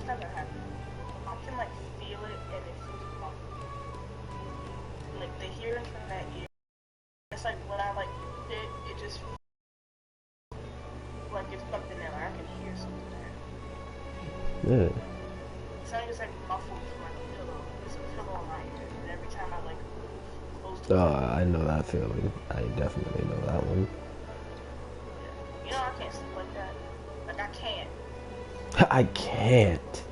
never happened. I can like feel it and it feels muffled. Like the hearing from that ear. It's like when I like it just like gets plugged in there. Like I can hear something there. Yeah. It's not just like muffled from like a pillow. There's a pillow on my ear, and every time I like move close to Oh, I know that feeling. I definitely know that one. yeah. You know I can't sleep like that. Like I can't. I can't.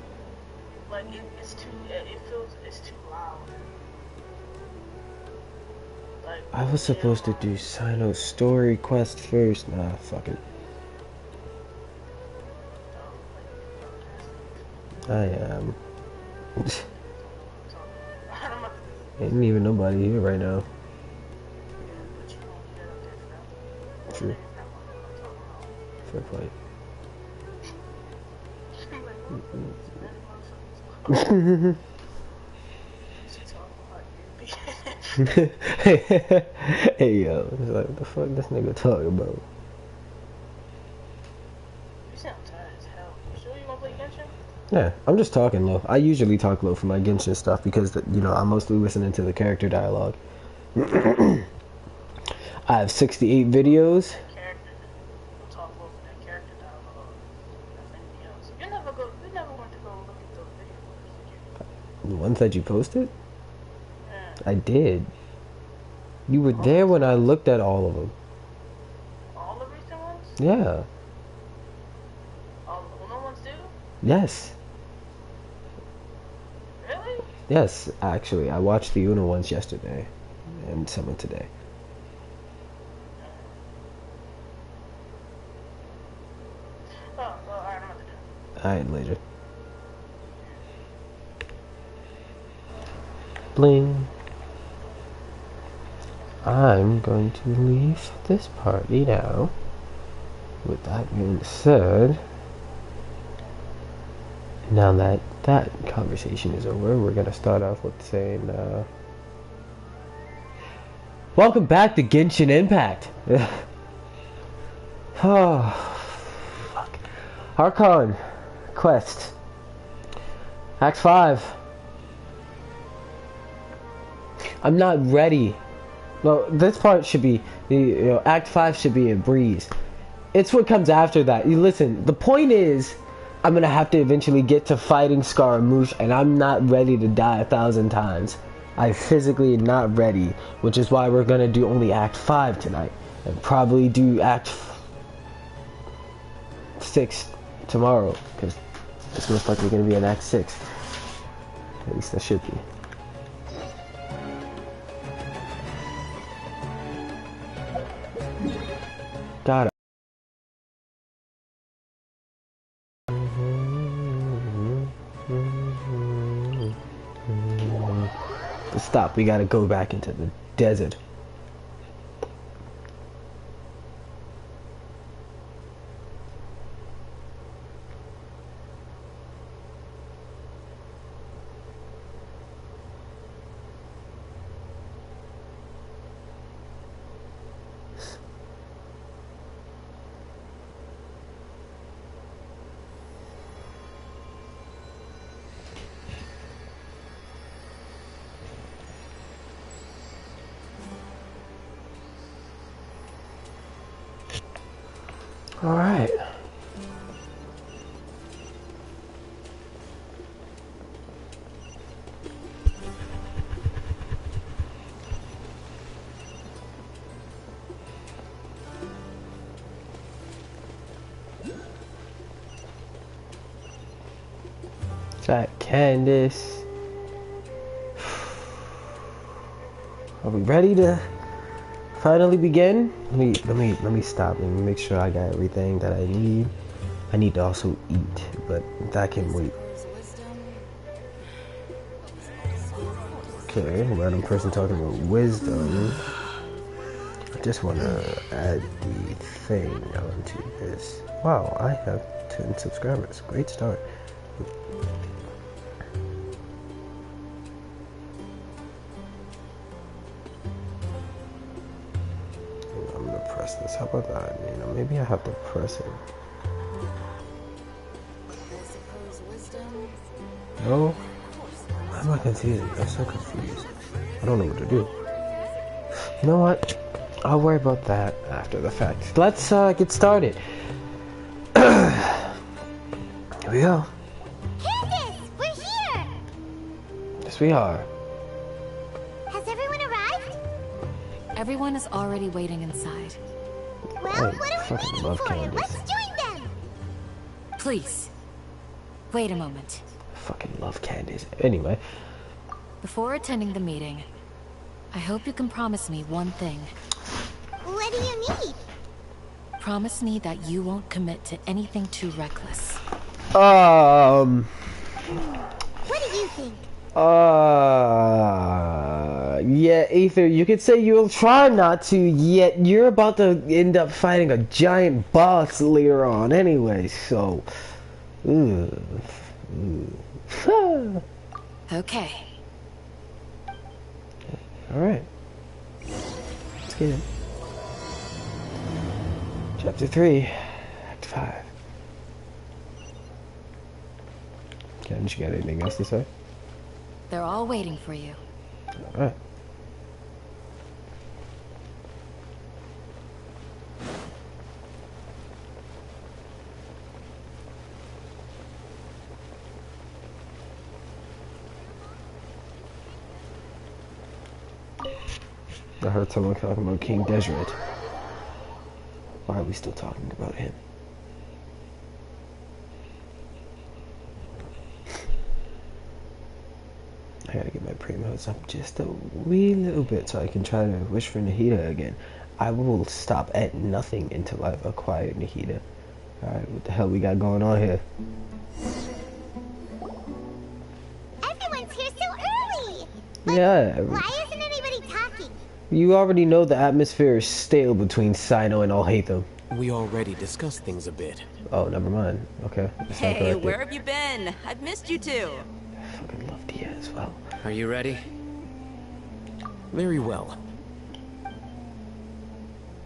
Like it's too. It feels it's too loud. Like I was supposed to do Sino story quest first. Nah, fuck it. I am. Ain't even nobody here right now. True. Fair play. Hey yo, it's like, what the fuck this nigga talking about? You sound tired as hell. You sure you wanna play Genshin? Yeah, I'm just talking low. I usually talk low for my Genshin stuff because, you know, I'm mostly listening to the character dialogue. I have 68 videos. Character. We'll talk over that character dialogue. That's anything else. You never went to go look at those videos, did you? The ones that you posted? Yeah. I did. You were there when I looked at all of them. All the recent ones? Yeah. All the Uno ones do? Yes. Really? Yes, actually. I watched the Uno ones yesterday. And some of today. Oh, well, alright, I'm about to do it. Alright, later. Bling. I'm going to leave this party now. With that being said, now that that conversation is over, we're going to start off with saying, welcome back to Genshin Impact. Oh, fuck. Archon quest. Act 5. I'm not ready. Well, this part should be, you know, Act 5 should be a breeze. It's what comes after that. You listen, the point is, I'm gonna have to eventually get to fighting Scaramouche, and I'm not ready to die 1,000 times. I physically am not ready, which is why we're gonna do only Act 5 tonight. And probably do Act 6 tomorrow, because it's most likely gonna be an Act 6. At least that should be. Got it. Stop, we gotta go back into the desert. All right. Fat Candace. Are we ready to finally begin? Let me stop and make sure I got everything that I need. I need to also eat, but that can wait. Okay, random person talking about wisdom. I just want to add the thing onto this. Wow, I have 10 subscribers. Great start. I'm gonna press this. How about that? You know, maybe I have to press it. No? I'm not confused. I'm so confused. I don't know what to do. You know what? I'll worry about that after the fact. Let's get started. Here we go. Candace, we're here! Yes, we are. Has everyone arrived? Everyone is already waiting inside. Well, I what are we fucking waiting love for? Candace. Let's join them! Please, wait a moment. I fucking love Candace. Anyway. Before attending the meeting, I hope you can promise me one thing. What do you need? Promise me that you won't commit to anything too reckless. What do you think? Yeah, Ether, you could say you'll try not to, yet you're about to end up fighting a giant boss later on anyway, so... Okay. Alright. Let's get it. Chapter 3, Act 5. Ken, you got anything else to say? They're all waiting for you. Alright. I heard someone talking about King Deseret. Why are we still talking about him? I gotta get my primos up just a wee little bit so I can try to wish for Nahida again. I will stop at nothing until I've acquired Nahida. Alright, what the hell we got going on here? Everyone's here so early! Yeah. Why isn't anybody talking? You already know the atmosphere is stale between Sino and Alhaitham. We already discussed things a bit. Oh, never mind. Okay. Hey, where have you been? I've missed you too. I fucking love Dia as well. Are you ready? Very well.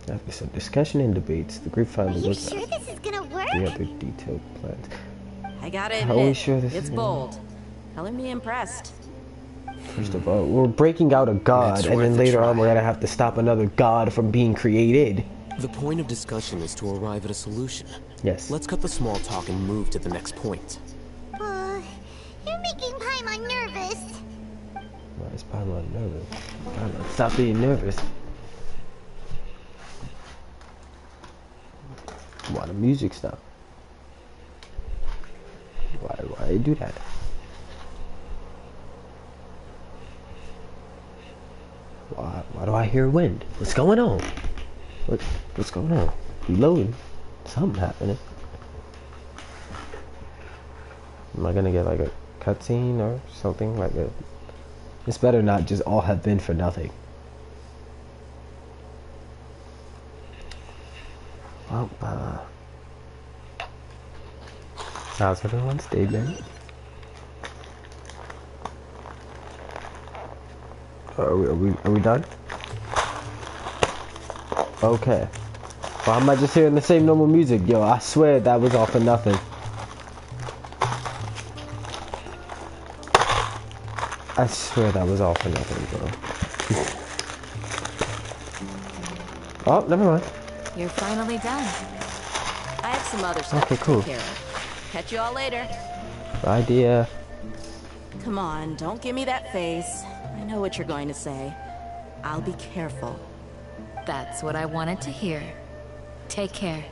After some discussion and debates, the group Are finally you looked sure at this is gonna work? the other detailed plans. I gotta How are we admit, sure this it's is bold. Color me impressed. First of all, we're breaking out a god, It's and then worth a later on try. we're gonna have to stop another god from being created. The point of discussion is to arrive at a solution. Yes. Let's cut the small talk and move to the next point. You're making Paimon nervous. Why is Paimon nervous? Paimon, stop being nervous. Why the music stop? Why you do that? Why do I hear wind? What's going on? What's going on? Reloading. Something happening. Am I gonna get like a cutscene or something like that? This better not just all have been for nothing. Well, how's everyone's day been? Are we done? Okay. Well, am I just hearing the same normal music? Yo, I swear that was all for nothing. I swear that was all for nothing, bro. Oh, never mind. You're finally done. I have some other stuff Okay, to cool. take care of. Catch you all later. Idea. Come on, don't give me that face. I know what you're going to say. I'll be careful. That's what I wanted to hear. Take care.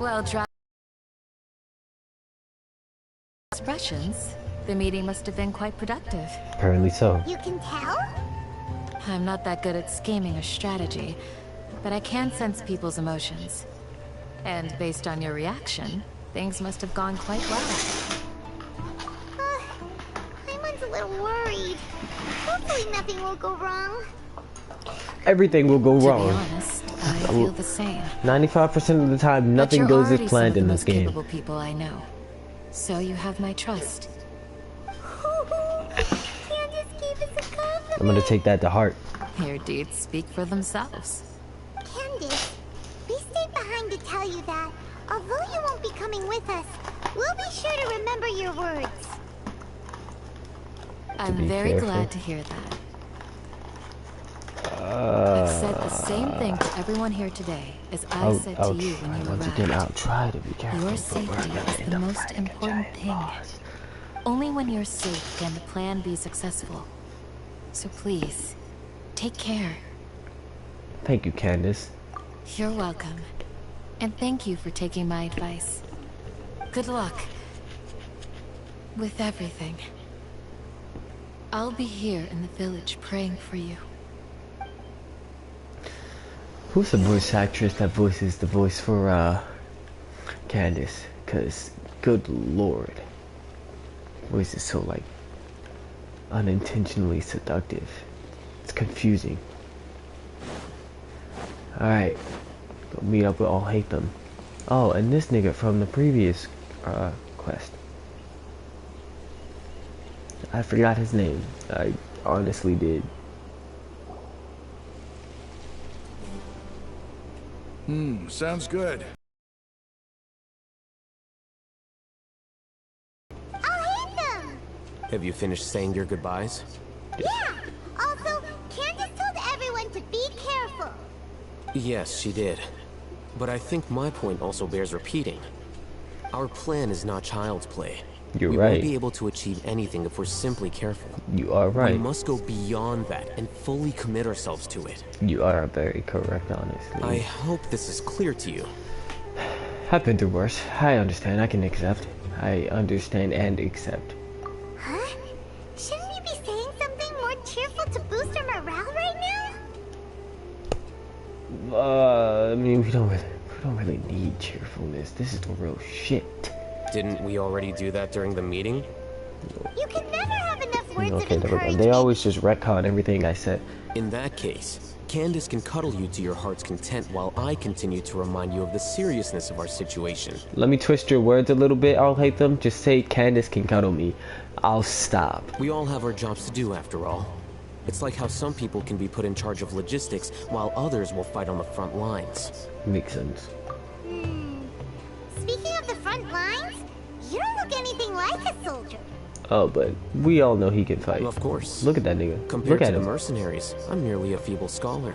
Well, dry expressions. The meeting must have been quite productive. Apparently so. You can tell? I'm not that good at scheming or strategy, but I can sense people's emotions. And based on your reaction, things must have gone quite well. Paimon's a little worried. Hopefully nothing will go wrong. Everything will go To be wrong. honest, I feel the same. 95% of the time, But nothing you're goes already as some of planned the in this most game. capable people I know. So you have my trust. Candace gave us a compliment. I'm gonna take that to heart. Your deeds speak for themselves. Candace, we stayed behind to tell you that Although you won't be coming with us, we'll be sure to remember your words. I'm very glad to hear that. I've said the same thing to everyone here today as I said to you when you once arrived. again, I'll try to be careful. Your but safety we're gonna is end the up most fighting a important giant thing. boss. Only when you're safe can the plan be successful. So please, take care. Thank you, Candace. You're welcome. And thank you for taking my advice. Good luck with everything. I'll be here in the village praying for you. Who's the voice actress that voices the voice for Candace? Cause good lord, voice is so like unintentionally seductive. It's confusing. Alright, go meet up with All Hate Them. Oh, and this nigga from the previous quest. I forgot his name. I honestly did. Sounds good. I'll hate them! Have you finished saying your goodbyes? Yeah! Also, Candace told everyone to be careful. Yes, she did. But I think my point also bears repeating. Our plan is not child's play. You're we right. won't be able to achieve anything if we're simply careful. You are right. We must go beyond that and fully commit ourselves to it. You are very correct, honestly. I hope this is clear to you. I've been through worse. I understand. I can accept. I understand and accept. Huh? Shouldn't you be saying something more cheerful to boost our morale right now? I mean, we don't really need cheerfulness. This is the real shit. Didn't we already do that during the meeting? You can never have enough words Okay, of never mind. encouragement. They always just retcon everything I said. In that case, Candace can cuddle you to your heart's content while I continue to remind you of the seriousness of our situation. Let me twist your words a little bit. I'll hate them. Just say Candace can cuddle me. I'll stop. We all have our jobs to do after all. It's like how some people can be put in charge of logistics while others will fight on the front lines. Makes sense. Speaking of the front lines, you don't look anything like a soldier. Oh, but we all know he can fight. Of course. Look at that nigga. Compared Look at to the him. mercenaries, I'm merely a feeble scholar.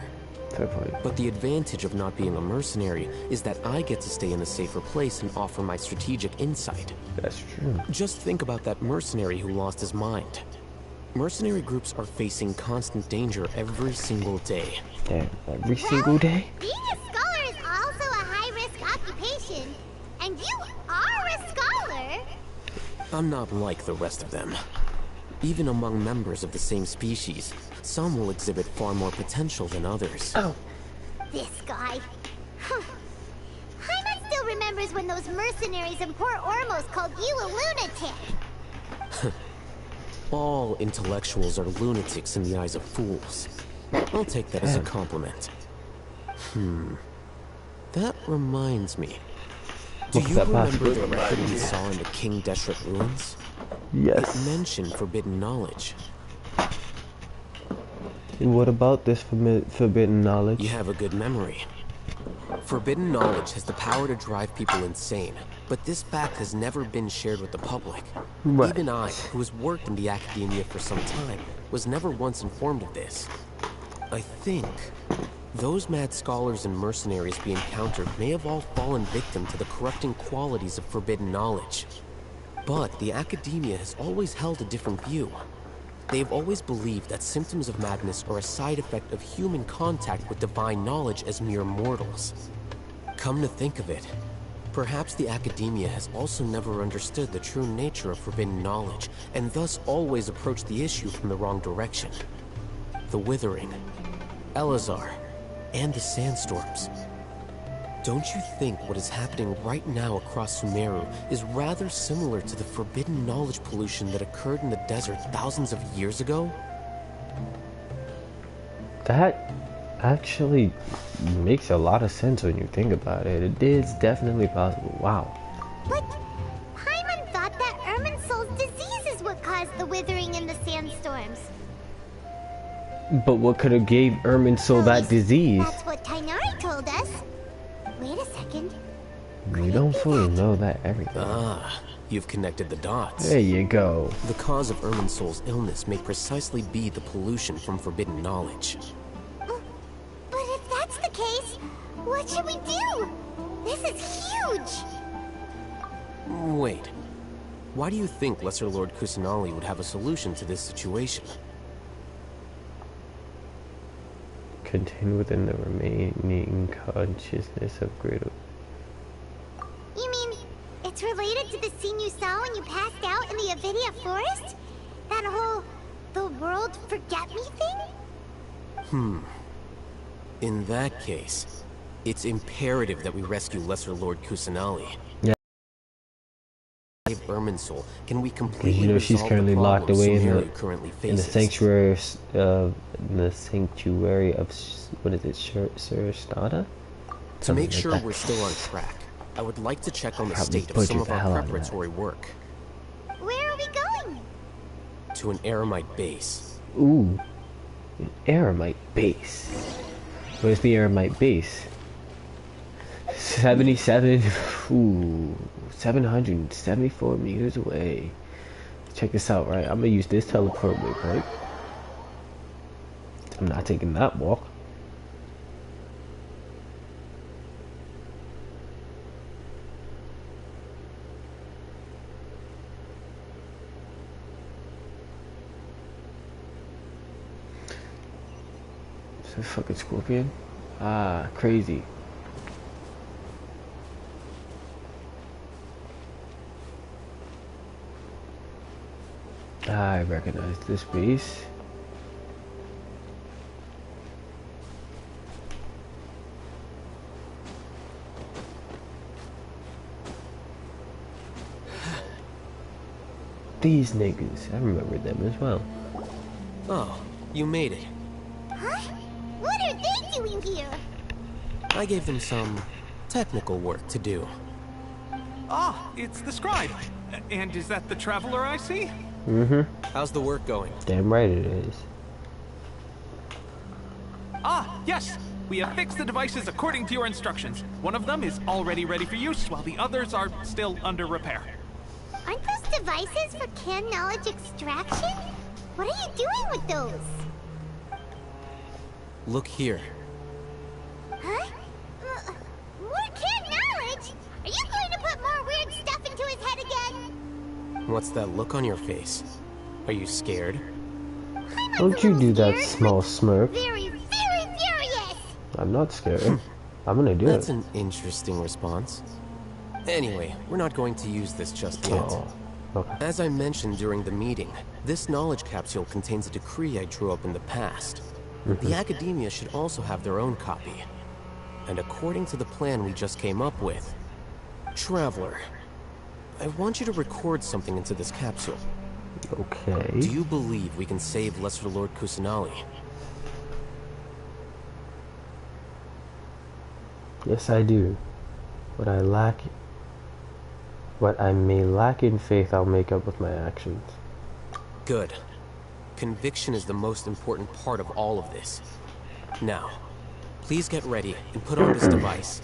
Fair point. But the advantage of not being a mercenary is that I get to stay in a safer place and offer my strategic insight. That's true. Just think about that mercenary who lost his mind. Mercenary groups are facing constant danger every single day. Damn, every single day? Being a scholar is also a high-risk occupation, and you are a scholar. I'm not like the rest of them. Even among members of the same species, some will exhibit far more potential than others. Oh. This guy. Huh. Hyman still remembers when those mercenaries in Port Ormos called you a lunatic. All intellectuals are lunatics in the eyes of fools. I'll take that as a compliment. That reminds me. Do Look at you that remember bastard. the record we saw in the King Deshret ruins? It Yes. mentioned forbidden knowledge. What about this forbidden knowledge? You have a good memory. Forbidden knowledge has the power to drive people insane, but this fact has never been shared with the public. Right. Even I, who has worked in the academia for some time, was never once informed of this. I think those mad scholars and mercenaries we encountered may have all fallen victim to the corrupting qualities of forbidden knowledge. But the academia has always held a different view. They have always believed that symptoms of madness are a side effect of human contact with divine knowledge as mere mortals. Come to think of it, perhaps the academia has also never understood the true nature of forbidden knowledge, and thus always approached the issue from the wrong direction. The Withering, Elazar, and the Sandstorms. Don't you think what is happening right now across Sumeru is rather similar to the forbidden knowledge pollution that occurred in the desert thousands of years ago? That actually makes a lot of sense when you think about it. It is definitely possible. Wow. But Hyman thought that Irminsul's disease is what caused the withering and the sandstorms. But what could have gave Irminsul At that least disease? That's what Tainari told us. Wait a second. Could we don't fully know that everything. Ah, you've connected the dots. There you go. The cause of Irminsul's illness may precisely be the pollution from forbidden knowledge. But if that's the case, what should we do? This is huge! Wait. Why do you think Lesser Lord Kusanali would have a solution to this situation? Contained within the remaining consciousness of greater. You mean, it's related to the scene you saw when you passed out in the Avidia forest? That whole, the world forget me thing? In that case, it's imperative that we rescue Lesser Lord Kusanali. Yeah. Save Irminsul, can we completely You know she's resolve currently the locked problems away Sumeru currently in the faces? sanctuary of what is it, Surstada? To make sure we're still on track, I would like to check on the Probably state of some butchered of the hell our out of that. preparatory work. Where are we going? To an Eremite base. Ooh, an Eremite base. Where's the Eremite base? 77. Ooh, 774 meters away. Check this out, right? I'm gonna use this teleport waypoint. Right? I'm not taking that walk. Is that fucking scorpion? Ah, crazy. I recognize this base. These niggas, I remember them as well. Oh, you made it. Huh? What are they doing here? I gave them some technical work to do. Ah, it's the scribe. And is that the traveler I see? Mm-hmm. How's the work going? Damn right it is. Ah, yes. We have fixed the devices according to your instructions. One of them is already ready for use, while the others are still under repair. Aren't those devices for can knowledge extraction? What are you doing with those? Look here. Huh? More can knowledge? Are you going to put more weird stuff into his head again? What's that look on your face? Are you scared? Don't you do that small smirk. Very, very furious! I'm not scared. I'm gonna do That's it. an interesting response. Anyway, we're not going to use this just yet. Oh, okay. As I mentioned during the meeting, this knowledge capsule contains a decree I drew up in the past. The Academia should also have their own copy. And according to the plan we just came up with, Traveler, I want you to record something into this capsule. Okay. Do you believe we can save Lesser Lord Kusanali? Yes, I do. What I may lack in faith, I'll make up with my actions. Good. Conviction is the most important part of all of this. Now, please get ready and put on this device.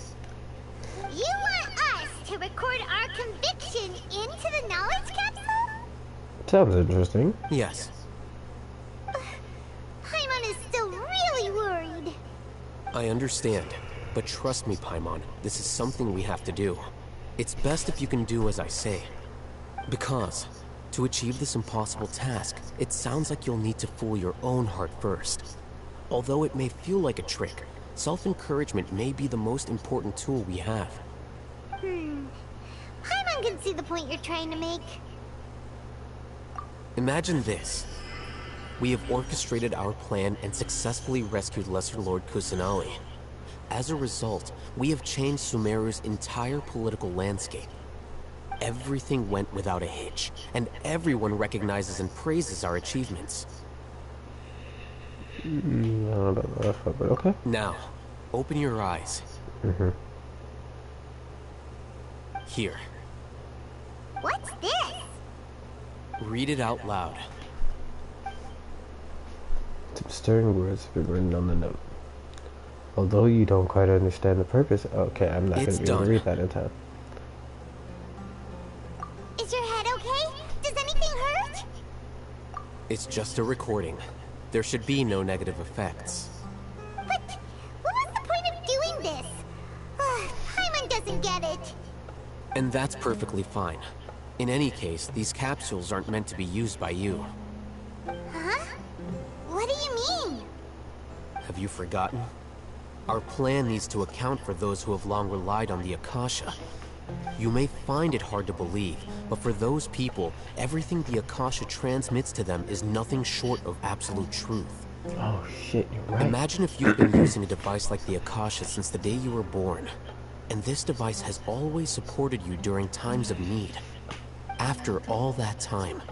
You want us to record our conviction into the knowledge capsule? Sounds interesting. Yes. Paimon is still really worried. I understand, but trust me, Paimon, this is something we have to do. It's best if you can do as I say. Because, to achieve this impossible task, it sounds like you'll need to fool your own heart first. Although it may feel like a trick, self-encouragement may be the most important tool we have. Paimon can see the point you're trying to make. Imagine this. We have orchestrated our plan and successfully rescued Lesser Lord Kusanali. As a result, we have changed Sumeru's entire political landscape. Everything went without a hitch, and everyone recognizes and praises our achievements. I don't know, but okay. Now, open your eyes. Here, What's this? read it out loud. Some stirring words have been written on the note. Although you don't quite understand the purpose, okay, I'm not It's gonna be able to done. read that in time. okay? Does anything hurt? It's just a recording. There should be no negative effects. But what was the point of doing this? Paimon doesn't get it. And that's perfectly fine. In any case, these capsules aren't meant to be used by you. Huh? What do you mean? Have you forgotten? Our plan needs to account for those who have long relied on the Akasha. You may find it hard to believe, but for those people, everything the Akasha transmits to them is nothing short of absolute truth. Oh shit, you're right. Imagine if you've been using a device like the Akasha since the day you were born, and this device has always supported you during times of need. After all that time,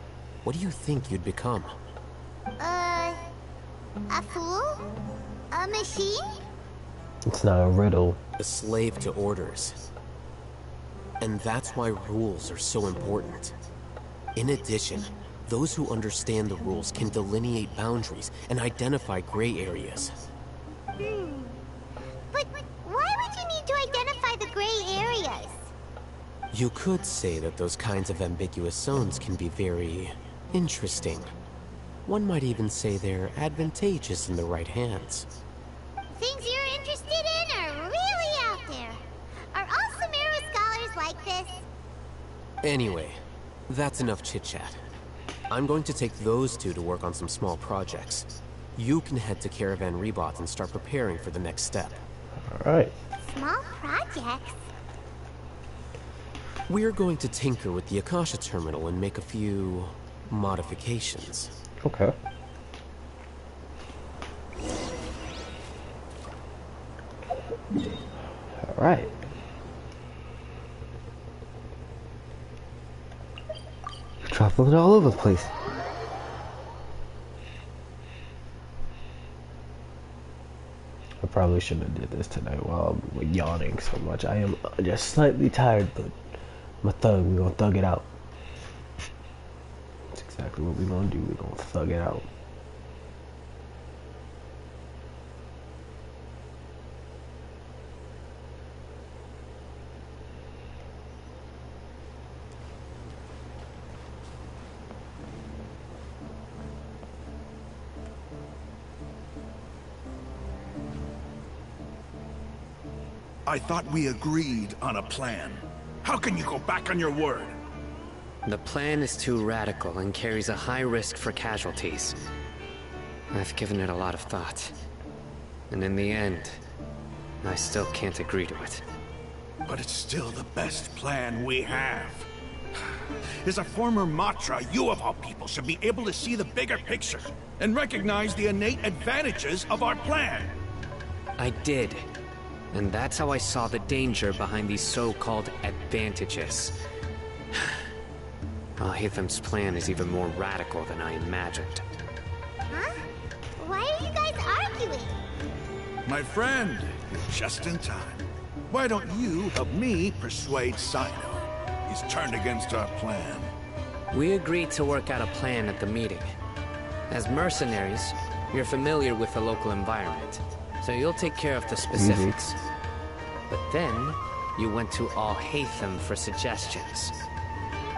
what do you think you'd become? A fool? A machine? It's not a riddle. A slave to orders. And that's why rules are so important. In addition, those who understand the rules can delineate boundaries and identify gray areas. But why would you need to identify the gray areas? You could say that those kinds of ambiguous zones can be very interesting. One might even say they're advantageous in the right hands. Things you're interested in are really out there. Are all Sumeru scholars like this? Anyway, that's enough chit-chat. I'm going to take those two to work on some small projects. You can head to Caravan Rebot and start preparing for the next step. Alright. Small projects? We're going to tinker with the Akasha terminal and make a few modifications. Okay. Alright. Traveling all over the place. I probably shouldn't have did this tonight while I'm yawning so much. I am just slightly tired, but I'm a thug. We're gonna thug it out. That's exactly what we're gonna do. We're gonna thug it out. I thought we agreed on a plan. How can you go back on your word? The plan is too radical and carries a high risk for casualties. I've given it a lot of thought. And in the end, I still can't agree to it. But it's still the best plan we have. As a former Matra, you of all people should be able to see the bigger picture and recognize the innate advantages of our plan. I did. And that's how I saw the danger behind these so-called advantages. Al-Hitham's plan is even more radical than I imagined. Huh? Why are you guys arguing? My friend, you're just in time. Why don't you help me persuade Sino? He's turned against our plan. We agreed to work out a plan at the meeting. As mercenaries, you're familiar with the local environment, so you'll take care of the specifics. But then, you went to Al-Haitham for suggestions.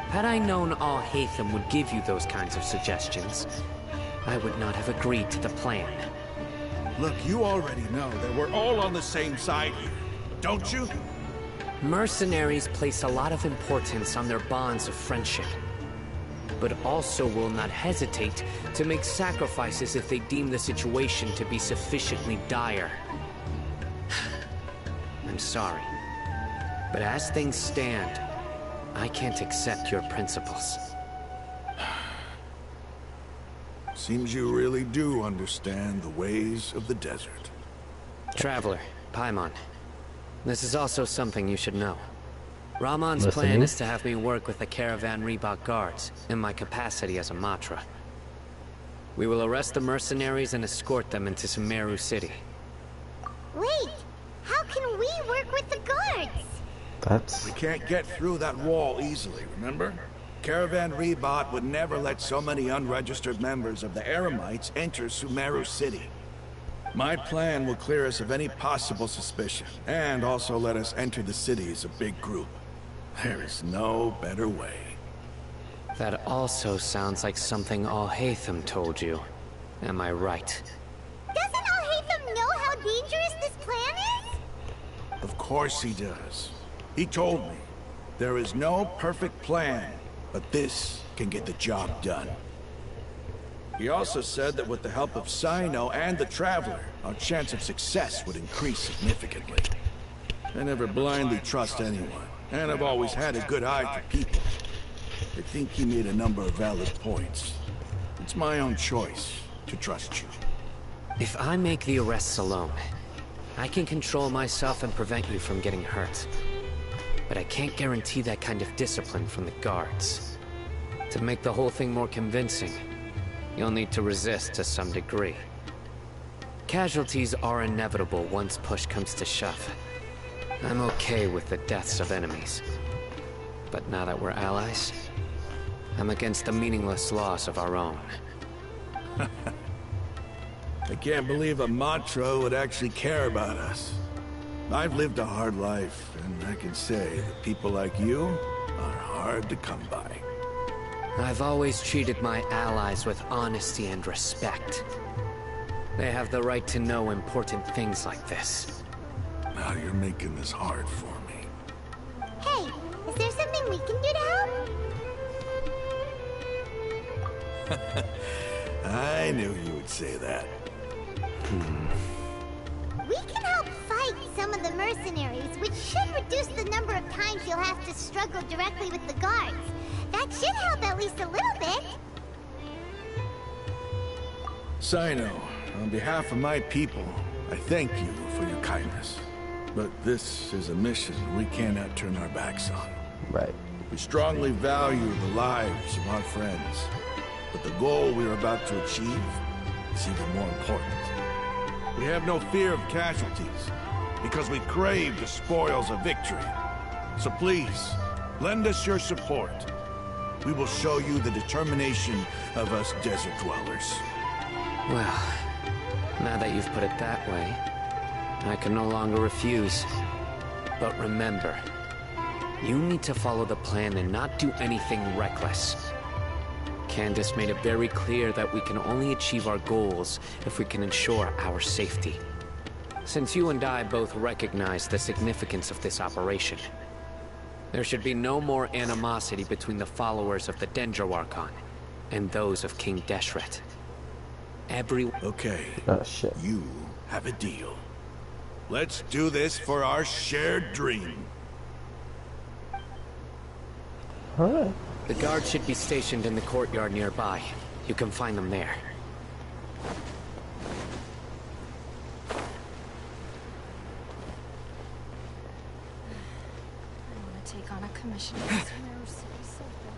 Had I known Al-Haitham would give you those kinds of suggestions, I would not have agreed to the plan. Look, you already know that we're all on the same side here, don't you? Mercenaries place a lot of importance on their bonds of friendship, but also will not hesitate to make sacrifices if they deem the situation to be sufficiently dire. I'm sorry, but as things stand, I can't accept your principles. Seems you really do understand the ways of the desert. Traveler, Paimon, this is also something you should know. Rahman's Listening. plan is to have me work with the Caravan Rebot guards in my capacity as a Matra. We will arrest the mercenaries and escort them into Sumeru City. Wait, how can we work with the guards? We can't get through that wall easily, remember? Caravan Rebot would never let so many unregistered members of the Eremites enter Sumeru City. My plan will clear us of any possible suspicion, and also let us enter the city as a big group. There is no better way. That also sounds like something Al-Haytham told you. Am I right? Doesn't Al-Haytham know how dangerous this plan is? Of course he does. He told me, there is no perfect plan, but this can get the job done. He also said that with the help of Sino and the Traveler, our chance of success would increase significantly. I never blindly trust anyone, and I've always had a good eye for people. I think he made a number of valid points. It's my own choice to trust you. If I make the arrests alone, I can control myself and prevent you from getting hurt. But I can't guarantee that kind of discipline from the guards. To make the whole thing more convincing, you'll need to resist to some degree. Casualties are inevitable once push comes to shove. I'm okay with the deaths of enemies. But now that we're allies, I'm against the meaningless loss of our own. I can't believe a Matra would actually care about us. I've lived a hard life, and I can say that people like you are hard to come by. I've always treated my allies with honesty and respect. They have the right to know important things like this. Now you're making this hard for me. Hey, is there something we can do to help? I knew you would say that. We can help fight some of the mercenaries, which should reduce the number of times you'll have to struggle directly with the guards. That should help at least a little bit. Sino, on behalf of my people, I thank you for your kindness. But this is a mission we cannot turn our backs on. Right. We strongly value the lives of our friends, but the goal we are about to achieve is even more important. We have no fear of casualties, because we crave the spoils of victory. So please, lend us your support. We will show you the determination of us desert dwellers. Well, now that you've put it that way, I can no longer refuse. But remember, you need to follow the plan and not do anything reckless. Candace made it very clear that we can only achieve our goals if we can ensure our safety. Since you and I both recognize the significance of this operation, there should be no more animosity between the followers of the Dendro Archon and those of King Deshret. Okay, Oh shit. you have a deal. Let's do this for our shared dream. Alright. The guards should be stationed in the courtyard nearby. You can find them there. I want to take on a commission in this Meru City so bad.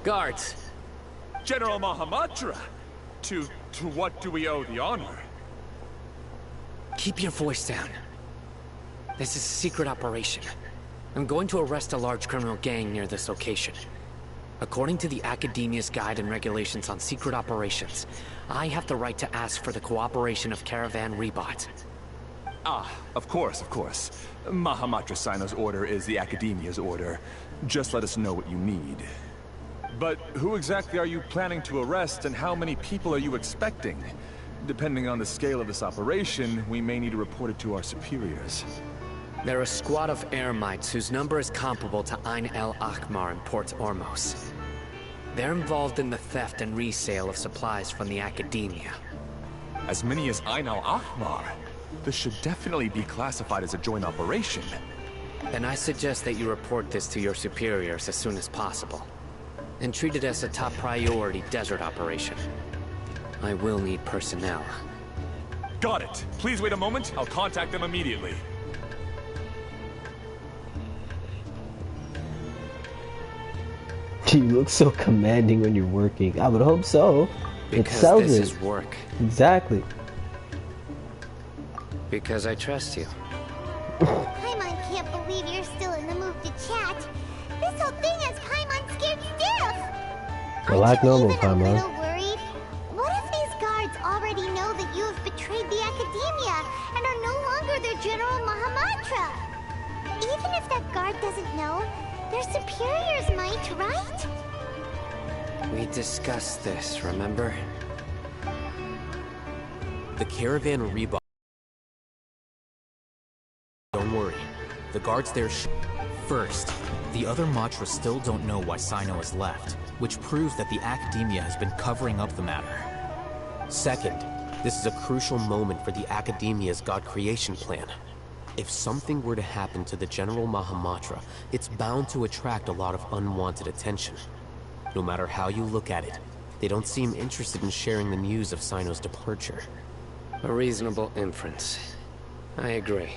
Guards! General Mahamatra! To what do we owe the honor? Keep your voice down. This is a secret operation. I'm going to arrest a large criminal gang near this location. According to the Academia's Guide and Regulations on Secret Operations, I have the right to ask for the cooperation of Caravan Rebot. Ah, of course, of course. Mahamatra Sino's order is the Academia's order. Just let us know what you need. But who exactly are you planning to arrest, and how many people are you expecting? Depending on the scale of this operation, we may need to report it to our superiors. They're a squad of Eremites whose number is comparable to Ain el Akhmar in Port Ormos. They're involved in the theft and resale of supplies from the Academia. As many as Ain al-Ahmar? This should definitely be classified as a joint operation. Then I suggest that you report this to your superiors as soon as possible. And treat it as a top priority desert operation. I will need personnel. Got it. Please wait a moment. I'll contact them immediately. You look so commanding when you're working. I would hope so. Because it sells this it. is work. Exactly. Because I trust you. Paimon can't believe you're still in the mood to chat. This whole thing has Paimon scared stiff. Like normal, Even a Paimon. little worried? What if these guards already know that you have betrayed the Academia and are no longer their General Mahamatra? Even if that guard doesn't know, their superiors might, right? We discussed this, remember? The caravan rebought. Don't worry. The guards there First, the other Matra still don't know why Sino has left, which proves that the Academia has been covering up the matter. Second, this is a crucial moment for the Academia's God creation plan. If something were to happen to the General Mahamatra, it's bound to attract a lot of unwanted attention. No matter how you look at it, they don't seem interested in sharing the news of Sino's departure. A reasonable inference. I agree.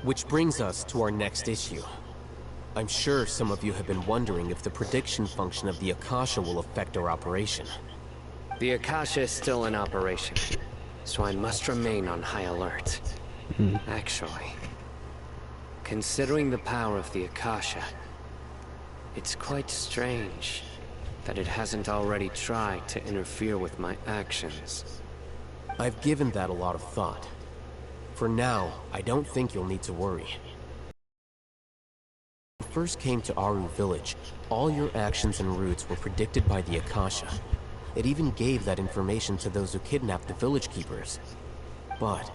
Which brings us to our next issue. I'm sure some of you have been wondering if the prediction function of the Akasha will affect our operation. The Akasha is still in operation, so I must remain on high alert. Actually, considering the power of the Akasha, it's quite strange that it hasn't already tried to interfere with my actions. I've given that a lot of thought. For now, I don't think you'll need to worry. When you first came to Aru village, all your actions and routes were predicted by the Akasha. It even gave that information to those who kidnapped the village keepers. But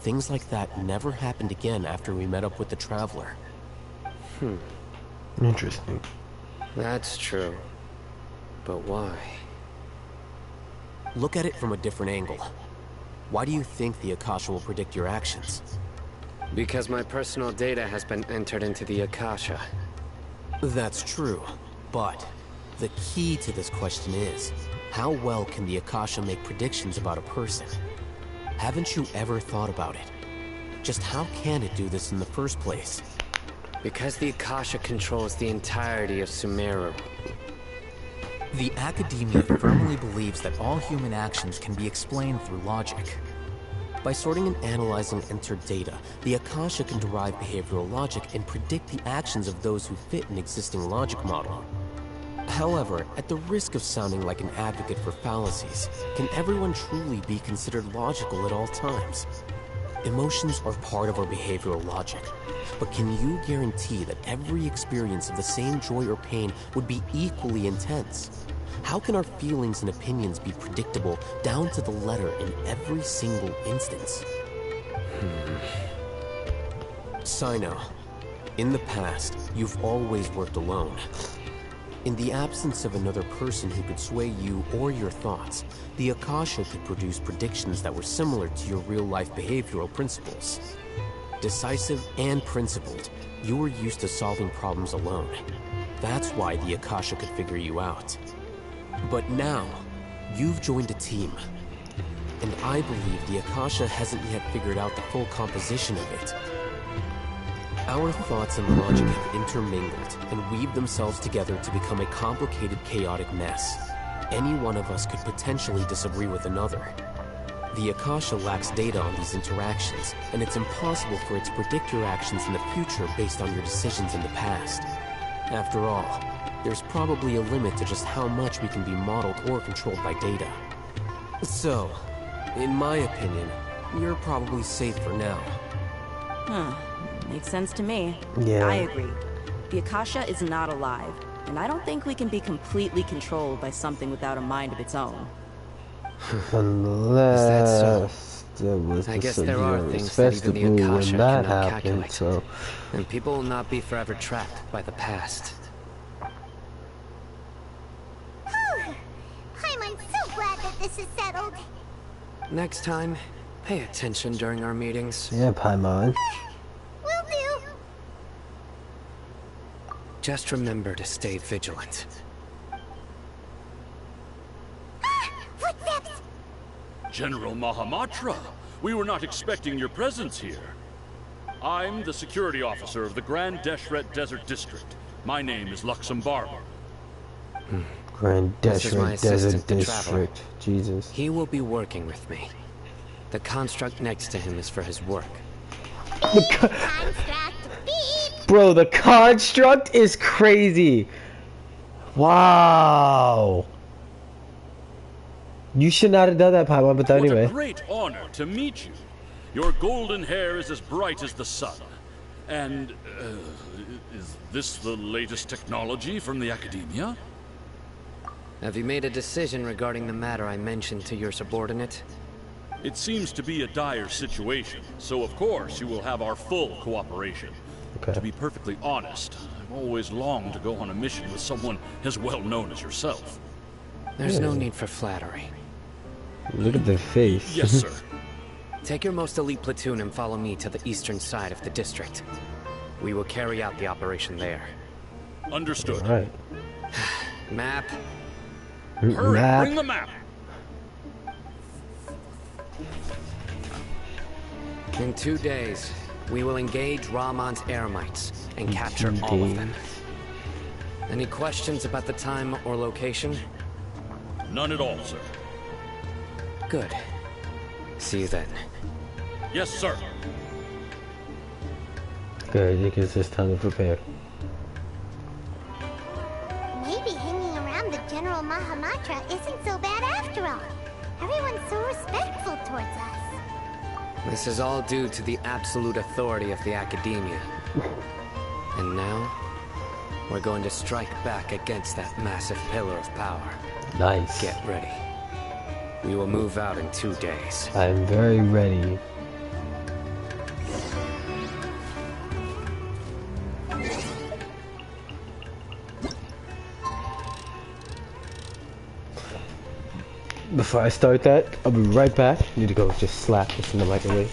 things like that never happened again after we met up with the Traveler. Interesting. That's true. But why? Look at it from a different angle. Why do you think the Akasha will predict your actions? Because my personal data has been entered into the Akasha. That's true, but the key to this question is, how well can the Akasha make predictions about a person? Haven't you ever thought about it? Just how can it do this in the first place? Because the Akasha controls the entirety of Sumeru. The Academia firmly believes that all human actions can be explained through logic. By sorting and analyzing entered data, the Akasha can derive behavioral logic and predict the actions of those who fit an existing logic model. However, at the risk of sounding like an advocate for fallacies, can everyone truly be considered logical at all times? Emotions are part of our behavioral logic, but can you guarantee that every experience of the same joy or pain would be equally intense? How can our feelings and opinions be predictable down to the letter in every single instance? Sino, in the past, you've always worked alone. In the absence of another person who could sway you or your thoughts, the Akasha could produce predictions that were similar to your real-life behavioral principles. Decisive and principled, you were used to solving problems alone. That's why the Akasha could figure you out. But now, you've joined a team. And I believe the Akasha hasn't yet figured out the full composition of it. Our thoughts and logic have intermingled and weaved themselves together to become a complicated, chaotic mess. Any one of us could potentially disagree with another. The Akasha lacks data on these interactions, and it's impossible for it to predict your actions in the future based on your decisions in the past. After all, there's probably a limit to just how much we can be modeled or controlled by data. So, in my opinion, you're probably safe for now. Makes sense to me. Yeah. I agree. The Akasha is not alive, and I don't think we can be completely controlled by something without a mind of its own. Unless there was I guess the there are Siberian things that even festival the Akasha when that cannot happened, calculate. so... And people will not be forever trapped by the past. I'm so glad that this is settled. Next time, pay attention during our meetings. Yeah, Paimon. Will do. Just remember to stay vigilant. Footsteps! General Mahamatra, we were not expecting your presence here. I'm the security officer of the Grand Deshret Desert District. My name is Luxembargo. Grand This is my Desert assistant, the District. Traveler. Jesus. He will be working with me. The construct next to him is for his work. Construct, beep! Bro, the construct is crazy. Wow. You should not have done that, Paimon, but anyway. What a great honor to meet you. Your golden hair is as bright as the sun. And, is this the latest technology from the Academia? Have you made a decision regarding the matter I mentioned to your subordinate? It seems to be a dire situation, so of course you will have our full cooperation. Okay. To be perfectly honest, I've always longed to go on a mission with someone as well known as yourself. There's no need for flattery. Look at the face. Yes, sir. Take your most elite platoon and follow me to the eastern side of the district. We will carry out the operation there. Understood. All right. Map. Hurry, Map. bring the map. In 2 days, we will engage Ramon's Eremites and capture all of them. Any questions about the time or location? None at all, sir. Good. See you then. Yes, sir. Good, it gives us time to prepare. Maybe hanging around the General Mahamatra isn't so bad after all. Everyone's so respectful towards us. This is all due to the absolute authority of the Academia. And now, we're going to strike back against that massive pillar of power. Nice. Get ready. We will move out in 2 days. I am very ready. Before I start that, I'll be right back. Need to go just slap this in the microwave.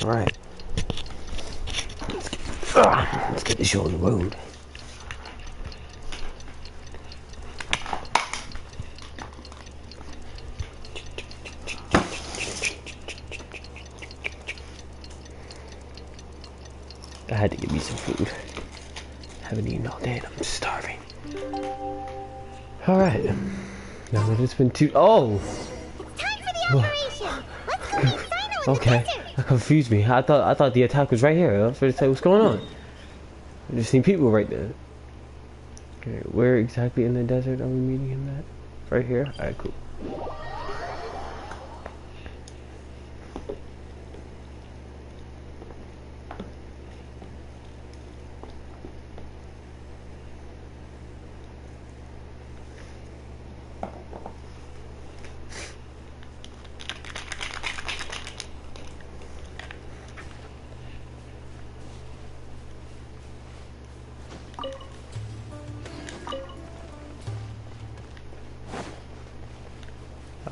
Alright. Let's get this show on the road. I had to get me some food. Haven't eaten all day and I'm starving. Alright. Now that it's been oh! It's time for the operation! Let's go meet Sino in the Okay. desert! That confused me. I thought the attack was right here. I was ready to say what's going on. I just seen people right there. Okay, where exactly in the desert are we meeting him at? Right here? Alright, cool.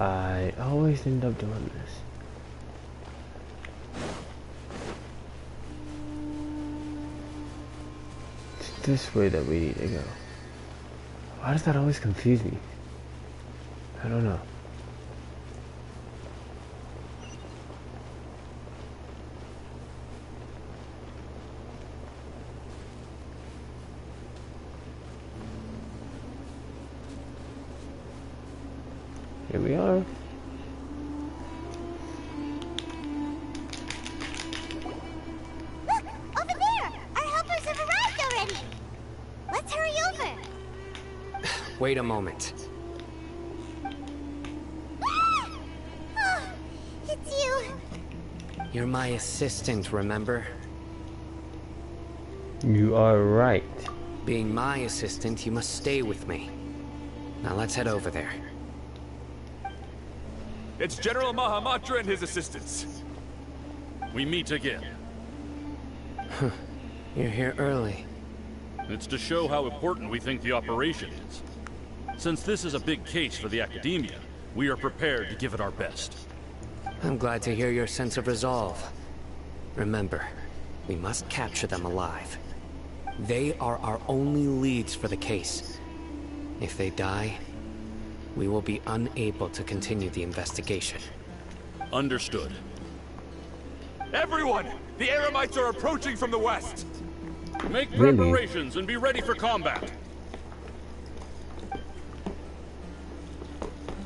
I always end up doing this. It's this way that we need to go. Why does that always confuse me? I don't know. Here we are. Look! Over there! Our helpers have arrived already! Let's hurry over! Wait a moment. Oh, it's you! You're my assistant, remember? You are right. Being my assistant, you must stay with me. Now let's head over there. It's General Mahamatra and his assistants. We meet again. You're here early. It's to show how important we think the operation is. Since this is a big case for the Academia, we are prepared to give it our best. I'm glad to hear your sense of resolve. Remember, we must capture them alive. They are our only leads for the case. If they die, we will be unable to continue the investigation. Understood. Everyone! The Eremites are approaching from the west! Make Really? preparations and be ready for combat.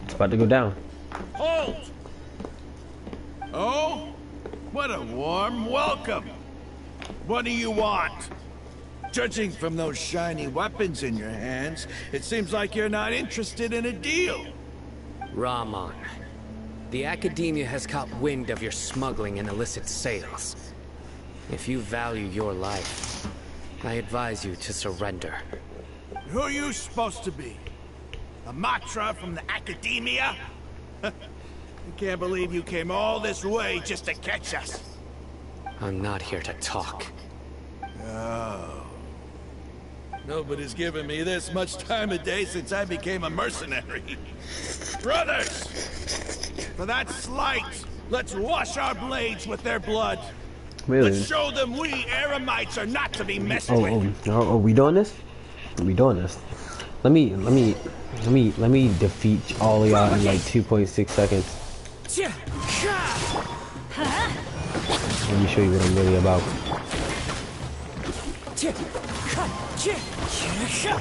It's about to go down. Halt! Oh? What a warm welcome. What do you want? Judging from those shiny weapons in your hands, it seems like you're not interested in a deal. Rahman, the Academia has caught wind of your smuggling and illicit sales. If you value your life, I advise you to surrender. Who are you supposed to be? A Matra from the Academia? I can't believe you came all this way just to catch us. I'm not here to talk. Oh. Nobody's given me this much time of day since I became a mercenary. Brothers! For that slight, let's wash our blades with their blood. Really? Let's show them we Eremites are not to be messed with. Are we doing this? Are we doing this? Let me defeat all of y'all in like 2.6 seconds. Let me show you what I'm really about.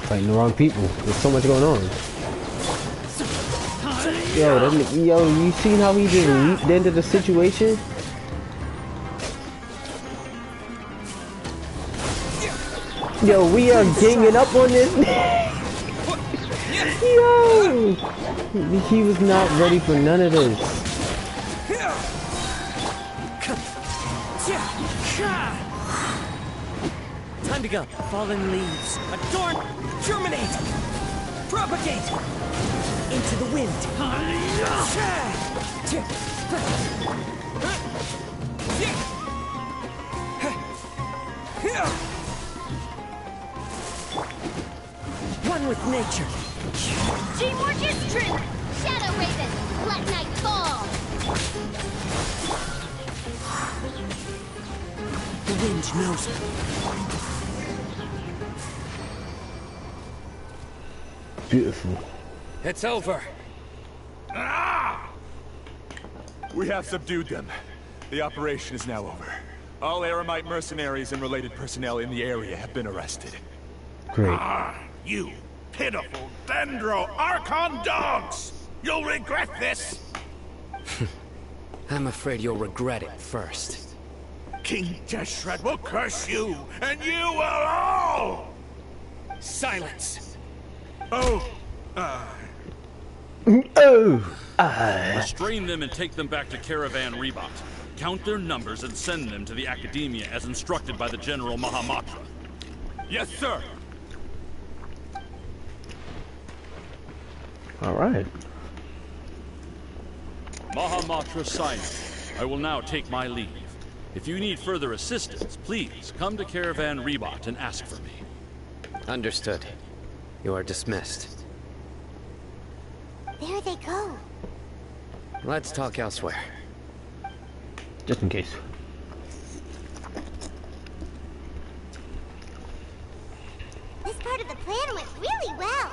Fighting the wrong people. There's so much going on. Yo, you seen how he just leaped into the situation? Yo, we are ganging up on this. Yo, he was not ready for none of this. Time to go. Fallen leaves. Adorn. Germinate. Propagate. Into the wind. One with nature. G-More District! Shadow Raven! Let night fall! wind knows it. Beautiful. It's over. Ah! We have subdued them. The operation is now over. All Eremite mercenaries and related personnel in the area have been arrested. Great. Ah, you pitiful Dendro Archon dogs! You'll regret this! I'm afraid you'll regret it first. King Deshret will curse you, and you will all! Silence! Oh. Restrain them and take them back to Caravan Rebot. Count their numbers and send them to the Academia as instructed by the General Mahamatra. Yes, sir! Alright. Mahamatra Sino, I will now take my leave. If you need further assistance, please come to Caravan Rebot and ask for me. Understood. You are dismissed. There they go. Let's talk elsewhere. Just in case. This part of the plan went really well.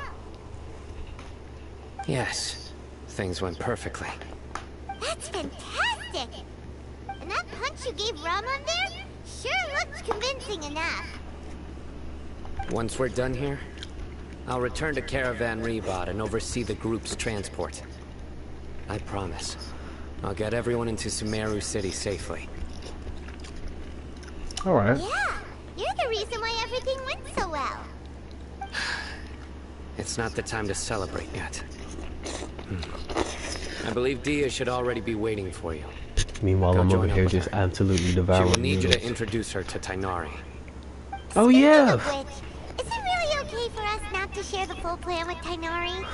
Yes, things went perfectly. That's fantastic! And that punch you gave Ramon there sure looked convincing enough. Once we're done here, I'll return to Caravan Rebot and oversee the group's transport. I promise. I'll get everyone into Sumeru City safely. Alright. Yeah, you're the reason why everything went so well. It's not the time to celebrate yet. I believe Dia should already be waiting for you. Meanwhile, Go I'm join over up here with just her. absolutely She devouring will need you noodles. to introduce her to Tainari. Oh yeah! Speaking of which, is it really okay for us not to share the full plan with Tainari?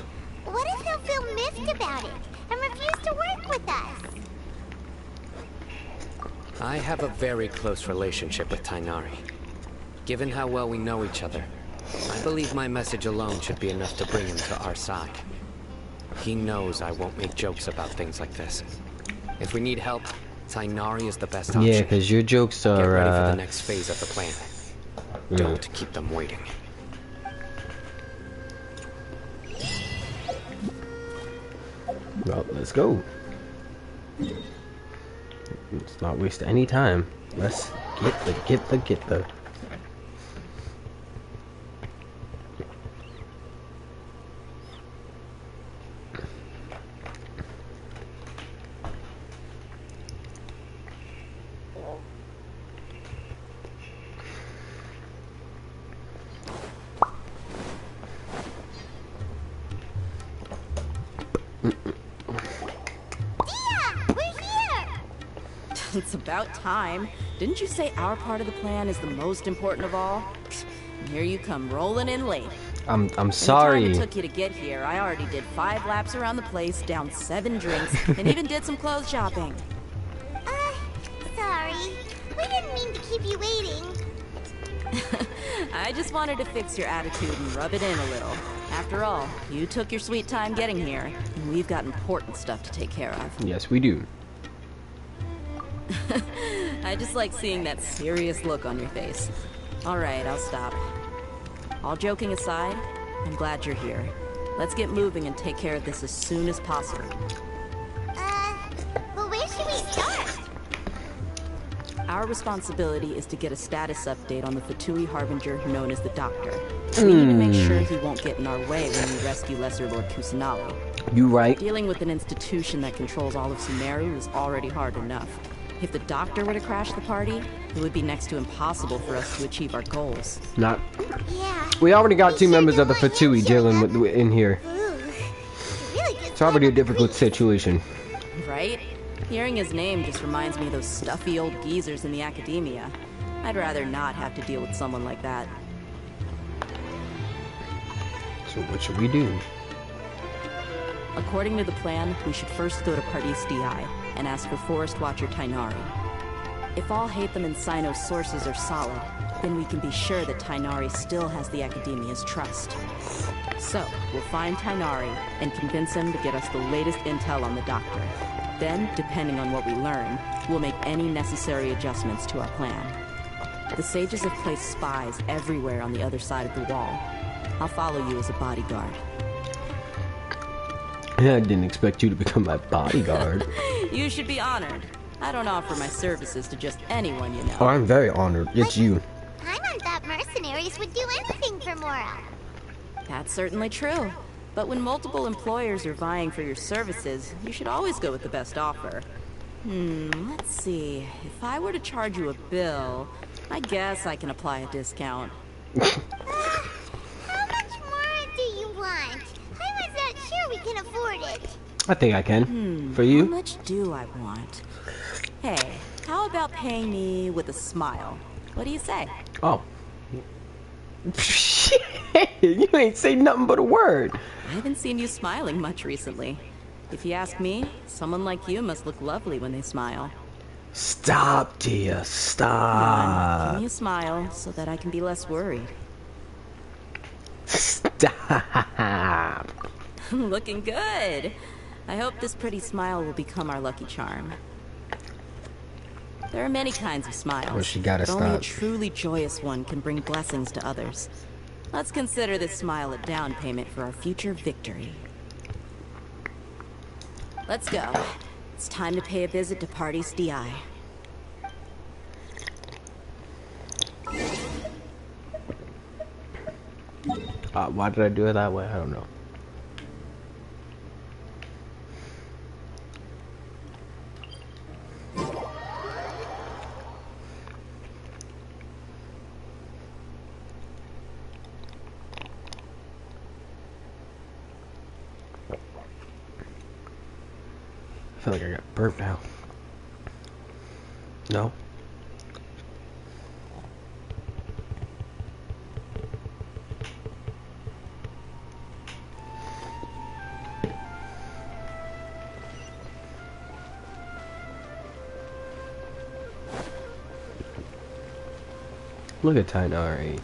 What if they'll feel miffed about it and refuse to work with us? I have a very close relationship with Tainari. Given how well we know each other, I believe my message alone should be enough to bring him to our side. He knows I won't make jokes about things like this. If we need help, Tainari is the best option. Yeah, because your jokes are, Get ready for the next phase of the plan. yeah. Don't keep them waiting. Well, let's go. Let's not waste any time. Let's get the. It's about time. Didn't you say our part of the plan is the most important of all? And here you come rolling in late. I'm In sorry. the time it took you to get here, I already did 5 laps around the place, downed 7 drinks, and even did some clothes shopping. Sorry. We didn't mean to keep you waiting. I just wanted to fix your attitude and rub it in a little. After all, you took your sweet time getting here, and we've got important stuff to take care of. Yes, we do. I just like seeing that serious look on your face. Alright, I'll stop. All joking aside, I'm glad you're here. Let's get moving and take care of this as soon as possible. But where should we start? Our responsibility is to get a status update on the Fatui Harbinger known as the Doctor. We need to make sure he won't get in our way when we rescue Lesser Lord Kusanali. You right. Dealing with an institution that controls all of Sumeru is already hard enough. If the Doctor were to crash the party, it would be next to impossible for us to achieve our goals. Not. Yeah. We already got 2 members of the Fatui dealing with in here. It's already a difficult situation. Right? Hearing his name just reminds me of those stuffy old geezers in the Academia. I'd rather not have to deal with someone like that. So what should we do? According to the plan, we should first go to Pardis DI and ask for Forest Watcher Tainari. If all Hatham and Sino's sources are solid, then we can be sure that Tainari still has the Academia's trust. So, we'll find Tainari and convince him to get us the latest intel on the Doctor. Then, depending on what we learn, we'll make any necessary adjustments to our plan. The sages have placed spies everywhere on the other side of the wall. I'll follow you as a bodyguard. I didn't expect you to become my bodyguard. You should be honored. I don't offer my services to just anyone, you know. Oh, I'm very honored. It's you. Paimon thought mercenaries would do anything for Mora. That's certainly true. But when multiple employers are vying for your services, you should always go with the best offer. Let's see. If I were to charge you a bill, I guess I can apply a discount. How much more do you want? I was not sure we can afford it. I think I can. For you? How much do I want? Hey, how about paying me with a smile? What do you say? Oh. Shit, you ain't say nothing but a word. I haven't seen you smiling much recently. If you ask me, someone like you must look lovely when they smile. Stop, Tia. Come on, Stop. give me a smile so that I can be less worried. Stop. Looking good. I hope this pretty smile will become our lucky charm. There are many kinds of smiles. Well, she gotta but only a stop. truly joyous one can bring blessings to others. Let's consider this smile a down payment for our future victory. Let's go. It's time to pay a visit to Party's DI. Why did I do it that way? I don't know. I feel like I got burnt now. No? Look at Tainari.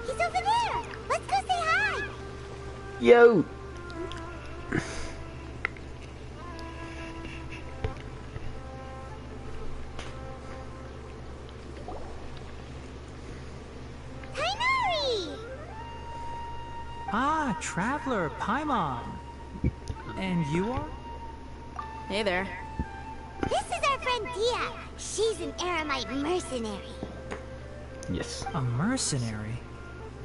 He's over there. Let's go say hi. Yo! Tainari! Ah, Traveler, Paimon. And you are? Hey there. This is our friend Dia. She's an Aramite mercenary. Yes. A mercenary?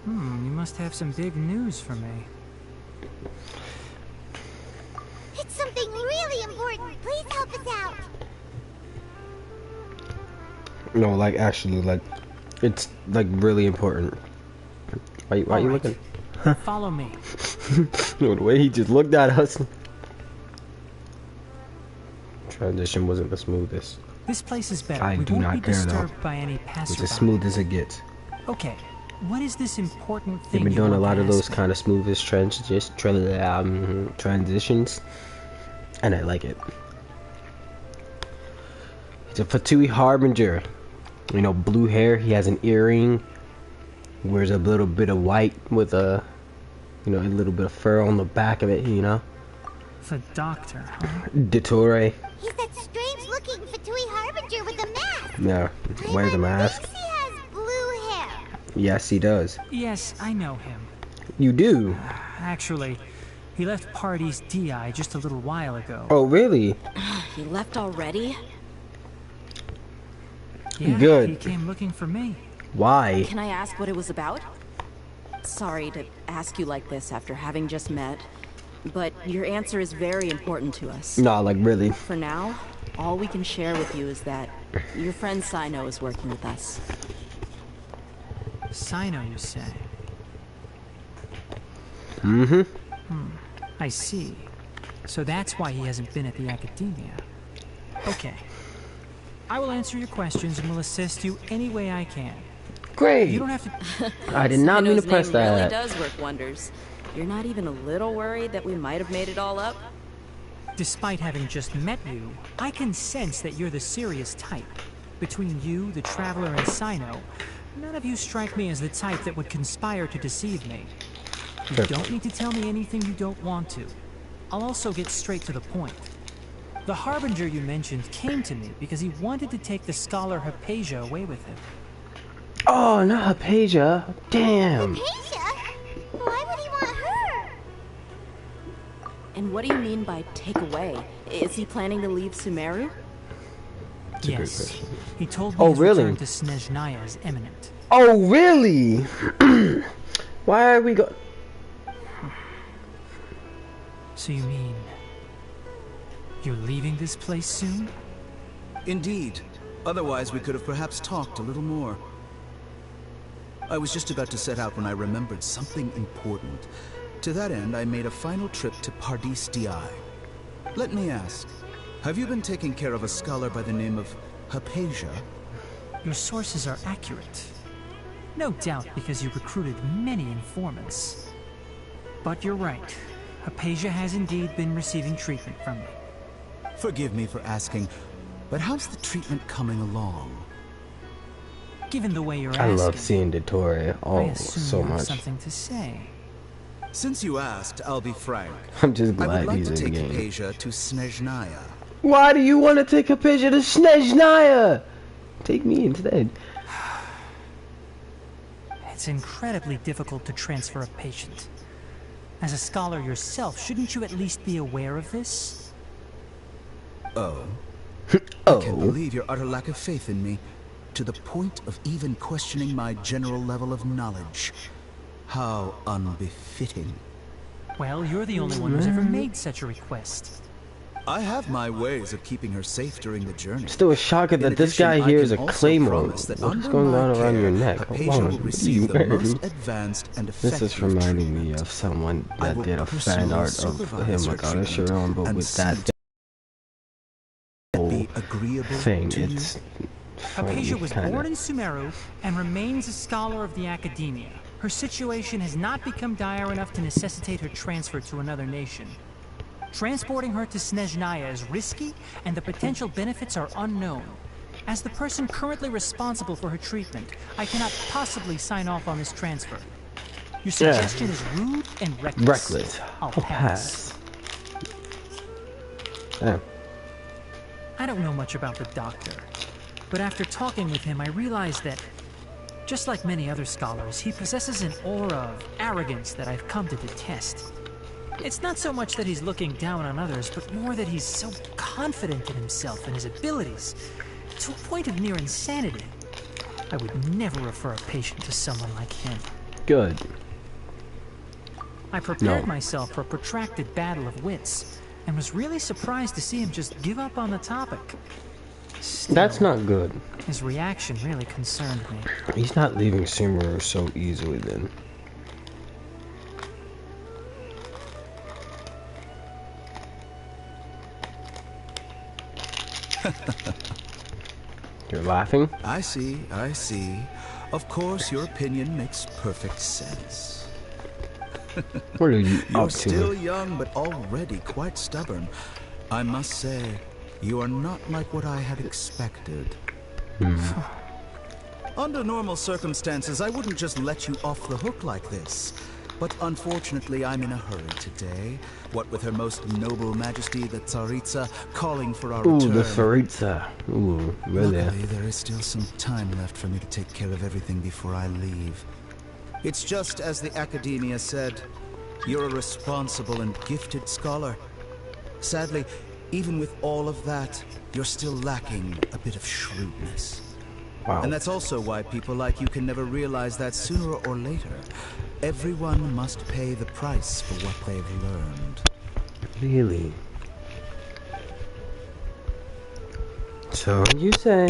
You must have some big news for me. It's something really important. Please help us out. No, like actually, like it's like really important. Why you All right. looking? Follow me. No, the way he just looked at us. Transition wasn't the smoothest. This place is better. I we do won't not be care, though. disturbed by any It's passerby. as smooth as it gets. Okay, what is this important They've thing been you doing a want lot to of those ask me? kind of smoothest transitions, and I like it. He's a Fatui Harbinger. You know, blue hair. He has an earring. Wears a little bit of white with a, you know, a little bit of fur on the back of it. You know. The doctor, huh? Dottore. He's that strange-looking Fatui Harbinger with the mask. Yeah, wears a mask. He has blue hair. Yes, he does. Yes, I know him. You do. Actually, he left Party's DI just a little while ago. Oh, really? He left already? Yeah, Good. He came looking for me. Why? Can I ask what it was about? Sorry to ask you like this after having just met, but your answer is very important to us. Nah, like really. For now, all we can share with you is that your friend Sino is working with us. Sino, you say? Mm-hmm. I see. So that's why he hasn't been at the academia. Okay. I will answer your questions and will assist you any way I can. Great. You don't have to... I did not mean to Sino's press name that. really does work wonders. You're not even a little worried that we might have made it all up? Despite having just met you, I can sense that you're the serious type. Between you, the Traveler, and Sino, none of you strike me as the type that would conspire to deceive me. You don't need to tell me anything you don't want to. I'll also get straight to the point. The Harbinger you mentioned came to me because he wanted to take the scholar Hypatia away with him. Oh, not Hypatia. Damn. Hypatia? Why would he want her? And what do you mean by take away? Is he planning to leave Sumeru? That's a great Yes. question. He told me his return to Snezhnaya is imminent. Oh, really? Why are we go? So you mean you're leaving this place soon? Indeed. Otherwise, we could have perhaps talked a little more. I was just about to set out when I remembered something important. To that end, I made a final trip to Pardis Di. Let me ask, have you been taking care of a scholar by the name of Hypatia? Your sources are accurate. No doubt because you recruited many informants. But you're right. Hypatia has indeed been receiving treatment from me. Forgive me for asking, but how's the treatment coming along? Given the way you're I asking, love seeing Dottore. I Oh, assume so you have much. something to say. Since you asked, I'll be frank. I'm just I glad would like he's to in the take game. Hypatia to Snezhnaya. Why do you want to take Hypatia to Snezhnaya? Take me instead. It's incredibly difficult to transfer a patient. As a scholar yourself, shouldn't you at least be aware of this? Oh? Oh. I can't believe your utter lack of faith in me, to the point of even questioning my general level of knowledge. How unbefitting. Well, you're the only one who's ever made such a request. I have my ways of keeping her safe during the journey. Still a shocker that this guy here is a claymore. What's going on around your neck? Hold on. You married? This is reminding me of someone that did a fan art of him like Archon, but with that whole thing. It's Hypatia was kinda. born in Sumeru and remains a scholar of the Academia. Her situation has not become dire enough to necessitate her transfer to another nation. Transporting her to Snezhnaya is risky, and the potential benefits are unknown. As the person currently responsible for her treatment, I cannot possibly sign off on this transfer. Your suggestion is rude and reckless. Reckless. I'll pass. Damn. I don't know much about the doctor, but after talking with him, I realized that, just like many other scholars, he possesses an aura of arrogance that I've come to detest. It's not so much that he's looking down on others, but more that he's so confident in himself and his abilities, to a point of near insanity. I would never refer a patient to someone like him. Good. I prepared myself for a protracted battle of wits, and was really surprised to see him just give up on the topic. Still, That's not good. his reaction really concerned me. He's not leaving Sumeru so easily then. You're laughing? I see, I see. Of course, your opinion makes perfect sense. What are you You're up to? still young, but already quite stubborn. I must say, you are not like what I had expected. Under normal circumstances, I wouldn't just let you off the hook like this. But unfortunately, I'm in a hurry today. What with Her Most Noble Majesty, the Tsaritsa, calling for our return. Ooh, the Tsaritsa. Ooh, really? Luckily, there is still some time left for me to take care of everything before I leave. It's just as the Academia said, you're a responsible and gifted scholar. Sadly, even with all of that, you're still lacking a bit of shrewdness. Wow. And that's also why people like you can never realize that sooner or later, everyone must pay the price for what they've learned. Really? So you say,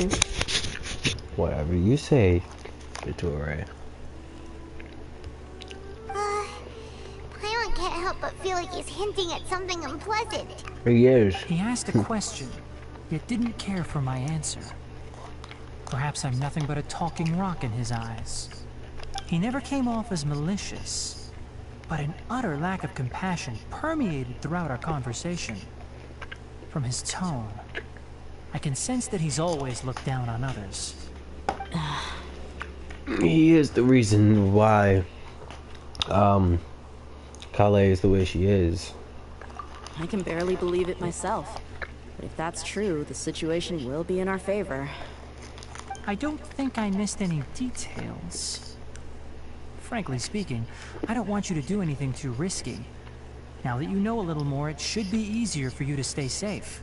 whatever you say, Dottore. Paimon can't help but feel like he's hinting at something unpleasant. He is. He asked a question, yet didn't care for my answer. Perhaps I'm nothing but a talking rock in his eyes. He never came off as malicious, but an utter lack of compassion permeated throughout our conversation. From his tone, I can sense that he's always looked down on others. He is the reason why Kale is the way she is. I can barely believe it myself. But if that's true, the situation will be in our favor. I don't think I missed any details. Frankly speaking, I don't want you to do anything too risky. Now that you know a little more, it should be easier for you to stay safe.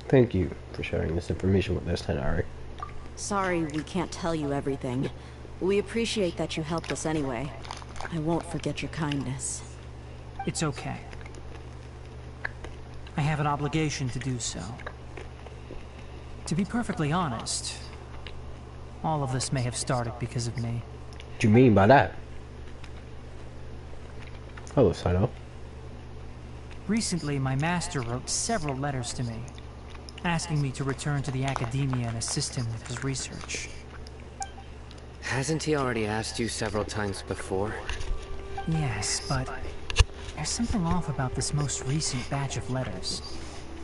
Thank you for sharing this information with us, Tanari. Sorry we can't tell you everything. We appreciate that you helped us anyway. I won't forget your kindness. It's okay. I have an obligation to do so. To be perfectly honest, all of this may have started because of me. What do you mean by that? Hello, Sino. Recently, my master wrote several letters to me, asking me to return to the academia and assist him with his research. Hasn't he already asked you several times before? Yes, but there's something off about this most recent batch of letters.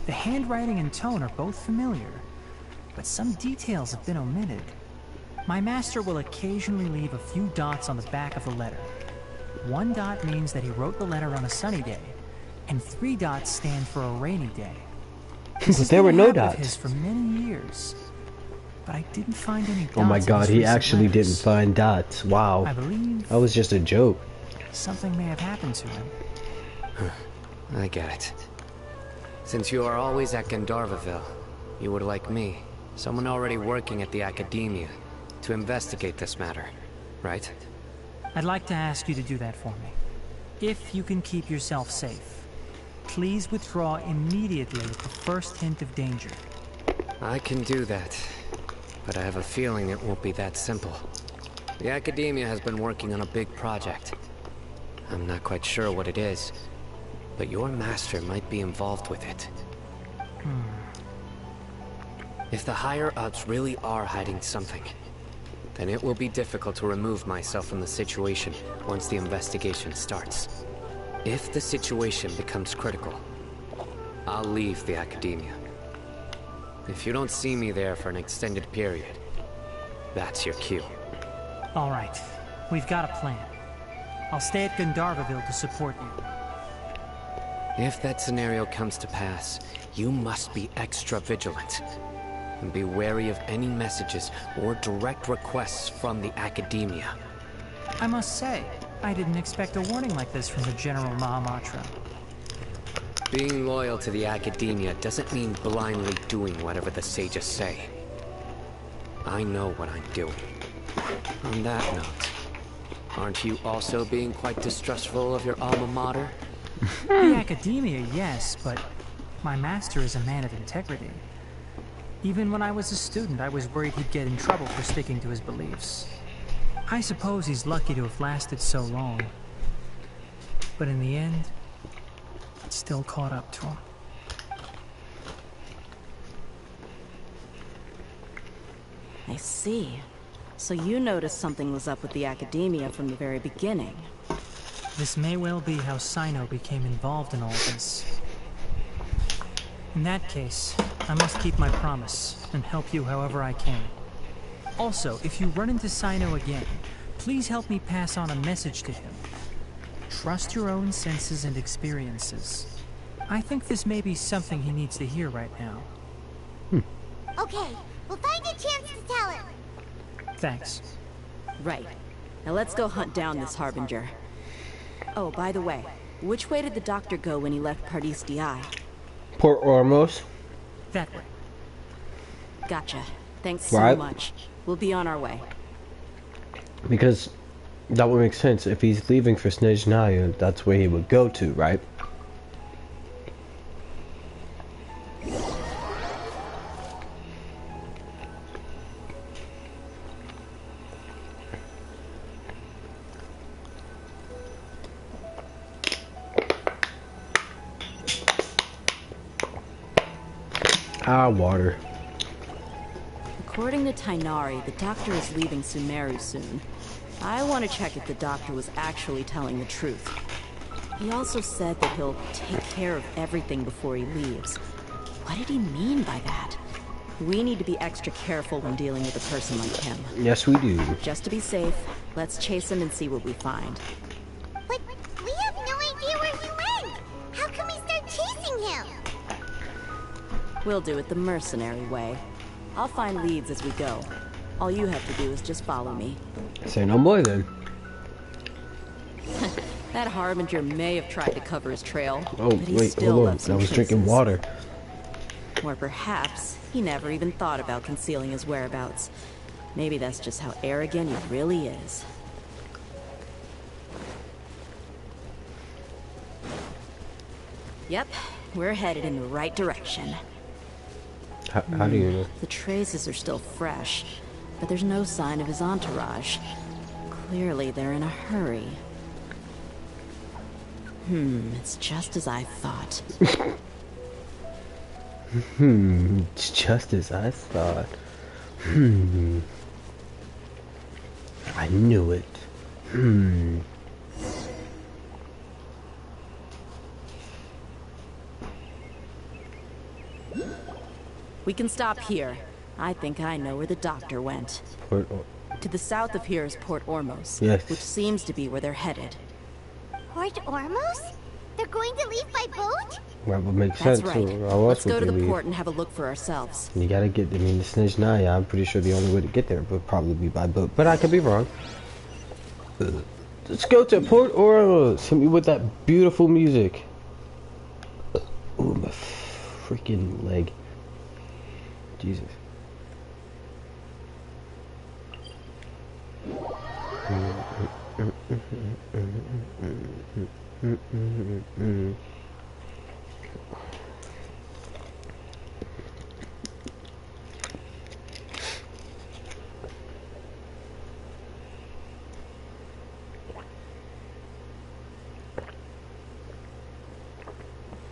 The handwriting and tone are both familiar, but some details have been omitted. My master will occasionally leave a few dots on the back of the letter. 1 dot means that he wrote the letter on a sunny day, and 3 dots stand for a rainy day. But there were no dots. His for many years, but I didn't find any dots. Oh my god, he actually letters. didn't find dots. Wow. I believe that was just a joke. Something may have happened to him. I get it. Since you are always at Gandharvaville, you would like me, someone already working at the academia, to investigate this matter, right? I'd like to ask you to do that for me. If you can keep yourself safe, please withdraw immediately at the first hint of danger. I can do that, but I have a feeling it won't be that simple. The academia has been working on a big project. I'm not quite sure what it is, but your master might be involved with it. If the higher-ups really are hiding something, then it will be difficult to remove myself from the situation once the investigation starts. If the situation becomes critical, I'll leave the academia. If you don't see me there for an extended period, that's your cue. All right, we've got a plan. I'll stay at Gandharvaville to support you. If that scenario comes to pass, you must be extra vigilant. And be wary of any messages or direct requests from the academia. I must say, I didn't expect a warning like this from the General Mahamatra. Being loyal to the academia doesn't mean blindly doing whatever the sages say. I know what I'm doing. On that note, aren't you also being quite distrustful of your alma mater? The academia, yes, but my master is a man of integrity. Even when I was a student, I was worried he'd get in trouble for sticking to his beliefs. I suppose he's lucky to have lasted so long. But in the end, it still caught up to him. I see. So you noticed something was up with the academia from the very beginning. This may well be how Sino became involved in all this. In that case, I must keep my promise and help you however I can. Also, if you run into Sino again, please help me pass on a message to him. Trust your own senses and experiences. I think this may be something he needs to hear right now. Okay, we'll find a chance to tell him. Thanks. Right. Now let's go hunt down this Harbinger. Oh, by the way, which way did the doctor go when he left Pardis Di? Port Ormos. That way. Gotcha. Thanks so Right. much. We'll be on our way. Because that would make sense. If he's leaving for Snezhnaya, that's where he would go to, right? Water. According to Tainari, the doctor is leaving Sumeru soon. I want to check if the doctor was actually telling the truth. He also said that he'll take care of everything before he leaves. What did he mean by that? We need to be extra careful when dealing with a person like him. Yes, we do. Just to be safe, let's chase him and see what we find. But we have no idea where he went. How can we start chasing him? We'll do it the mercenary way. I'll find leads as we go. All you have to do is just follow me. Say no more then. That Harbinger may have tried to cover his trail, Oh, but he wait, still hold on. loves I some was drinking chases. water. Or perhaps he never even thought about concealing his whereabouts. Maybe that's just how arrogant he really is. Yep, we're headed in the right direction. How do you know? The traces are still fresh, but there's no sign of his entourage. Clearly they're in a hurry. It's just as I thought. It's just as I thought. I knew it. We can stop here. I think I know where the doctor went. To the south of here is Port Ormos, Yes. which seems to be where they're headed. Port Ormos? They're going to leave by boat? That would make That's sense. right. How else Let's go would to they the leave? port and have a look for ourselves. You gotta get, I mean, the Snezhnaya, I'm pretty sure the only way to get there would probably be by boat, but I could be wrong. Let's go to Port Ormos. Hit me with that beautiful music. Ooh, my freaking leg. Jesus.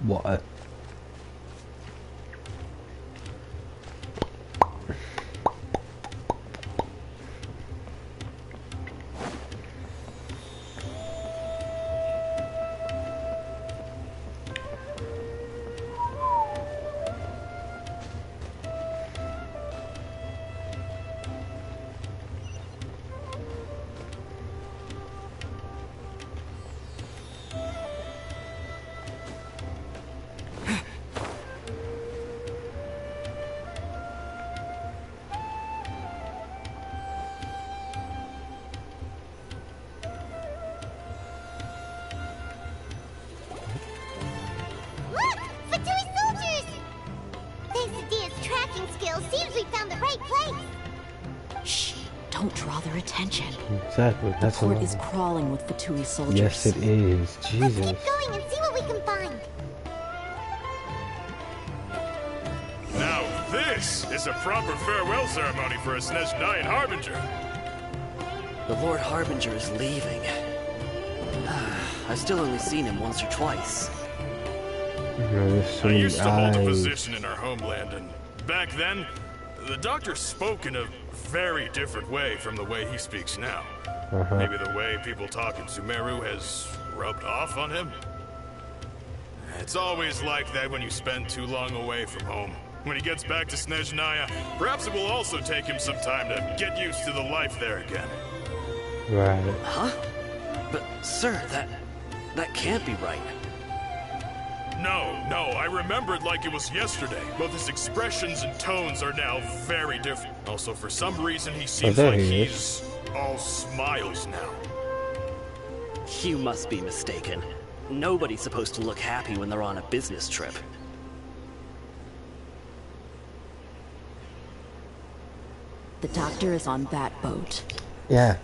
What? Look! Fatui soldiers! Thanks to Dia's tracking skills, seems we found the right place. Shh! Don't draw their attention. Exactly, The that's port a is crawling with Fatui soldiers. Yes, it is. Let's Jesus. keep going and see what we can find. Now this is a proper farewell ceremony for a Snezhnayan Harbinger. The Lord Harbinger is leaving. I've still only seen him once or twice. There's so I many used to hold a eyes. position in our homeland, and back then, the doctor spoke in a very different way from the way he speaks now. Maybe the way people talk in Sumeru has rubbed off on him? It's always like that when you spend too long away from home. When he gets back to Snezhnaya, perhaps it will also take him some time to get used to the life there again. Right. Huh? But, sir, that can't be right. No, I remember it like it was yesterday. Both his expressions and tones are now very different. Also, for some reason, he seems there like he is. he's all smiles now. You must be mistaken. Nobody's supposed to look happy when they're on a business trip. The doctor is on that boat. Yeah.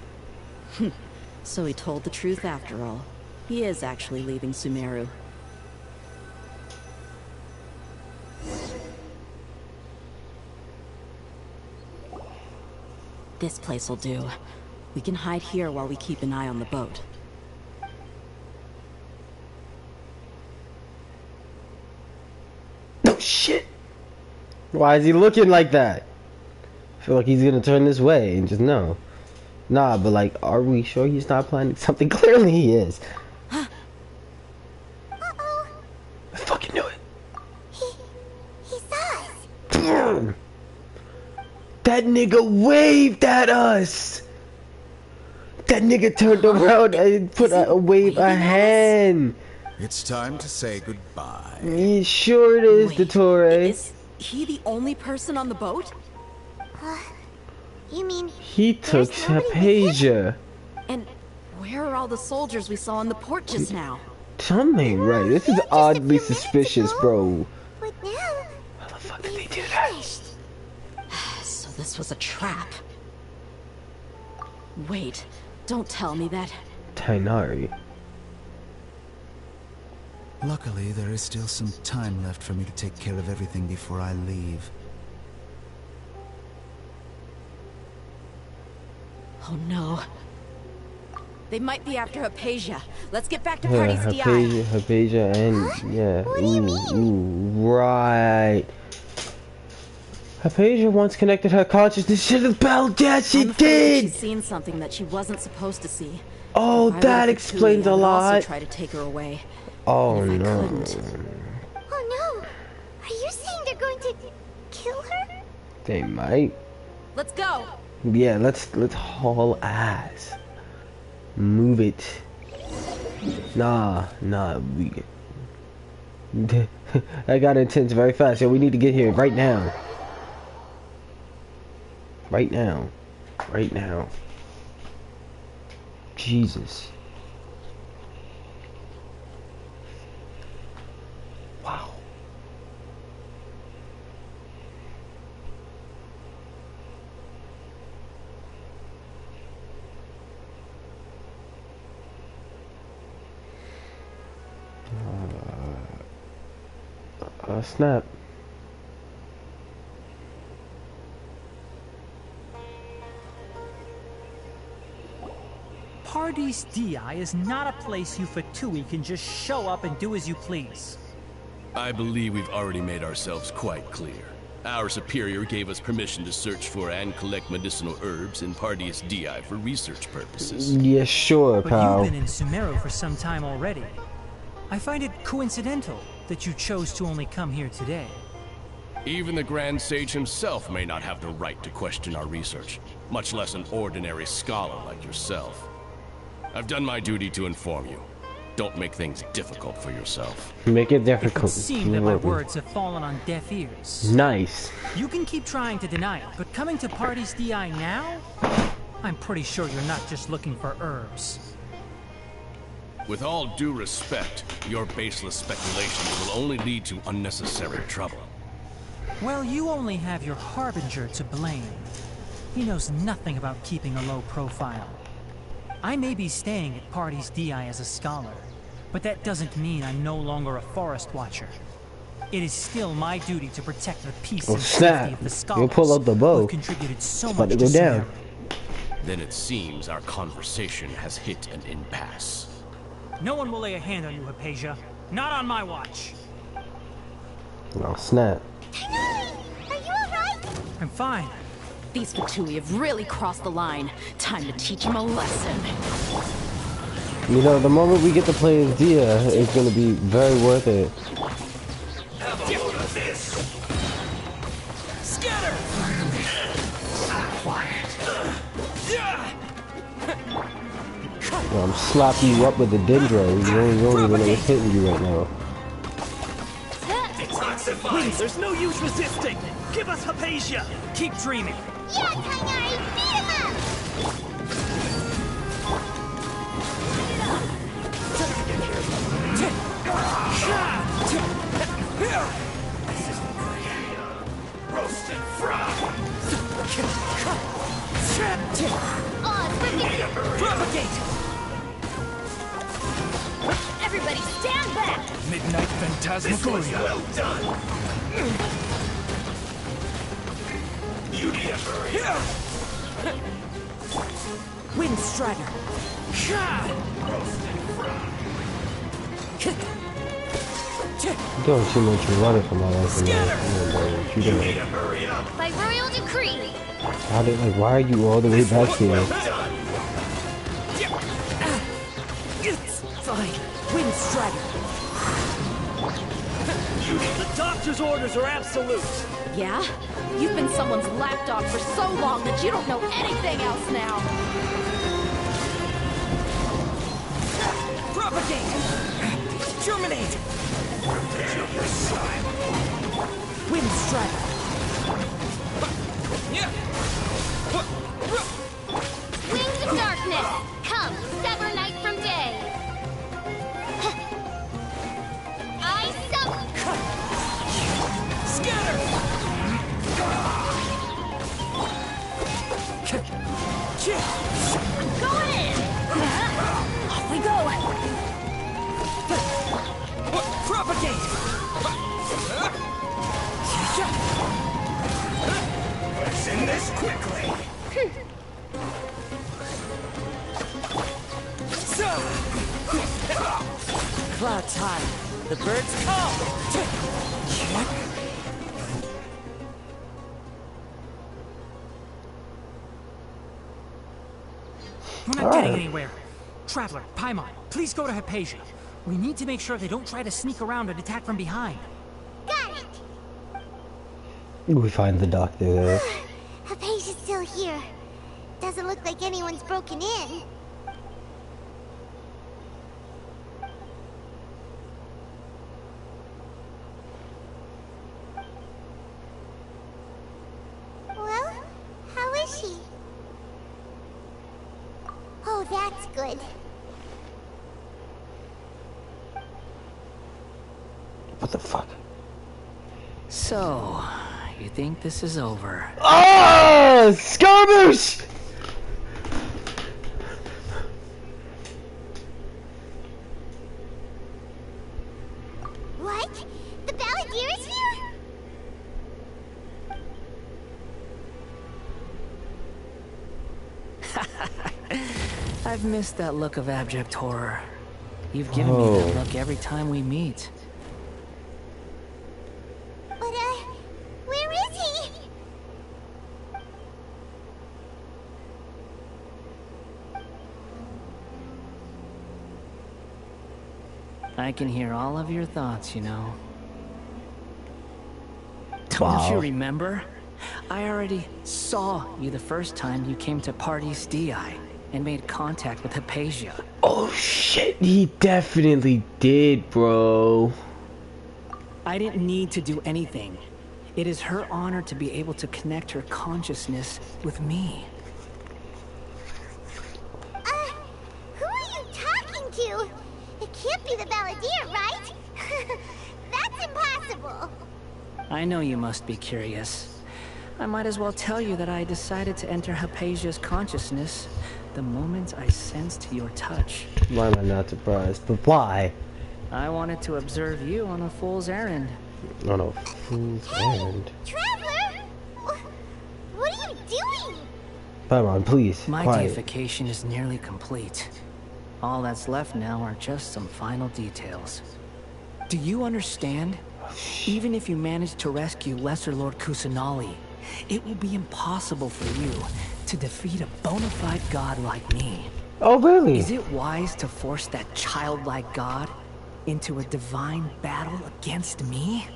So he told the truth after all. He is actually leaving Sumeru. This place will do. We can hide here while we keep an eye on the boat. Oh shit! Why is he looking like that? I feel like he's gonna turn this way and just no. Nah, but like, are we sure he's not planning something? Clearly he is. Uh-oh. I fucking knew it. He saw us. That nigga waved at us. That nigga turned around and put a wave a hand. It's time to say goodbye. He sure it is, Wait, Dottore. Is he the only person on the boat? You mean He took Hypatia. And where are all the soldiers we saw on the port just now? Something right. This is oddly suspicious, bro. But now, how the fuck did they do that? So this was a trap. Wait, don't tell me that. Tighnari. Luckily, there is still some time left for me to take care of everything before I leave. Oh no. They might be after Hypatia. Let's get back to Party's DI. Hypatia and yeah. Right. Hypatia once connected her consciousness to the bell. Yes, she did. She's seen something that she wasn't supposed to see. Oh, that explains a lot. Also try to take her away. Oh no. Oh no. Are you saying they're going to kill her? They might. Let's go. Yeah, let's haul ass. Move it. Nah, we. I got intense very fast. So we need to get here right now. Right now. Jesus. Wow. Snap. Party's DI is not a place you Fatui can just show up and do as you please. I believe we've already made ourselves quite clear. Our superior gave us permission to search for and collect medicinal herbs in Party's DI for research purposes. Yeah, sure, But pal. you've been in Sumeru for some time already. I find it coincidental that you chose to only come here today. Even the Grand Sage himself may not have the right to question our research, much less an ordinary scholar like yourself. I've done my duty to inform you. Don't make things difficult for yourself. Make it It difficult. would seem that my words have fallen on deaf ears. Nice. You can keep trying to deny it, but coming to Party's DI now? I'm pretty sure you're not just looking for herbs. With all due respect, your baseless speculations will only lead to unnecessary trouble. Well, you only have your Harbinger to blame. He knows nothing about keeping a low profile. I may be staying at Party's DI as a scholar, but that doesn't mean I'm no longer a forest watcher. It is still my duty to protect the peace and safety of the scholars You'll pull out the bow. who've contributed so It's much about to go down. Then it seems our conversation has hit an impasse. No one will lay a hand on you, Hypatia. Not on my watch. Oh, snap. Are you alright? I'm fine. These Fatui have really crossed the line. Time to teach them a lesson. You know, the moment we get to play as Dia, it's gonna be very worth it. Scatter! I'm slapping you up with the Dendro. You don't even know what's hitting you right now. Please, there's no use resisting! Give us Hypatia! Keep dreaming. Yeah, Tighnari, beat him up! Roasted frog! Propagate! Everybody stand back! Midnight Phantasmagoria! Well done! You need a hurry! Wind Strider! You're doing too much running for my life. What you doing? By royal decree! How did, like, why are you all the way back here? Fine. Wind Strider! The doctor's orders are absolute! Yeah? You've been someone's lapdog for so long that you don't know anything else now! Propagate! Germinate! Wind Strider! Going in! Off we go! Propagate! Let's end this quickly! Cloud time. The birds come! We're not getting anywhere. Traveler, Paimon, please go to Hypatia. We need to make sure they don't try to sneak around and attack from behind. Got it. We find the doctor there. Hypatia's still here. Doesn't look like anyone's broken in. Well, how is she? Oh, that's good. What the fuck? So, you think this is over? Ah! Skirmish! What? The Balladeer is here? I've missed that look of abject horror. You've given me that look every time we meet. But, where is he? I can hear all of your thoughts, you know. Don't you remember? I already saw you the first time you came to Party's DI and made contact with Hypatia. Oh shit, he definitely did, bro. I didn't need to do anything. It is her honor to be able to connect her consciousness with me. Who are you talking to? It can't be the Balladeer, right? That's impossible. I know you must be curious. I might as well tell you that I decided to enter Hypatia's consciousness the moment I sensed your touch. Why am I not surprised? But why? I wanted to observe you on a fool's errand. On a fool's errand? Traveler! What are you doing? Paimon, please. My quiet. deification is nearly complete. All that's left now are just some final details. Do you understand? Even if you manage to rescue Lesser Lord Kusanali, it will be impossible for you to defeat a bona fide god like me. Oh, really? Is it wise to force that childlike god into a divine battle against me?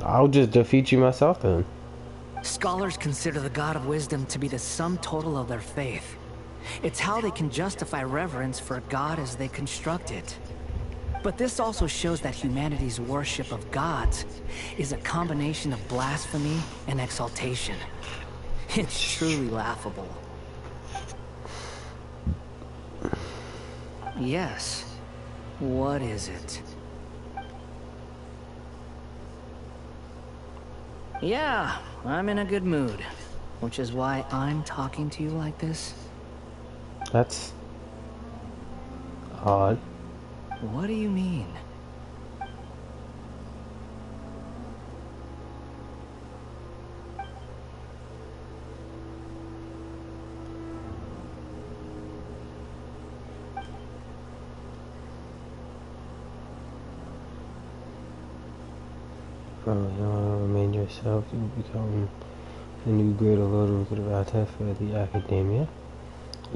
I'll just defeat you myself then. Scholars consider the god of wisdom to be the sum total of their faith. It's how they can justify reverence for a god as they construct it. But this also shows that humanity's worship of gods is a combination of blasphemy and exaltation. It's truly laughable. Yes. What is it? Yeah, I'm in a good mood. Which is why I'm talking to you like this. That's odd. What do you mean? Remain yourself. You will become the new greater lord of Gravata for the Academia.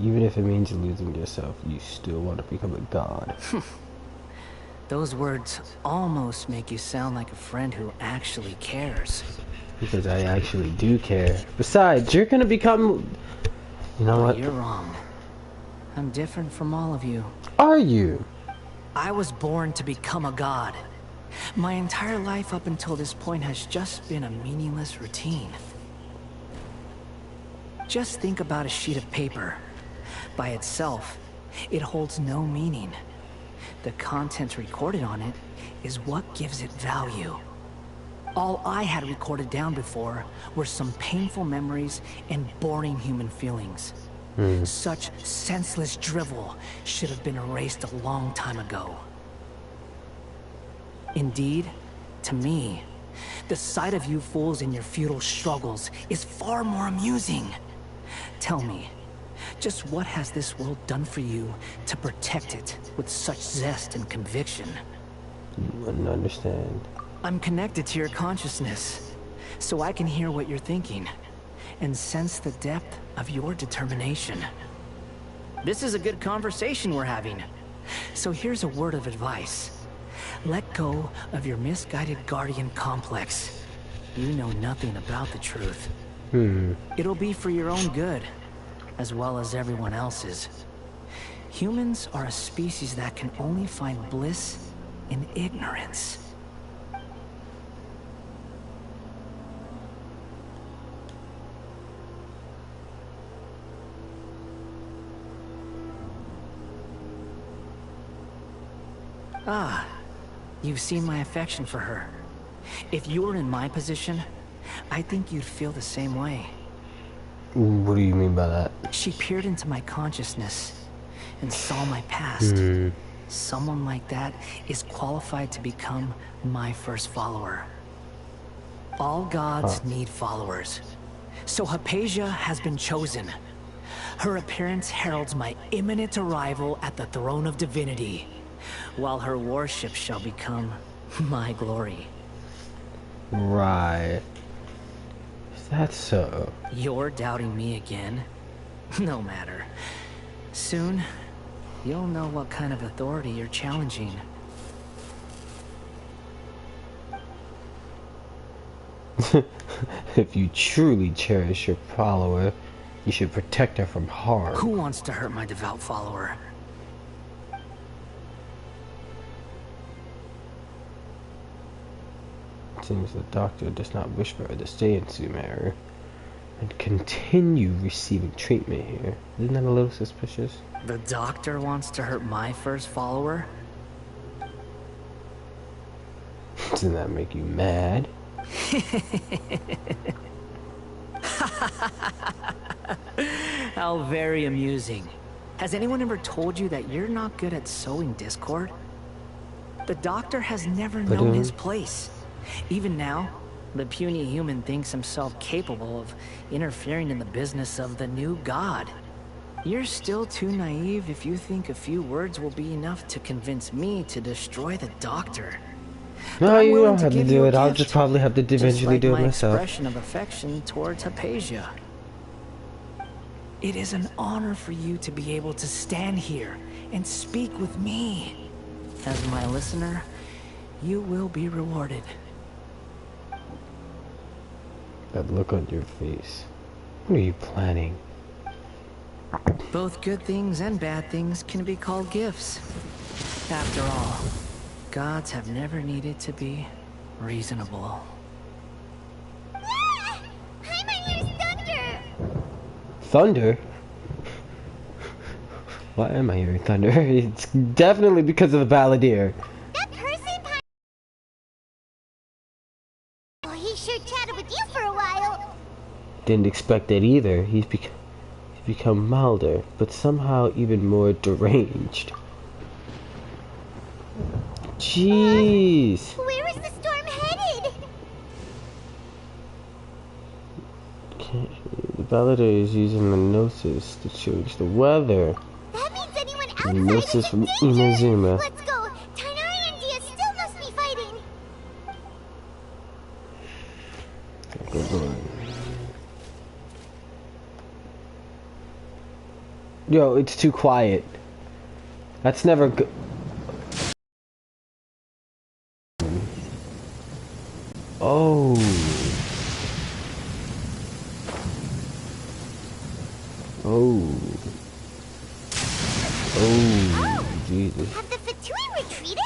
Even if it means losing yourself, you still want to become a god. Those words almost make you sound like a friend who actually cares. Because I actually do care. Besides, you're gonna become... You know what? You're wrong. I'm different from all of you. Are you? I was born to become a god. My entire life up until this point has just been a meaningless routine. Just think about a sheet of paper. By itself, it holds no meaning. The content recorded on it is what gives it value. All I had recorded down before were some painful memories and boring human feelings. Such senseless drivel should have been erased a long time ago. Indeed, to me, the sight of you fools in your futile struggles is far more amusing. Tell me, just what has this world done for you to protect it with such zest and conviction? You wouldn't understand. I'm connected to your consciousness, so I can hear what you're thinking, and sense the depth of your determination. This is a good conversation we're having, so here's a word of advice. Let go of your misguided guardian complex. You know nothing about the truth. It'll be for your own good, as well as everyone else's. Humans are a species that can only find bliss in ignorance. Ah, you've seen my affection for her. If you were in my position, I think you'd feel the same way. What do you mean by that? She peered into my consciousness and saw my past. Someone like that is qualified to become my first follower. All gods need followers. So Hypatia has been chosen. Her appearance heralds my imminent arrival at the throne of divinity, while her worship shall become my glory. Right. Is that so? You're doubting me again? No matter. Soon, you'll know what kind of authority you're challenging. If you truly cherish your follower, you should protect her from harm. Who wants to hurt my devout follower? It seems the doctor does not wish for her to stay in Sumeru and continue receiving treatment here. Isn't that a little suspicious? The doctor wants to hurt my first follower? Doesn't that make you mad? How very amusing. Has anyone ever told you that you're not good at sowing discord? The doctor has never known his place. Even now, the puny human thinks himself capable of interfering in the business of the new god. You're still too naive if you think a few words will be enough to convince me to destroy the doctor. No, you don't have to do it. I'll just probably have to eventually do it myself. Expression of affection towards Hypatia. It is an honor for you to be able to stand here and speak with me. As my listener, you will be rewarded. That look on your face. What are you planning? Both good things and bad things can be called gifts. After all, gods have never needed to be reasonable. Ah! Hi, my ears, thunder! Thunder? Why am I hearing thunder? It's definitely because of the balladeer. That person Oh, he sure chatted with you for a while. Didn't expect that either. He's become milder, but somehow even more deranged. Jeez. Where is the storm headed? The balladeer is using the gnosis to change the weather. That means anyone The outside gnosis is from in danger. Inazuma. Let's go. Tainari and Dia still must be fighting. Yo, it's too quiet. That's never good. Oh. Oh. Oh, Jesus. Have the Fatui retreated?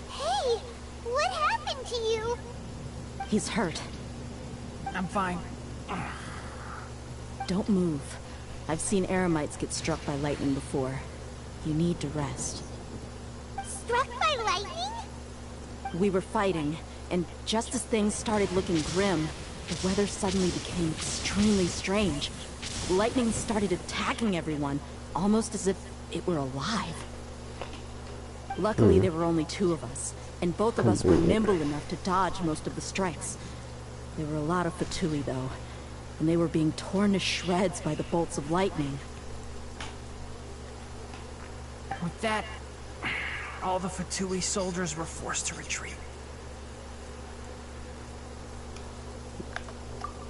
Hey, what happened to you? He's hurt. I'm fine. Don't move. I've seen Eremites get struck by lightning before. You need to rest. Struck by lightning? We were fighting, and just as things started looking grim, the weather suddenly became extremely strange. Lightning started attacking everyone, almost as if it were alive. Luckily, there were only 2 of us, and both of us were nimble enough to dodge most of the strikes. There were a lot of Fatui, though, and they were being torn to shreds by the bolts of lightning. With that, all the Fatui soldiers were forced to retreat.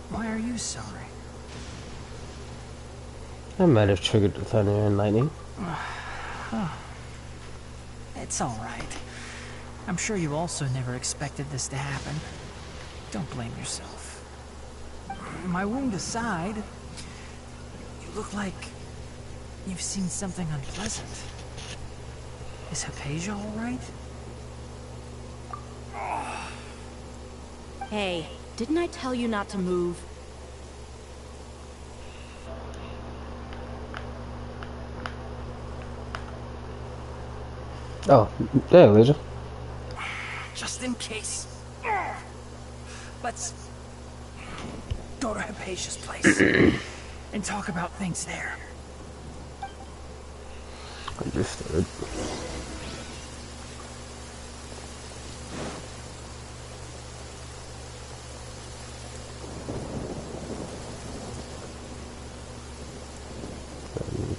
Why are you sorry? I might have triggered the thunder and lightning. It's all right. I'm sure you also never expected this to happen. Don't blame yourself. My wound aside, you look like you've seen something unpleasant. Is Hypatia all right? Hey, didn't I tell you not to move? Oh, there, Leisure. Just in case. Let's go to Hypatia's place and talk about things there. Understood.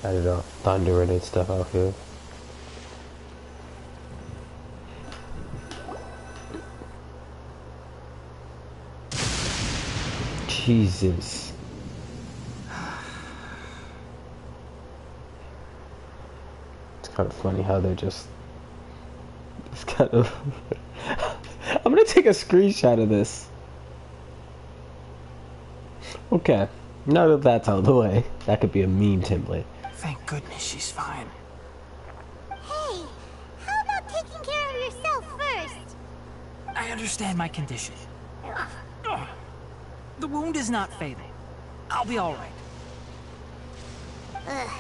Added off thunder and stuff out here. Jesus. It's kind of funny how they're just... It's kind of... I'm gonna take a screenshot of this. Okay. Now that that's out of the way, that could be a meme template. Thank goodness she's fine. Hey, how about taking care of yourself first? I understand my condition. The wound is not fatal. I'll be all right. Ugh.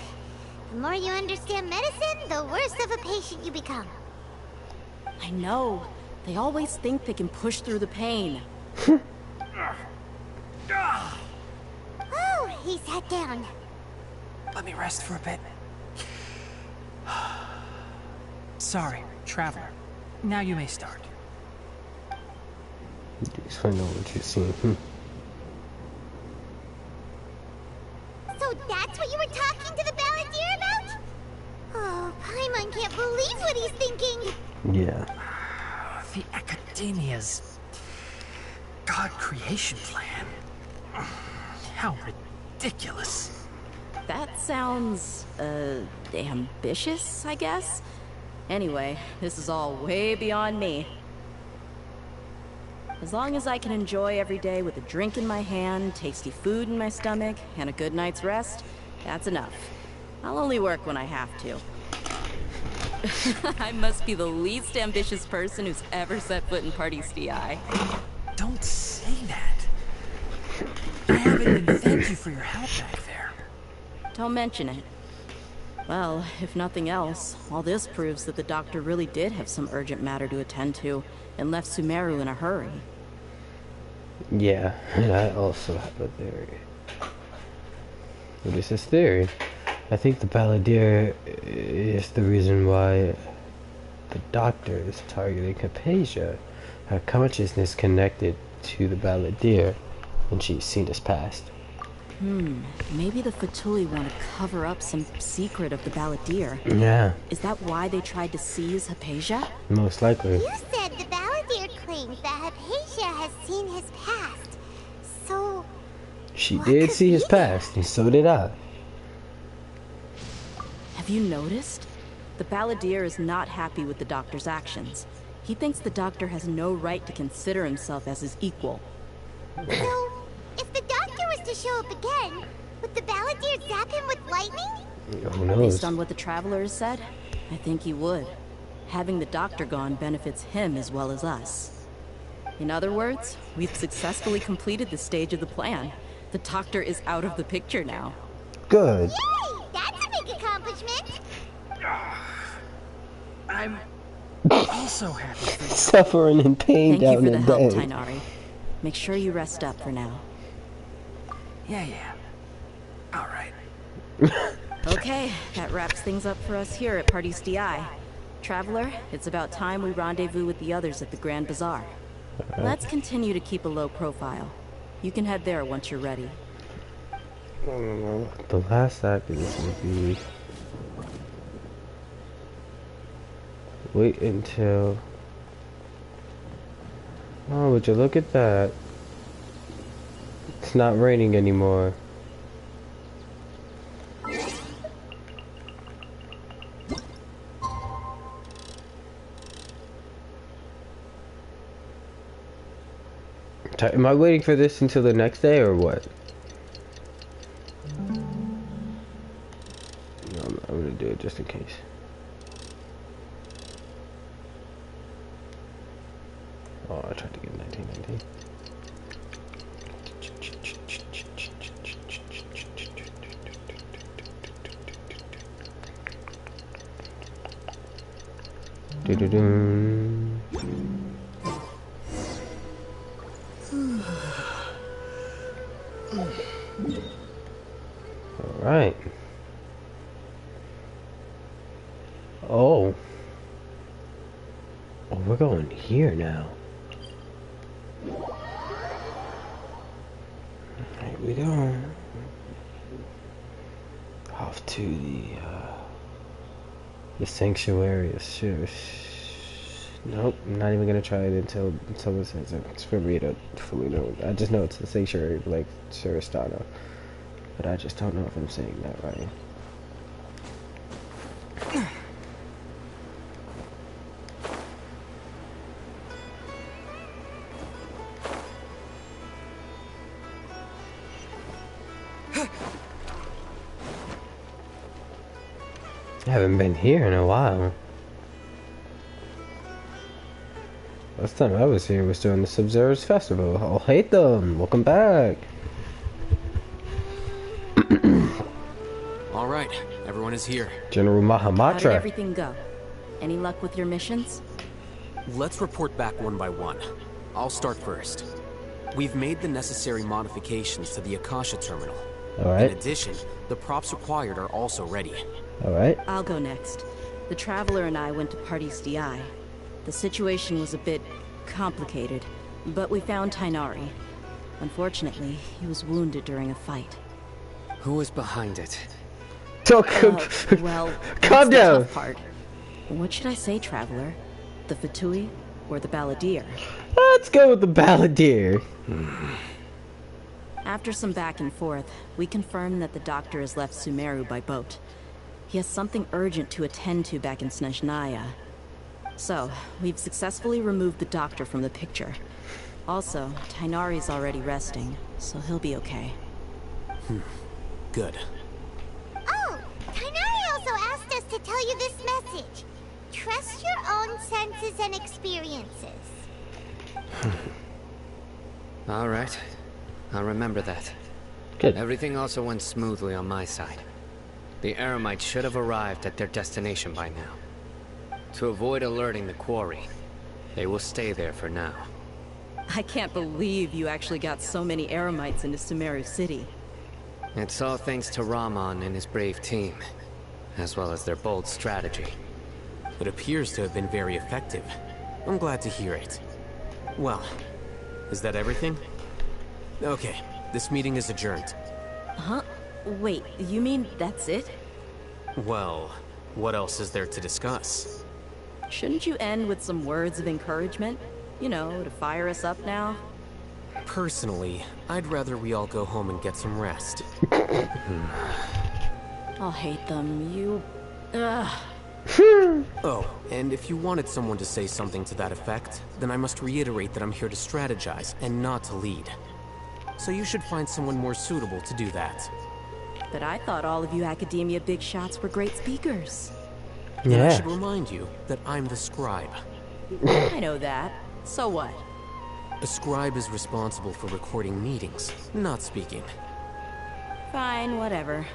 The more you understand medicine, the worse of a patient you become. I know. They always think they can push through the pain. Oh, he sat down. Let me rest for a bit. Sorry, traveler. Now you may start. I know what you've seen. So that's what you were talking to the balladeer about? Oh, Paimon can't believe what he's thinking. Yeah. The Academia's God creation plan. How ridiculous. That sounds, ambitious, I guess? Anyway, this is all way beyond me. As long as I can enjoy every day with a drink in my hand, tasty food in my stomach, and a good night's rest, that's enough. I'll only work when I have to. I must be the least ambitious person who's ever set foot in Party's DI. Don't say that. I haven't even thanked you for your help back there. Don't mention it. Well, if nothing else, all this proves that the doctor really did have some urgent matter to attend to, and left Sumeru in a hurry. Yeah, and I also have a theory. What is this theory? I think the balladeer is the reason why the doctor is targeting Hypatia. Her consciousness connected to the balladeer, and she's seen his past. Maybe the Fatui want to cover up some secret of the balladeer. Yeah. Is that why they tried to seize Hypatia? Most likely. You said the balladeer claims that Hypatia has seen his past. So... She did see his past, and so did I. Have you noticed? The balladeer is not happy with the doctor's actions. He thinks the doctor has no right to consider himself as his equal. So, if the doctor was to show up again, would the balladeer zap him with lightning? Who knows? Based on what the traveler has said, I think he would. Having the doctor gone benefits him as well as us. In other words, we've successfully completed this stage of the plan. The doctor is out of the picture now. Good. Yay! That's a big accomplishment! I'm Also happy for you. Suffering and pain Thank you down for the in help, bed. Tainari. Make sure you rest up for now. Yeah. All right. Okay, that wraps things up for us here at Party's DI. Traveler, it's about time we rendezvous with the others at the Grand Bazaar. Right. Let's continue to keep a low profile. You can head there once you're ready. The last act is going to be... Wait until... Oh, would you look at that? It's not raining anymore. Am I waiting for this until the next day or what? No, I'm gonna do it just in case. Oh, I tried to get 1919. Do-do-do. All right. Oh, we're going here now. Here we go. Off to the sanctuary of Sure. Nope, I'm not even gonna try it until someone says it's for me to fully know. I just know it's the sanctuary of Lake Suristano, but I just don't know if I'm saying that right. I haven't been here in a while. Last time I was here was during the Sub-Zero's festival. I'll hate them. Welcome back. All right, everyone is here. General Mahamatra. How did everything go? Any luck with your missions? Let's report back one by one. I'll start first. We've made the necessary modifications to the Akasha terminal. All right. In addition, the props required are also ready. All right. I'll go next. The Traveler and I went to Party's DI. The situation was a bit complicated, but we found Tainari. Unfortunately, he was wounded during a fight. Who was behind it? Well, calm down. The tough part. What should I say, Traveler? The Fatui or the Balladeer? Let's go with the Balladeer. After some back and forth, we confirmed that the doctor has left Sumeru by boat. He has something urgent to attend to back in Snezhnaya. So, we've successfully removed the doctor from the picture. Also, Tainari's already resting, so he'll be okay. Good. Oh, Tainari also asked us to tell you this message. Trust your own senses and experiences. All right. I'll remember that. Good. Everything also went smoothly on my side. The Eremites should have arrived at their destination by now. To avoid alerting the quarry, they will stay there for now. I can't believe you actually got so many Eremites into Sumeru City. It's all thanks to Rahman and his brave team, as well as their bold strategy. It appears to have been very effective. I'm glad to hear it. Well, is that everything? Okay, this meeting is adjourned. Huh? Wait, you mean that's it? Well, what else is there to discuss? Shouldn't you end with some words of encouragement? You know, to fire us up now? Personally, I'd rather we all go home and get some rest. I'll hate them, you... Ugh. Oh, and if you wanted someone to say something to that effect, then I must reiterate that I'm here to strategize and not to lead. So you should find someone more suitable to do that. But I thought all of you Academia big shots were great speakers. Then I should remind you that I'm the scribe. I know that. So what? A scribe is responsible for recording meetings, not speaking. Fine, whatever.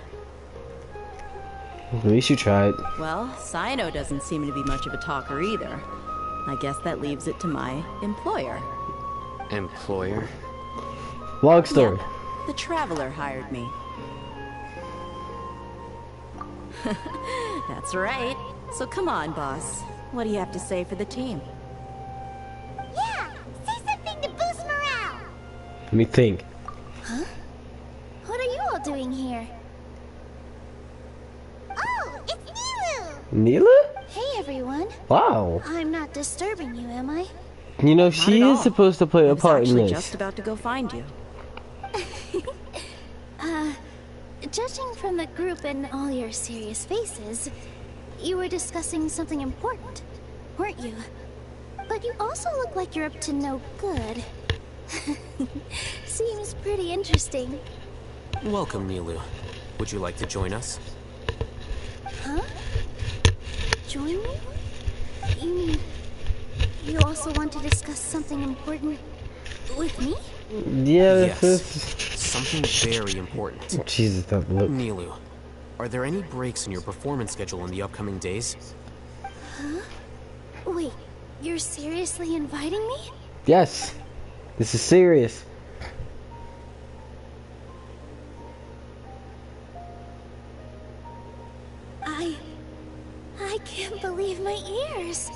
At least you tried. Well, Sino doesn't seem to be much of a talker either. I guess that leaves it to my employer. Employer? Long story. Yep, the Traveler hired me. That's right. So come on, boss. What do you have to say for the team? Yeah! Say something to boost morale! Let me think. Huh? What are you all doing here? Oh, it's Nilu! Neela? Hey everyone. Wow. I'm not disturbing you, am I? You know, she is supposed to play a part in I was this. actually just about to go find you. Judging from the group and all your serious faces, you were discussing something important, weren't you? But you also look like you're up to no good. Seems pretty interesting. Welcome, Nilu. Would you like to join us? Huh? Join me? You mean you also want to discuss something important with me? Yeah, Yes. this Something very important. Jesus, that look. Nilu, are there any breaks in your performance schedule in the upcoming days? Huh? Wait, you're seriously inviting me? Yes. This is serious. I can't believe my ears.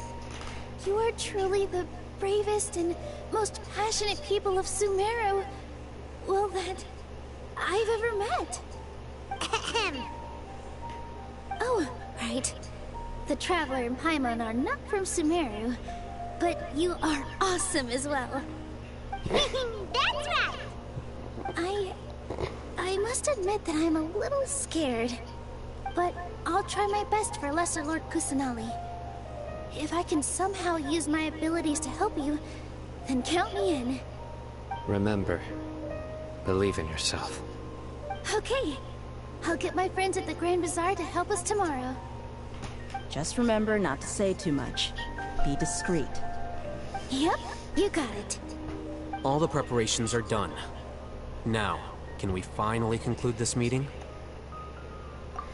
You are truly the bravest and most passionate people of Sumeru, well, that I've ever met. Oh, right. The Traveler and Paimon are not from Sumeru, but you are awesome as well. That's right! I must admit that I'm a little scared, but I'll try my best for Lesser Lord Kusanali. If I can somehow use my abilities to help you, then count me in. Remember, believe in yourself. Okay. I'll get my friends at the Grand Bazaar to help us tomorrow. Just remember not to say too much. Be discreet. Yep, you got it. All the preparations are done. Now, can we finally conclude this meeting?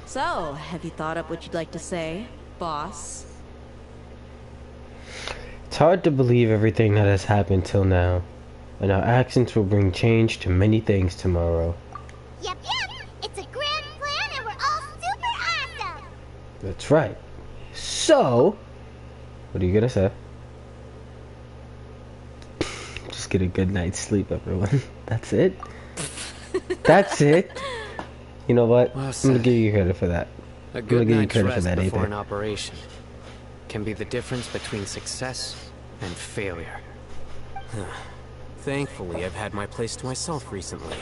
So, have you thought up what you'd like to say, boss? It's hard to believe everything that has happened till now, and our actions will bring change to many things tomorrow. Yep. It's a grand plan and we're all super awesome. That's right. So, what are you gonna say? Just get a good night's sleep, everyone. That's it. That's it. You know what? Well I'm said. gonna give you credit for that. A good I'm gonna give you night's credit for rest that, before Ethan. an operation can be the difference between success and failure. Thankfully, I've had my place to myself recently.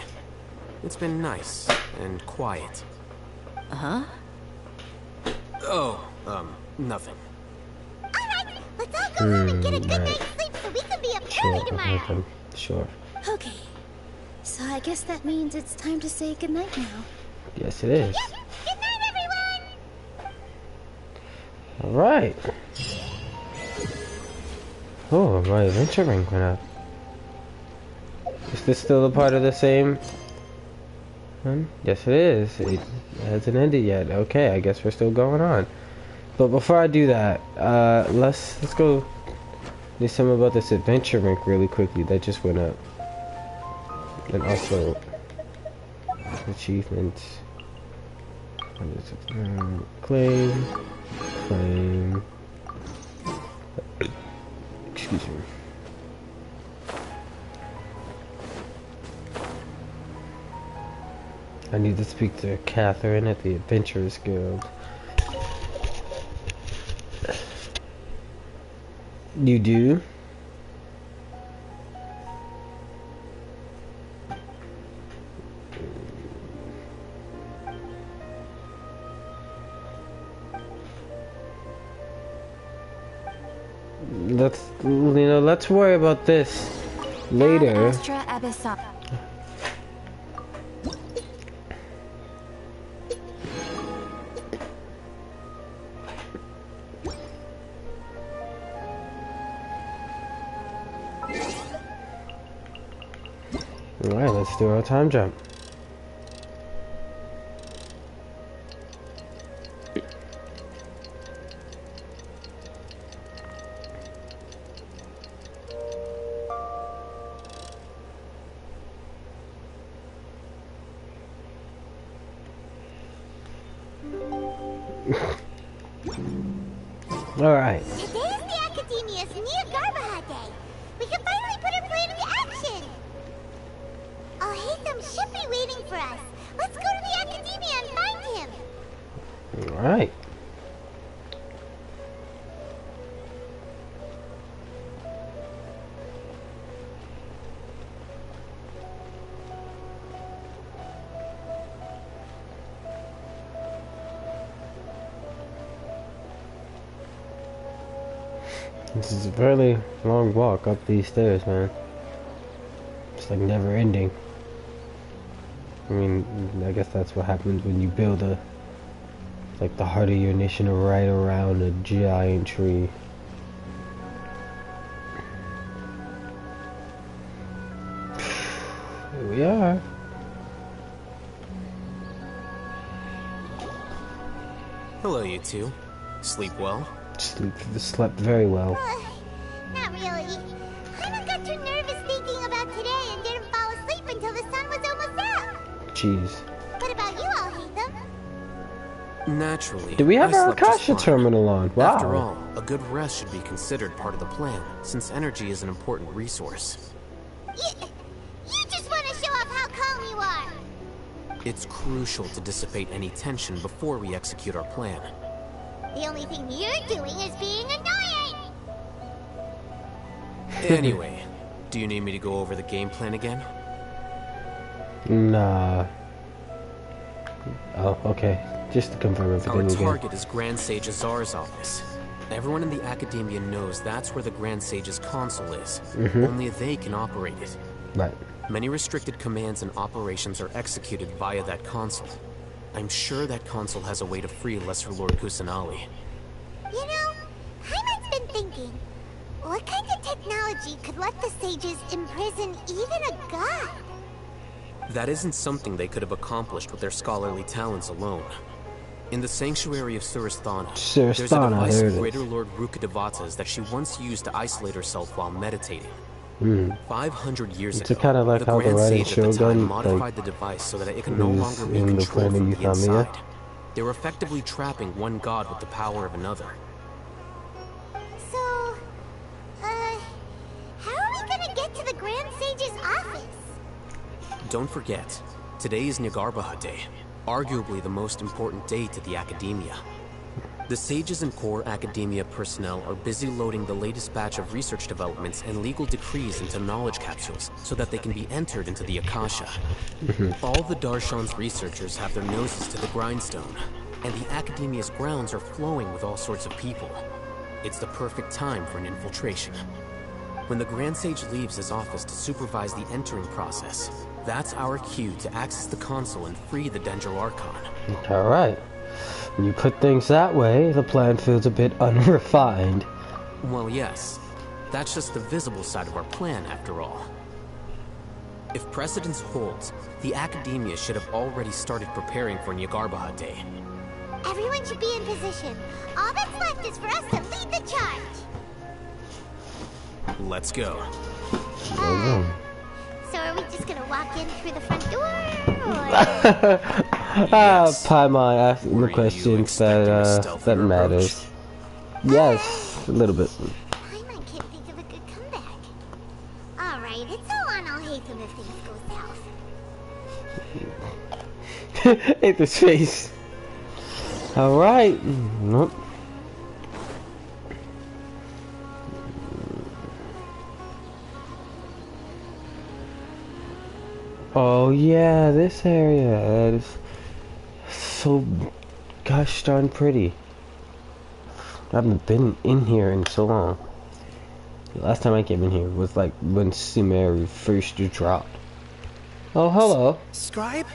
It's been nice and quiet. Uh-huh? Oh, nothing. Alright, let's all go home and get a good night's sleep so we can be up early tomorrow. Okay, sure. Okay. So I guess that means it's time to say goodnight now. Yes, it is. Yep. Good night, everyone! Alright. Oh, my adventure rank went up. Is this still a part of the same one? Yes, it is. It hasn't ended yet. Okay, I guess we're still going on. But before I do that, let's go do something about this adventure rank really quickly that just went up. And also achievements. Claim. Excuse me. I need to speak to Catherine at the Adventurers Guild. You do? Let's worry about this later. Alright, let's do our time jump. Alright. Today's the Academia's Niagarbaha Day. We can finally put our plan into action. Alhaitham should be waiting for us. Let's go to the Academia and find him. Alright. This is a fairly long walk up these stairs, man. It's like never ending. I mean, I guess that's what happens when you build a, like the heart of your nation right around a giant tree. Here we are. Hello, you two. Sleep well? Slept very well. Not really. Paimon got too nervous thinking about today and didn't fall asleep until the sun was almost out. Jeez. What about you, Alhaitham? Naturally. Do we have I our slept just Akasha fine. terminal on? Wow. After all, a good rest should be considered part of the plan, since energy is an important resource. You just want to show off how calm you are. It's crucial to dissipate any tension before we execute our plan. The only thing you're doing is being annoying. Anyway, do you need me to go over the game plan again? Nah. Oh, okay. Just to confirm everything Our again. target is Grand Sage Azar's office. Everyone in the Academia knows that's where the Grand Sage's console is. Only they can operate it. Right. Many restricted commands and operations are executed via that console. I'm sure that console has a way to free Lesser Lord Kusanali. You know, Paimon's been thinking, what kind of technology could let the sages imprison even a god? That isn't something they could have accomplished with their scholarly talents alone. In the sanctuary of Surasthana, there's a device Greater Lord Rukkhadevata's that she once used to isolate herself while meditating. 500 years It's ago, kind of like the how the Grand Riding Sage at the time Shogun modified the device so that it can no is longer be in the controlled planet from the Euthymia. inside. They were effectively trapping one god with the power of another. So, how are we gonna get to the Grand Sage's office? Don't forget, today is Niagarbaha Day, arguably the most important day to the Academia. The sages and core Academia personnel are busy loading the latest batch of research developments and legal decrees into knowledge capsules so that they can be entered into the Akasha. All the Darshan's researchers have their noses to the grindstone, and the Academia's grounds are flowing with all sorts of people. It's the perfect time for an infiltration. When the Grand Sage leaves his office to supervise the entering process, that's our cue to access the console and free the Dendro Archon. Alright. When you put things that way, the plan feels a bit unrefined. Well, yes. That's just the visible side of our plan, after all. If precedence holds, the Academia should have already started preparing for Niagarbaha Day. Everyone should be in position. All that's left is for us to lead the charge. Let's go. So are we just gonna walk in through the front door, or...? Paimon asking the questions that matters. Yes, a little bit. Paimon can't think of a good comeback. Alright, it's all on Alhaitham if things go south. Hate this face. Alright. Nope. Oh yeah, this area is so gosh darn pretty. I haven't been in here in so long. The last time I came in here was like when Sumeru first dropped. Oh, hello. Scribe?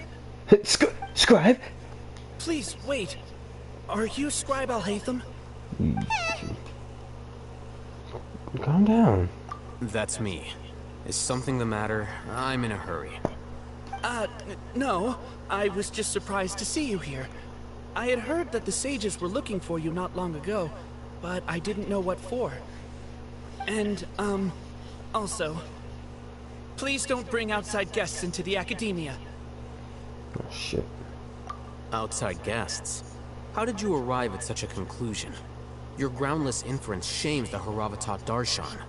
Scribe? Please, wait. Are you Scribe Alhaitham? Calm down. That's me. Is something the matter? I'm in a hurry. No. I was just surprised to see you here. I had heard that the sages were looking for you not long ago, but I didn't know what for. And, also, please don't bring outside guests into the Academia. Oh, shit. Outside guests? How did you arrive at such a conclusion? Your groundless inference shames the Haravatat Darshan.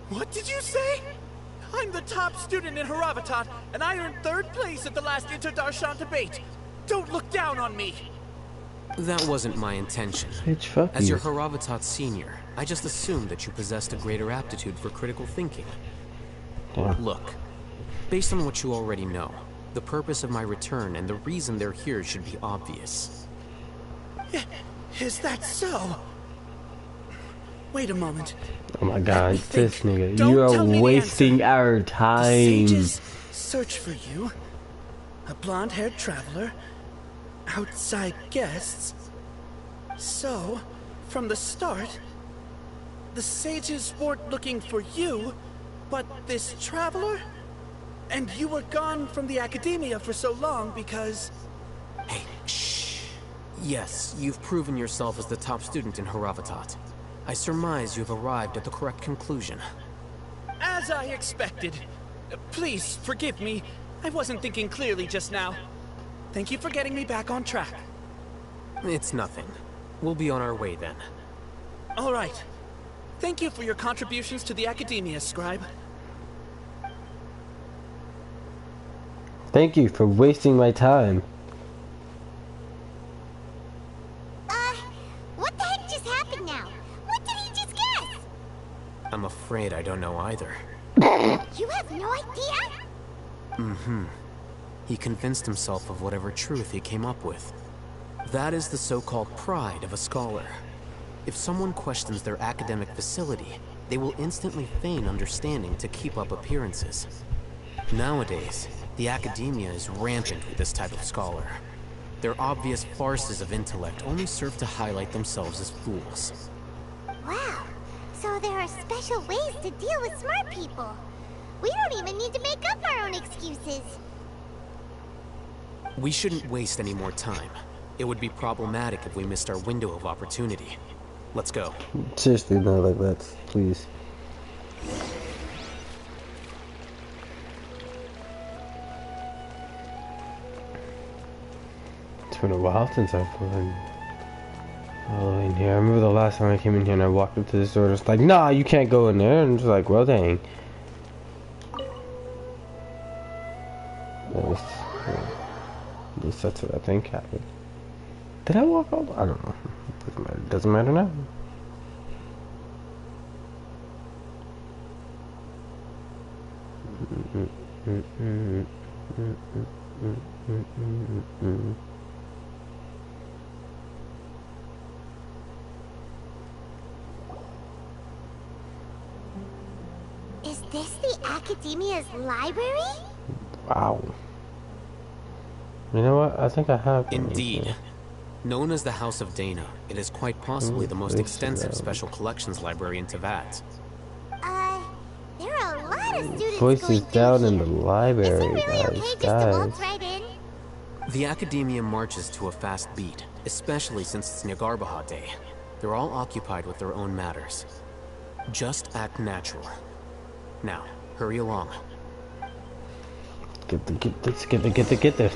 What did you say? I'm the top student in Haravatat, and I earned 3rd place at the last Inter-Darshan debate. Don't look down on me. That wasn't my intention. Bitch, fuck As your you. Haravatat senior, I just assumed that you possessed a greater aptitude for critical thinking. Damn. Look, based on what you already know, the purpose of my return and the reason they're here should be obvious. Is that so? Wait a moment. Oh my god, this nigga. Don't You tell are me the wasting our The time. sages search for you. A blonde-haired traveler. Outside guests. So, from the start, the sages weren't looking for you, but this traveler? And you were gone from the academia for so long because... Hey, shh. Yes, you've proven yourself as the top student in Haravatat. I surmise you've arrived at the correct conclusion. As I expected. Please, forgive me. I wasn't thinking clearly just now. Thank you for getting me back on track. It's nothing. We'll be on our way then. All right. Thank you for your contributions to the academia, Scribe. Thank you for wasting my time. What the heck just happened now? What did he just guess? I'm afraid I don't know either. You have no idea? Mm-hmm. He convinced himself of whatever truth he came up with. That is the so-called pride of a scholar. If someone questions their academic facility, they will instantly feign understanding to keep up appearances. Nowadays, the academia is rampant with this type of scholar. Their obvious farces of intellect only serve to highlight themselves as fools. Wow. So there are special ways to deal with smart people. We don't even need to make up our own excuses. We shouldn't waste any more time. It would be problematic if we missed our window of opportunity. Let's go. Seriously, no, like that, please. It's been a while since I've been in here. I remember the last time I came in here and I walked up to this door. It's like, nah, you can't go in there. And I'm just like, well, dang. At least that's what I think happened. Did I walk all? I don't know. Doesn't matter now. Is this the Academia's library? Wow. You know what? I think I have. Indeed. Known as the House of Dana, it is quite possibly the most extensive special collections library in Teyvat. There are a lot of students Voices down in the library, okay guys. right in? The Academia marches to a fast beat, especially since it's Nagarbaha Day. They're all occupied with their own matters. Just act natural. Now, hurry along. Get this.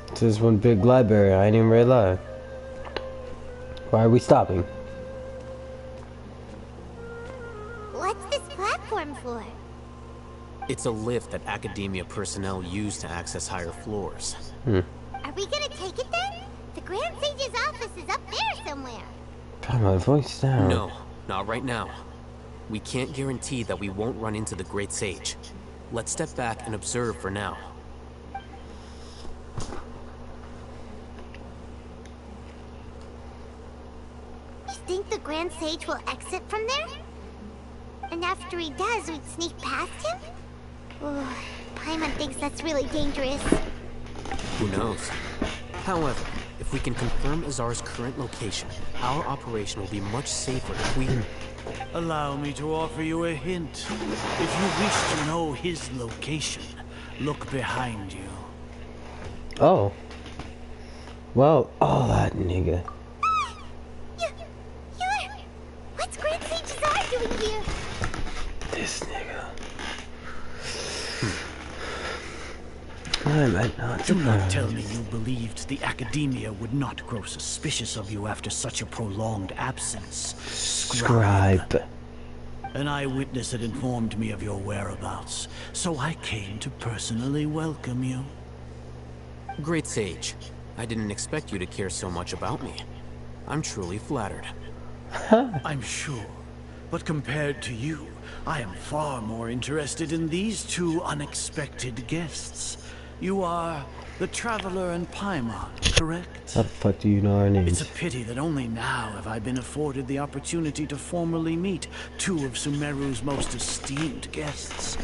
This is one big library, I ain't even realize. Why are we stopping? What's this platform for? It's a lift that Academia personnel use to access higher floors. Are we gonna take it then? The Grand Sage's office is up there somewhere. God, my voice down. No, not right now. We can't guarantee that we won't run into the Great Sage. Let's step back and observe for now. You think the Grand Sage will exit from there? And after he does, we'd sneak past him? Ooh, Paimon thinks that's really dangerous. Who knows? However, if we can confirm Azar's current location, our operation will be much safer if we... Allow me to offer you a hint. If you wish to know his location, look behind you. Oh. Well, oh, that nigga. What's Grand Sage Azar doing here? This nigga. time and not Do not tell me you believed the Academia would not grow suspicious of you after such a prolonged absence. Scribe. An eyewitness had informed me of your whereabouts, so I came to personally welcome you. Great Sage, I didn't expect you to care so much about me. I'm truly flattered. I'm sure, but compared to you, I am far more interested in these two unexpected guests. You are the Traveler and Paimon, correct? How the fuck do you know our names? It's a pity that only now have I been afforded the opportunity to formally meet two of Sumeru's most esteemed guests.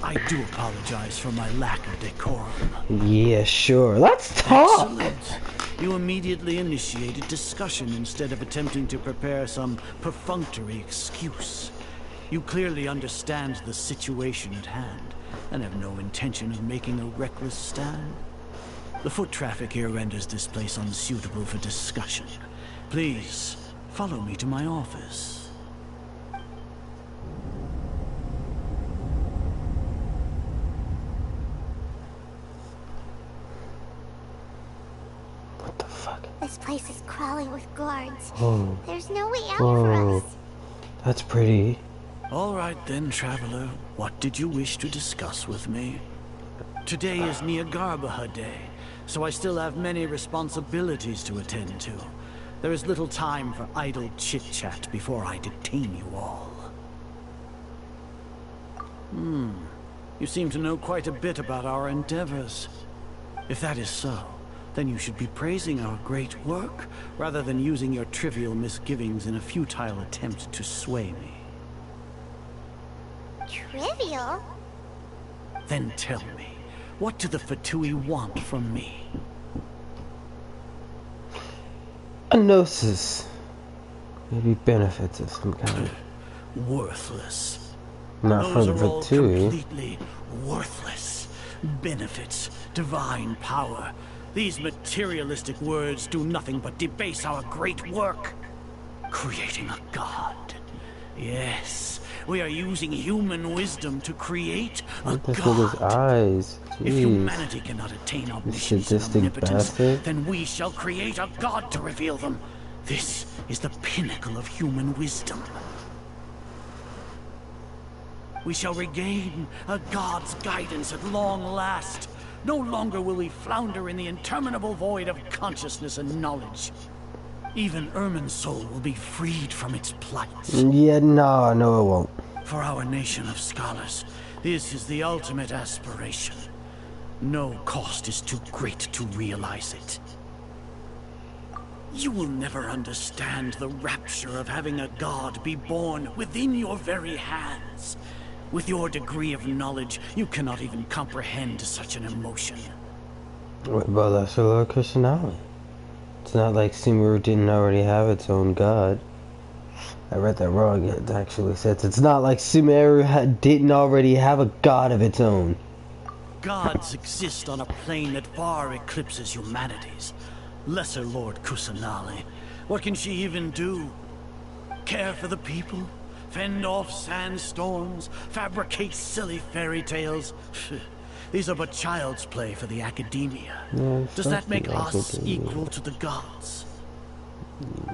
I do apologize for my lack of decorum. Yeah, sure. Let's talk! Excellent. You immediately initiated discussion instead of attempting to prepare some perfunctory excuse. You clearly understand the situation at hand, and have no intention of making a reckless stand. The foot traffic here renders this place unsuitable for discussion. Please, follow me to my office. This place is crawling with guards. Oh. There's no way out for us. That's pretty. All right then, Traveler. What did you wish to discuss with me? Today is Niagarbaha Day, so I still have many responsibilities to attend to. There is little time for idle chit-chat before I detain you all. You seem to know quite a bit about our endeavors. If that is so, then you should be praising our great work, rather than using your trivial misgivings in a futile attempt to sway me. Trivial? Then tell me, what do the Fatui want from me? A gnosis. Maybe benefits of some kind. Worthless. Not Those from are all Fatui. completely worthless. Benefits, divine power. These materialistic words do nothing but debase our great work. Creating a god. Yes, we are using human wisdom to create a Look at his eyes. Jeez. If humanity cannot attain omniscience and sadistic omnipotence, bastard. then we shall create a god to reveal them. This is the pinnacle of human wisdom. We shall regain a god's guidance at long last. No longer will we flounder in the interminable void of consciousness and knowledge. Even Ermin's soul will be freed from its plight. Yeah, no, it won't. For our nation of scholars, this is the ultimate aspiration. No cost is too great to realize it. You will never understand the rapture of having a god be born within your very hands. With your degree of knowledge, you cannot even comprehend such an emotion. What about Lesser Lord Kusanagi? It's not like Sumeru didn't already have its own god. I read that wrong. It actually says it's not like Sumeru didn't already have a god of its own. Gods exist on a plane that far eclipses humanity's. Lesser Lord Kusanagi, what can she even do? Care for the people? Fend off sandstorms? Fabricate silly fairy tales? These are but child's play for the Academia. Yeah, Does that make us equal to the gods?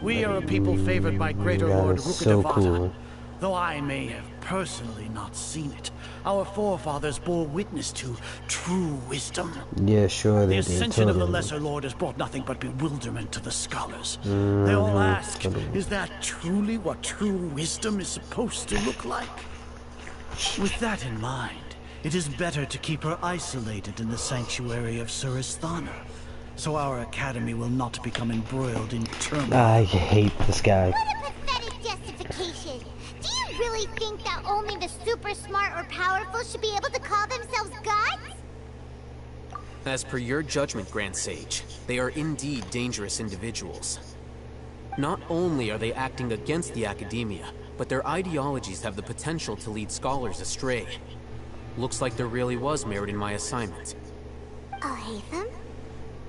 We are a people favored by Greater That Lord is so Rukkhadevata. cool. Though I may have personally not seen it, our forefathers bore witness to true wisdom. Yeah, sure The they did. ascension of the Totally. Lesser Lord has brought nothing but bewilderment to the scholars. They Mhm, all ask, totally. is that truly what true wisdom is supposed to look like? With that in mind, it is better to keep her isolated in the sanctuary of Surasthana, so our academy will not become embroiled in turmoil. I hate this guy. What a pathetic justification. Do you really think that only the super smart or powerful should be able to call themselves gods? As per your judgment, Grand Sage, they are indeed dangerous individuals. Not only are they acting against the Academia, but their ideologies have the potential to lead scholars astray. Looks like there really was merit in my assignment. Oh, Hatham?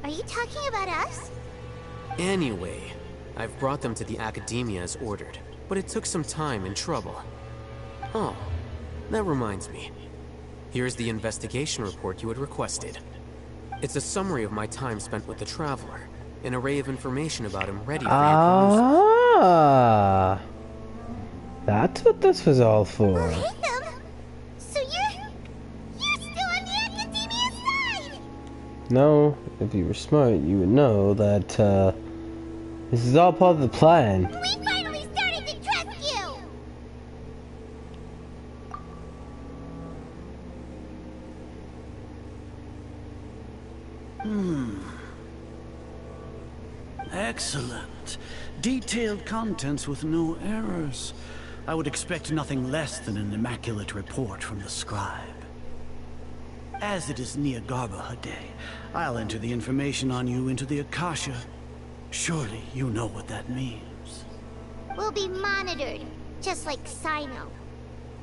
Are you talking about us? Anyway, I've brought them to the Academia as ordered, but it took some time and trouble. Oh, that reminds me. Here's the investigation report you had requested. It's a summary of my time spent with the Traveler, an array of information about him ready for your perusal. Ah, that's what this was all for. So you're still on the Academia side! No, if you were smart, you would know that, this is all part of the plan. We finally started to trust you! Excellent. Detailed contents with no errors. I would expect nothing less than an immaculate report from the scribe. As it is Niagarbaha Day, I'll enter the information on you into the Akasha. Surely you know what that means. We'll be monitored, just like Sino.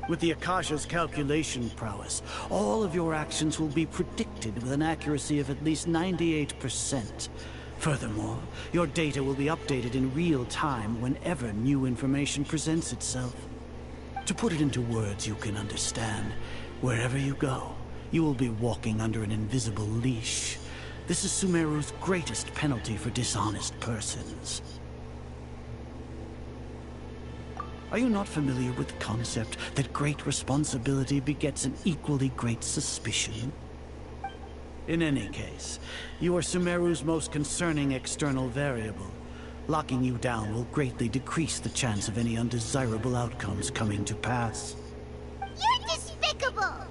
With the Akasha's calculation prowess, all of your actions will be predicted with an accuracy of at least 98%. Furthermore, your data will be updated in real time whenever new information presents itself. To put it into words you can understand, wherever you go, you will be walking under an invisible leash. This is Sumeru's greatest penalty for dishonest persons. Are you not familiar with the concept that great responsibility begets an equally great suspicion? In any case, you are Sumeru's most concerning external variable. Locking you down will greatly decrease the chance of any undesirable outcomes coming to pass. You're despicable!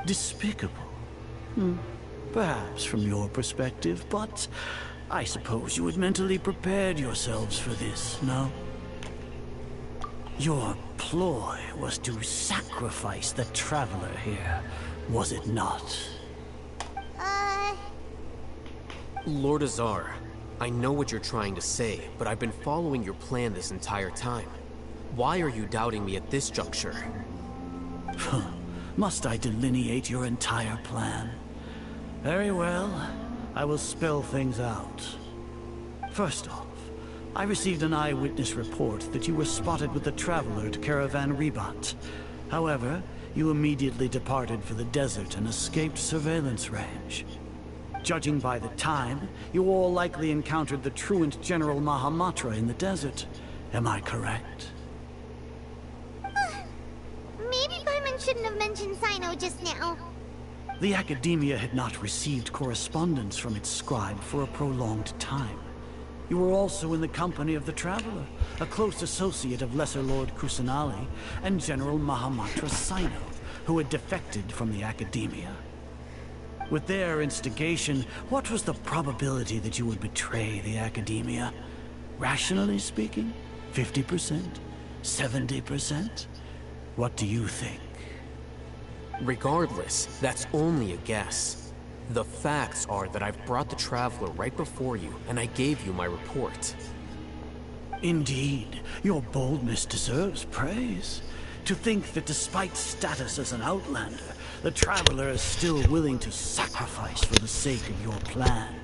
Despicable? Perhaps from your perspective, but I suppose you had mentally prepared yourselves for this, no? Your ploy was to sacrifice the Traveler here, was it not? Lord Azar, I know what you're trying to say, but I've been following your plan this entire time. Why are you doubting me at this juncture? Must I delineate your entire plan? Very well, I will spell things out. First off, I received an eyewitness report that you were spotted with the Traveler at Caravan Ribat. However, you immediately departed for the desert and escaped surveillance range. Judging by the time, you all likely encountered the truant General Mahamatra in the desert. Am I correct? Maybe Paimon shouldn't have mentioned Sino just now. The Academia had not received correspondence from its scribe for a prolonged time. You were also in the company of the Traveler, a close associate of Lesser Lord Kusanali and General Mahamatra Sino, who had defected from the Academia. With their instigation, what was the probability that you would betray the Academia? Rationally speaking, 50%? 70%? What do you think? Regardless, that's only a guess. The facts are that I've brought the Traveler right before you, and I gave you my report. Indeed, your boldness deserves praise. To think that despite status as an outlander, the Traveler is still willing to sacrifice for the sake of your plan.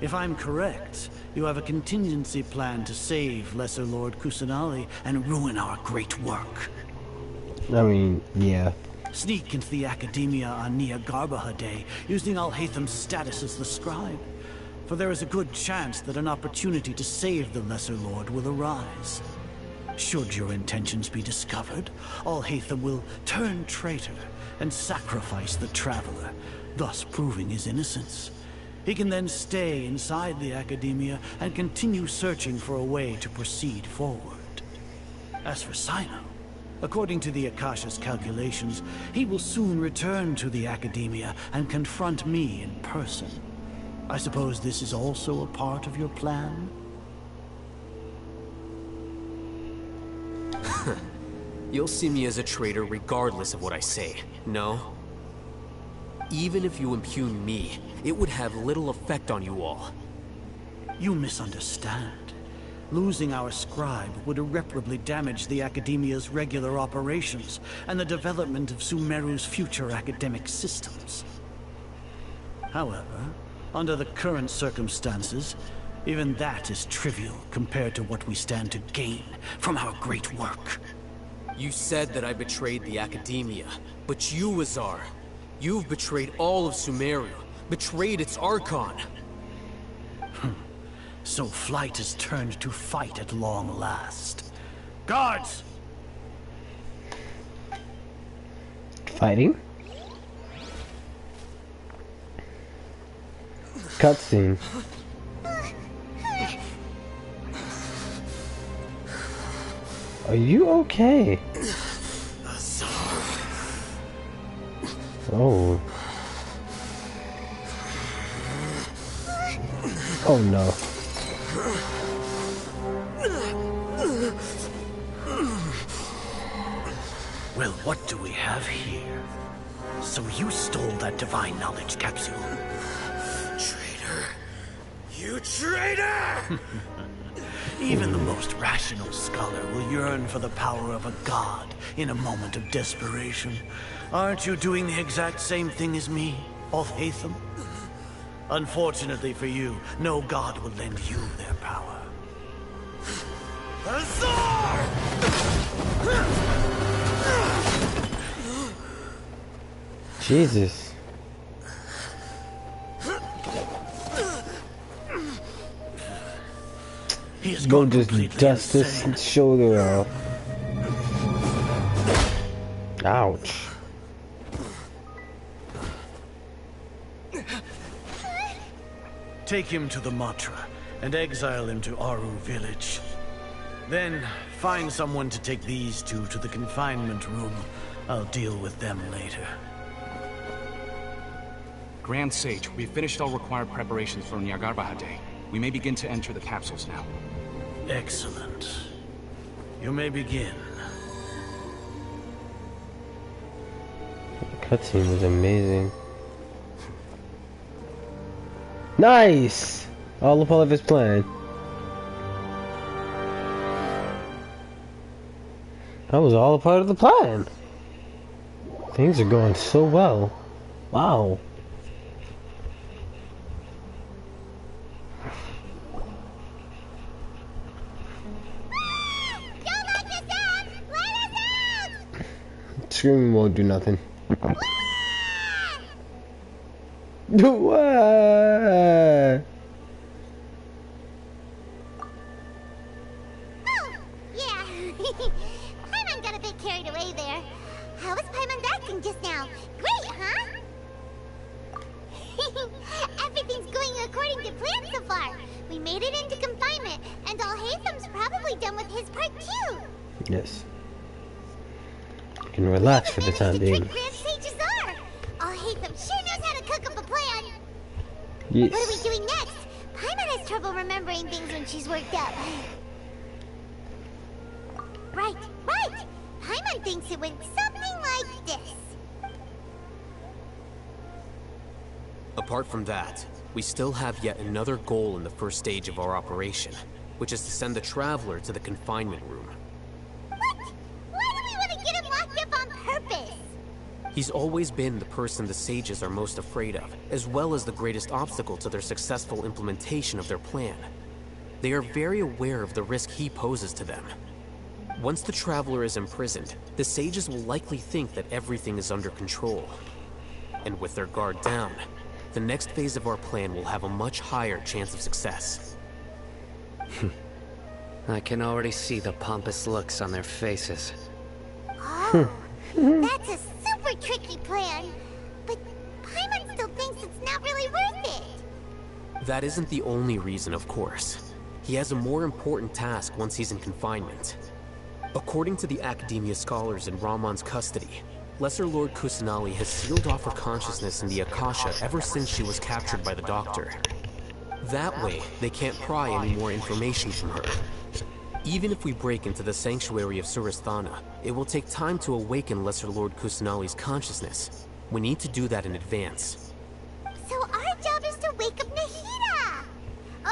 If I'm correct, you have a contingency plan to save Lesser Lord Kusanali and ruin our great work. I mean, yeah. Sneak into the Academia on Niagarbaha Day, using Alhaitham's status as the scribe. For there is a good chance that an opportunity to save the Lesser Lord will arise. Should your intentions be discovered, Alhaitham will turn traitor and sacrifice the Traveler, thus proving his innocence. He can then stay inside the Academia and continue searching for a way to proceed forward. As for Sino, according to the Akasha's calculations, he will soon return to the Academia and confront me in person. I suppose this is also a part of your plan? You'll see me as a traitor regardless of what I say, no? Even if you impugn me, it would have little effect on you all. You misunderstand. Losing our scribe would irreparably damage the Academia's regular operations and the development of Sumeru's future academic systems. However, under the current circumstances, even that is trivial compared to what we stand to gain from our great work. You said that I betrayed the Academia, but you, Azar, You've betrayed all of Sumeru, betrayed its Archon. So flight has turned to fight at long last. Guards! Fighting? Cutscene. Are you okay? Oh. Oh no. Well, what do we have here? So you stole that divine knowledge capsule. Traitor! You traitor! Even the most rational scholar will yearn for the power of a god in a moment of desperation. Aren't you doing the exact same thing as me, Alhaitham? Unfortunately for you, no god will lend you their power. Azar! Jesus. Don't just dust this shoulder off. Ouch. Take him to the Matra and exile him to Aru village. Then find someone to take these two to the confinement room. I'll deal with them later. Grand Sage, we've finished all required preparations for Nyargarbaha Day. We may begin to enter the capsules now. Excellent. You may begin. The cutscene was amazing. Nice! All a part of his plan. That was all a part of the plan. Things are going so well. Wow. Screaming won't do nothing. What? Oh, yeah. Paimon got a bit carried away there. How was Paimon's acting just now? Great, huh? Everything's going according to plan so far. We made it into confinement, and Alhaitham's probably done with his part too. Yes. You can relax for the time being. Grand Sages are. Alhaitham sure knows how to cook up a plan. Yes. What are we doing next? Paimon has trouble remembering things when she's worked up. Right. Paimon thinks it went something like this. Apart from that, we still have yet another goal in the first stage of our operation, which is to send the Traveler to the confinement room. What? Why do we want to get him locked up on purpose? He's always been the person the Sages are most afraid of, as well as the greatest obstacle to their successful implementation of their plan. They are very aware of the risk he poses to them. Once the Traveler is imprisoned, the Sages will likely think that everything is under control. And with their guard down, the next phase of our plan will have a much higher chance of success. I can already see the pompous looks on their faces. Oh, that's a super tricky plan. But Paimon still thinks it's not really worth it. That isn't the only reason, of course. He has a more important task once he's in confinement. According to the Academia scholars in Ramon's custody, Lesser Lord Kusanali has sealed off her consciousness in the Akasha ever since she was captured by the Doctor. That way, they can't pry any more information from her. Even if we break into the sanctuary of Surasthana, it will take time to awaken Lesser Lord Kusanali's consciousness. We need to do that in advance. So our job is to wake up Nahida!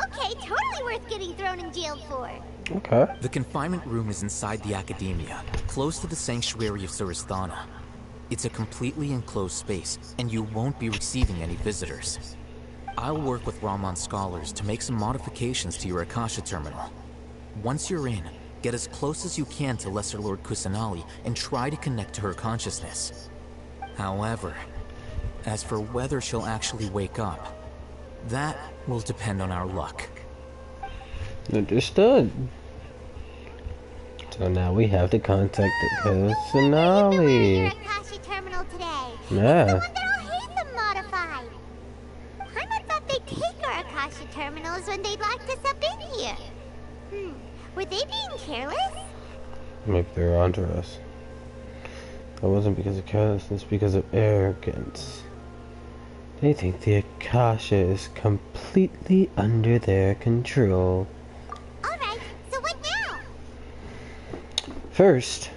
Okay, totally worth getting thrown in jail for. Okay. The confinement room is inside the Academia, close to the sanctuary of Surasthana. It's a completely enclosed space, and you won't be receiving any visitors. I'll work with Ramon's scholars to make some modifications to your Akasha terminal. Once you're in, get as close as you can to Lesser Lord Kusanali and try to connect to her consciousness. However, As for whether she'll actually wake up, that will depend on our luck. Understood. So now we have to contact the personality. Akasha terminal today. Yeah. It's the one that all hate them modified. I thought they'd take our Akasha terminals when they locked us up in here. Were they being careless? Maybe they're onto us. That wasn't because of carelessness, because of arrogance. They think the Akasha is completely under their control. Alright, so what now? First,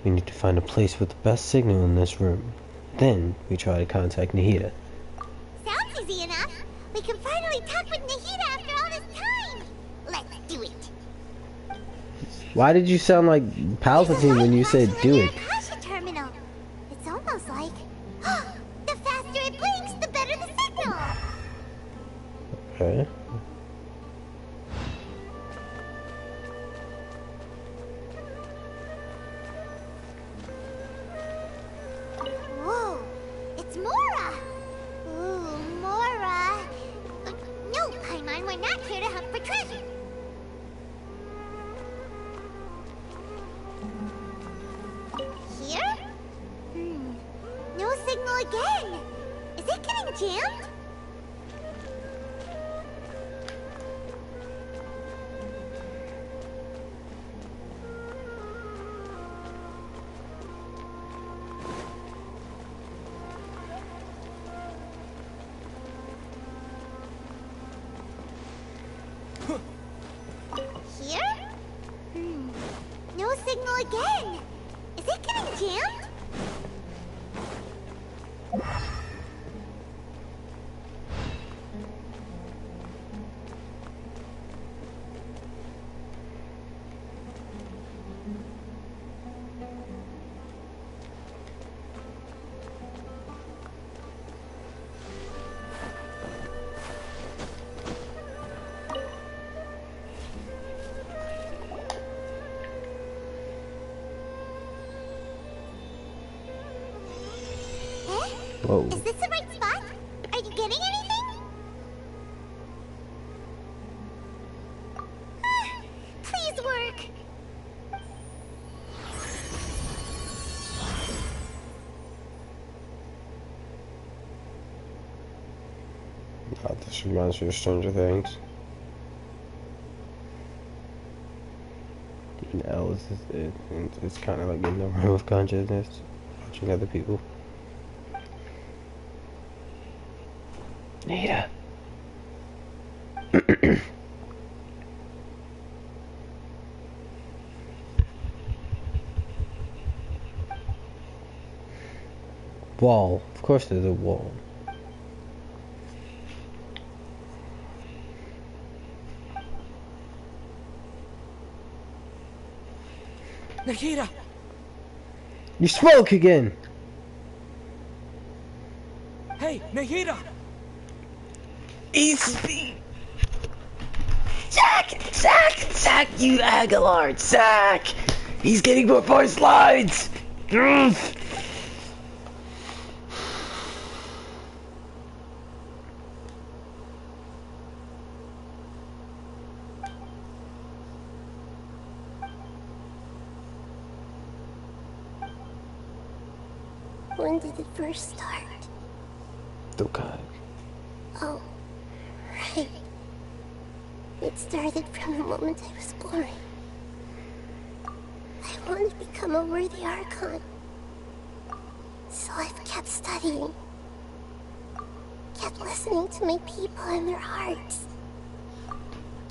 we need to find a place with the best signal in this room. Then, we try to contact Nahida. Sounds easy enough. We can finally talk with Nahida after all this time. Let's do it. Why did you sound like Palpatine when you said do it? Akasha terminal. It's almost like the faster it blinks, the better the signal. Okay. Whoa, it's Mora. Ooh, Mora. No, Paimon, we're not here to hunt for treasure. Here? No signal again. Is it getting jammed? Here? No signal again. Is it getting jammed? Whoa. Is this the right spot? Are you getting anything? Please work. Oh, this reminds me of Stranger Things. You know, it's kind of like in the realm of consciousness, watching other people. Nita. Wall. Of course there's a wall. Nahida! You spoke again! Hey, Nahida! Easy! Zack, you Aguilar! Zack! He's getting more voice lines! When did it first start? Okay. Oh, right. It started from the moment I was born. I wanted to become a worthy Archon. So I've kept studying. Kept listening to my people and their hearts.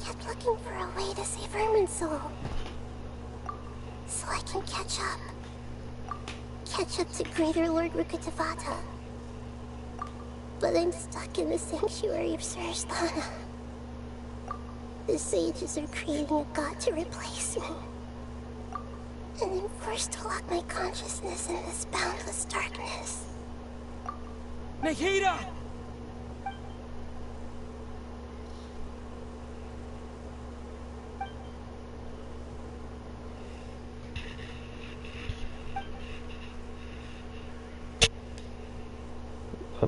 Kept looking for a way to save Irminsul. So I can catch up. Catch up to Greater Lord Rukkhadevata. But I'm stuck in the sanctuary of Surasthana. The sages are creating a god to replace me. And I'm forced to lock my consciousness in this boundless darkness. Nahida!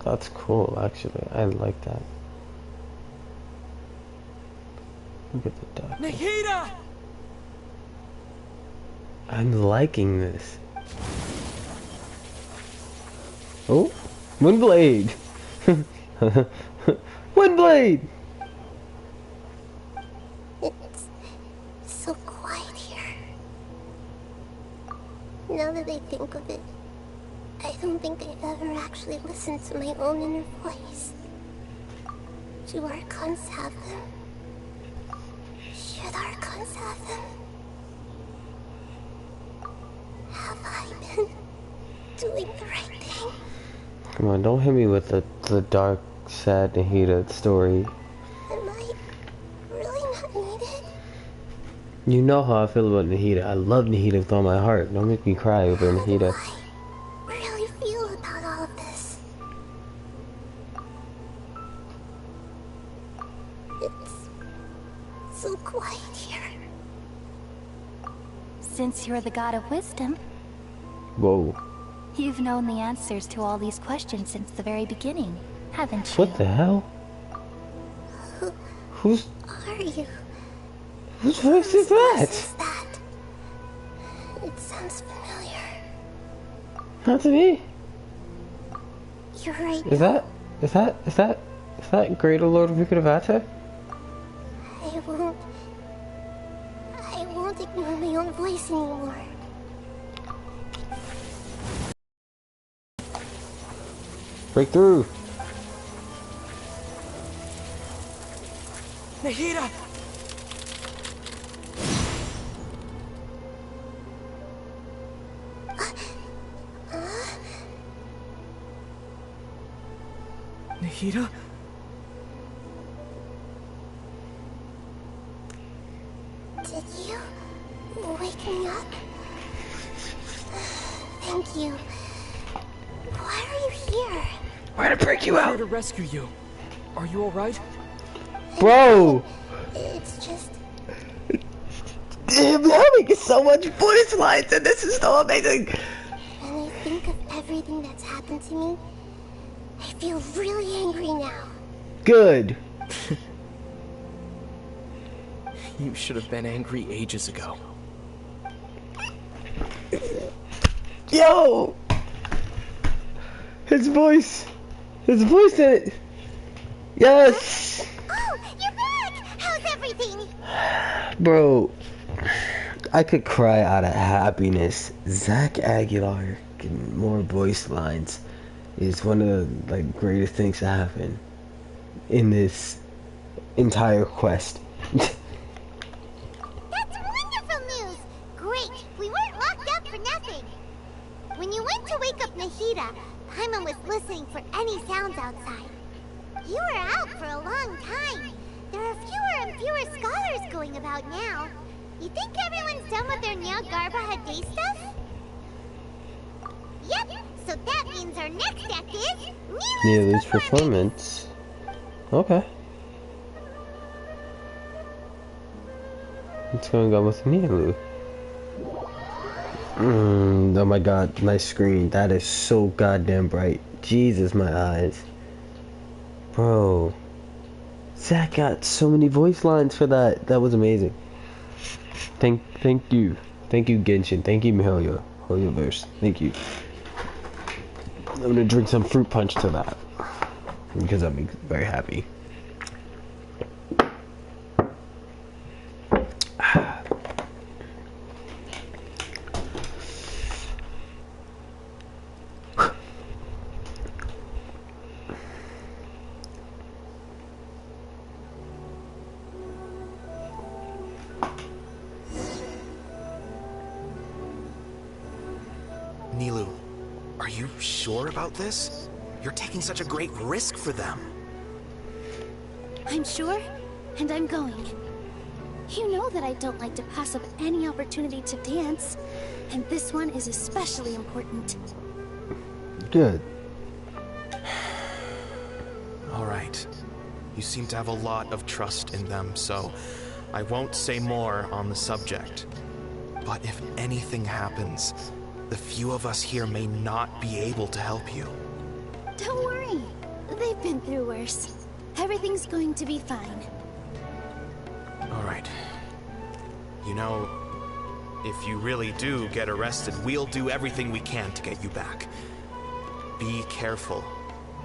that's cool, actually. I like that. Look at the duck. Nahida! I'm liking this. Oh, Windblade! Windblade! It's so quiet here. Now that I think of it, I don't think I've ever actually listened to my own inner voice. Do Archons have them? Should Archons have them? Have I been doing the right thing? Come on, don't hit me with the dark, sad Nahida story. Am I really not needed? You know how I feel about Nahida. I love Nahida with all my heart. Don't make me cry over Nahida. Really feel about all of this? It's so quiet here. Since you're the god of wisdom, Whoa. you've known the answers to all these questions since the very beginning, haven't you? What the hell? Who's... Are you? Whose voice is that? It sounds familiar. Not to me. You're right. Is that Greater Lord Vikudavata? I won't ignore my own voice anymore. Break through. Nahida! Nahida? Did you wake me up? Thank you. Why are you here? We're gonna break you I'm out. here to rescue you. Are you alright? Bro! It's just... Damn, they're making so much voice lines and this is so amazing! When I think of everything that's happened to me, I feel really angry now. Good. You should have been angry ages ago. Yo! His voice in it. Yes! Oh, you're back! How's everything? Bro, I could cry out of happiness. Zach Aguilar getting more voice lines is one of the greatest things to happen in this entire quest. That's wonderful news! Great, we weren't locked up for nothing. When you went to wake up Nahida, Paimon was listening for any sounds outside. You were out for a long time. There are fewer and fewer scholars going about now. You think everyone's done with their Nyargarba Day stuff? Yep, so that means our next act is Neely's performance. Okay. What's going on with Neely? Oh my god, nice screen. That is so goddamn bright. Jesus, my eyes. Bro. Zach got so many voice lines for that. That was amazing. Thank you. Thank you, Genshin. Thank you, Hoyoverse. Thank you. I'm gonna drink some fruit punch to that. Because that makes me very happy. Nilou, are you sure about this? You're taking such a great risk for them. I'm sure, and I'm going. You know that I don't like to pass up any opportunity to dance, and this one is especially important. Good. All right. You seem to have a lot of trust in them, so I won't say more on the subject. But if anything happens, the few of us here may not be able to help you. Don't worry. They've been through worse. Everything's going to be fine. All right. You know, if you really do get arrested, we'll do everything we can to get you back. Be careful,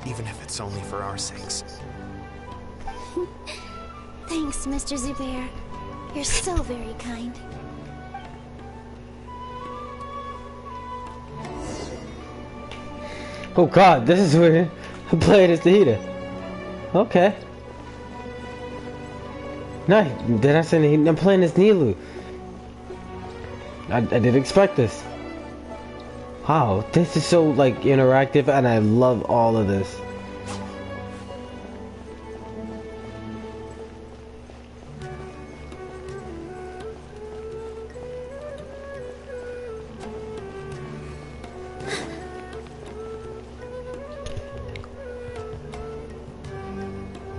even if it's only for our sakes. Thanks, Mr. Zubair. You're so very kind. Oh god, this is weird. I'm playing as the heater. Okay. No, did I say I'm playing as Nilu? I didn't expect this. Wow, this is so like interactive, and I love all of this.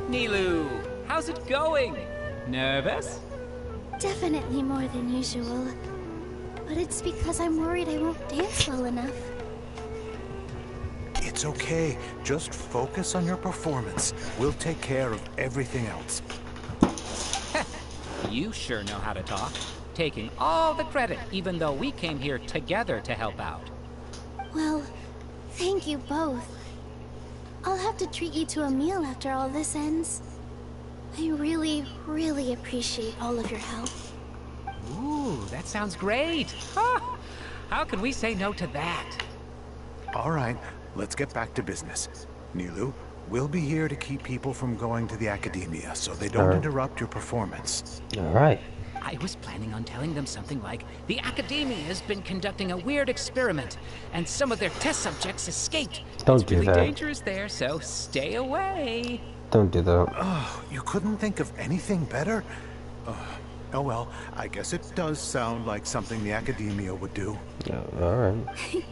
Nilu, how's it going? Nervous? Definitely more than usual. But it's because I'm worried I won't dance well enough. It's okay. Just focus on your performance. We'll take care of everything else. You sure know how to talk. Taking all the credit, even though we came here together to help out. Well, thank you both. I'll have to treat you to a meal after all this ends. I really, really appreciate all of your help. Ooh, that sounds great. Huh. How can we say no to that? All right, let's get back to business. Nilu, we'll be here to keep people from going to the academia so they don't interrupt your performance. All right. I was planning on telling them something like, the Academia has been conducting a weird experiment, and some of their test subjects escaped. Don't it's do really that. dangerous there, so stay away. Don't do that. Oh, you couldn't think of anything better? Oh well, I guess it does sound like something the Academia would do. All right.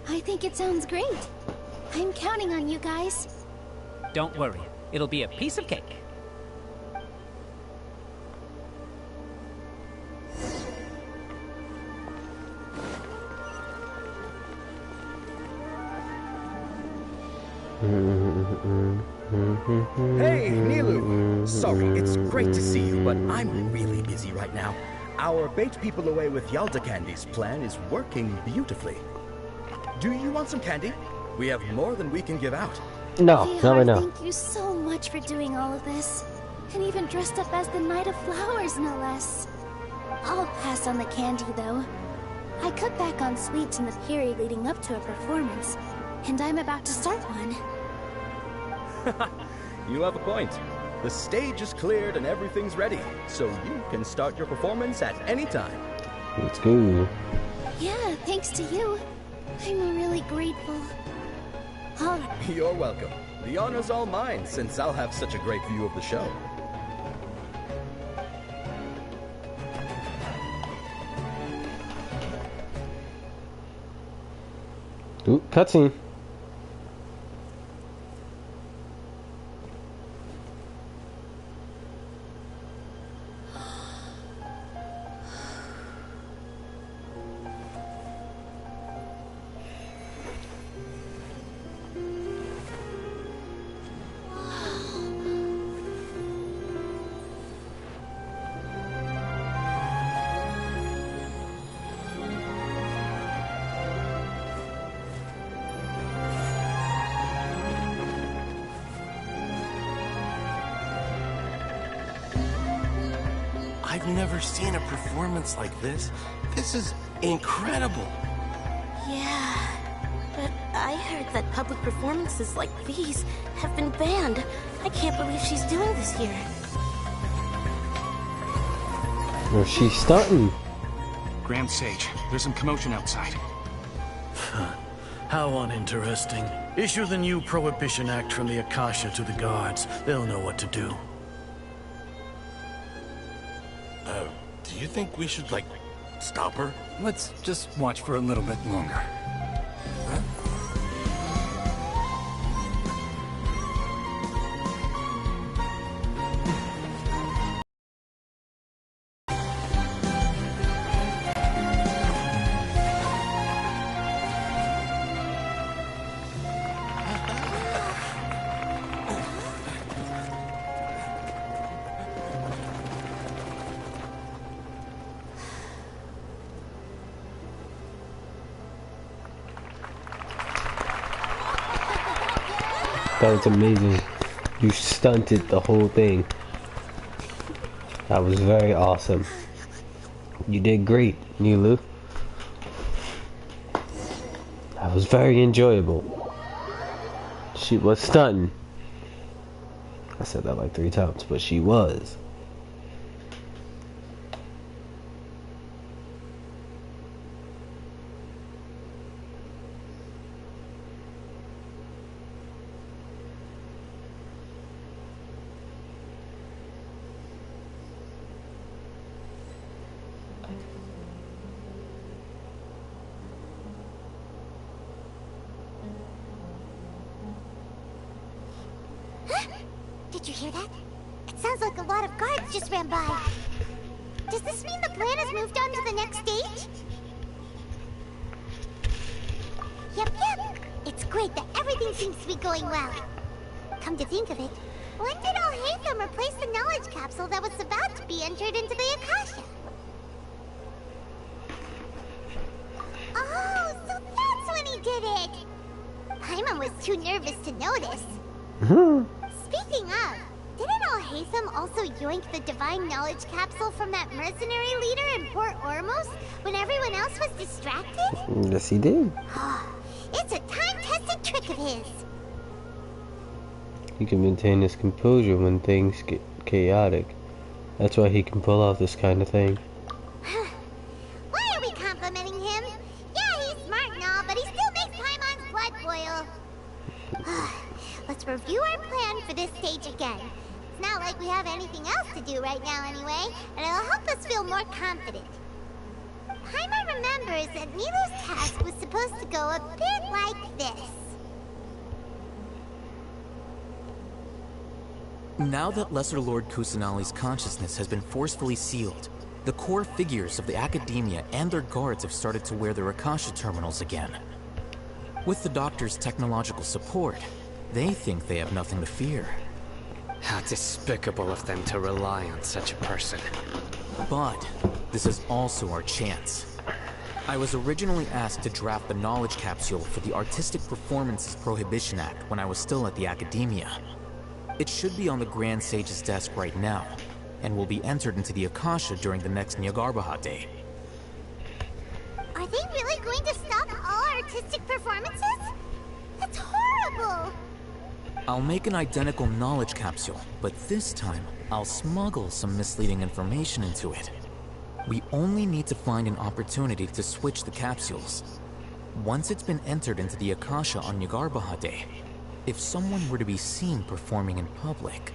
I think it sounds great. I'm counting on you guys. Don't worry, it'll be a piece of cake. Hey, Nilu! Sorry, it's great to see you, but I'm really busy right now. Our bait people away with Yalda candies plan is working beautifully. Do you want some candy? We have more than we can give out. No, not right now. Thank you so much for doing all of this. And even dressed up as the Knight of Flowers, no less. I'll pass on the candy, though. I cut back on sweets in the period leading up to a performance, and I'm about to start one. You have a point. The stage is cleared and everything's ready, so you can start your performance at any time. Let's go. Yeah, thanks to you. I'm really grateful. All right. You're welcome. The honor's all mine, since I'll have such a great view of the show. Ooh, cutscene. I've never seen a performance like this. This is incredible. Yeah, but I heard that public performances like these have been banned. I can't believe she's doing this here. Well, she's stunting. Grand Sage, there's some commotion outside. How uninteresting. Issue the new Prohibition Act from the Akasha to the guards. They'll know what to do. Do you think we should, like, stop her? Let's just watch for a little bit longer. That was amazing. You stunted the whole thing. That was very awesome. You did great, Nilu. That was very enjoyable. She was stunting. I said that like 3 times, but she was. Did you hear that? It sounds like a lot of guards just ran by. Does this mean the plan has moved on to the next stage? Yep. It's great that everything seems to be going well. Come to think of it, when did Al-Haytham replace the knowledge capsule that was about to be entered into the Akasha? Oh, so that's when he did it! Paimon was too nervous to notice. Speaking of, didn't Al-Haytham also yoink the divine knowledge capsule from that mercenary leader in Port Ormos when everyone else was distracted? Yes, he did. It's a time-tested trick of his. He can maintain his composure when things get chaotic. That's why he can pull off this kind of thing. Why are we complimenting him? Yeah, he's smart and all, but he still makes Paimon's blood boil. Let's review our plan for this stage again. It's not like we have anything else to do right now anyway, and it'll help us feel more confident. Paimon remembers that Nilu's task was supposed to go a bit like this. Now that Lesser Lord Kusanali's consciousness has been forcefully sealed, the core figures of the Academia and their guards have started to wear their Akasha terminals again. With the Doctor's technological support, they think they have nothing to fear. How despicable of them to rely on such a person. But this is also our chance. I was originally asked to draft the knowledge capsule for the Artistic Performances Prohibition Act when I was still at the Academia. It should be on the Grand Sage's desk right now, and will be entered into the Akasha during the next Nyargarbaha Day. Are they really going to stop all artistic performances? That's horrible! I'll make an identical knowledge capsule, but this time, I'll smuggle some misleading information into it. We only need to find an opportunity to switch the capsules. Once it's been entered into the Akasha on Nyargarbaha Day, if someone were to be seen performing in public,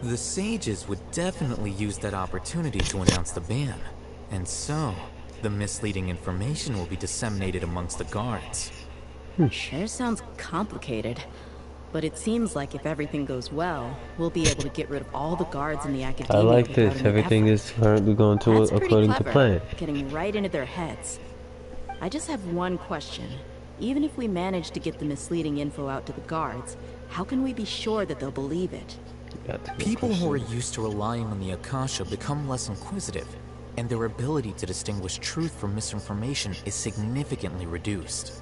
the sages would definitely use that opportunity to announce the ban. And so, the misleading information will be disseminated amongst the guards. Sure sounds complicated. But it seems like if everything goes well, we'll be able to get rid of all the guards in the Academia. I like this. Everything is currently going to according to plan. Getting right into their heads. I just have one question. Even if we manage to get the misleading info out to the guards, how can we be sure that they'll believe it? People who are used to relying on the Akasha become less inquisitive, and their ability to distinguish truth from misinformation is significantly reduced.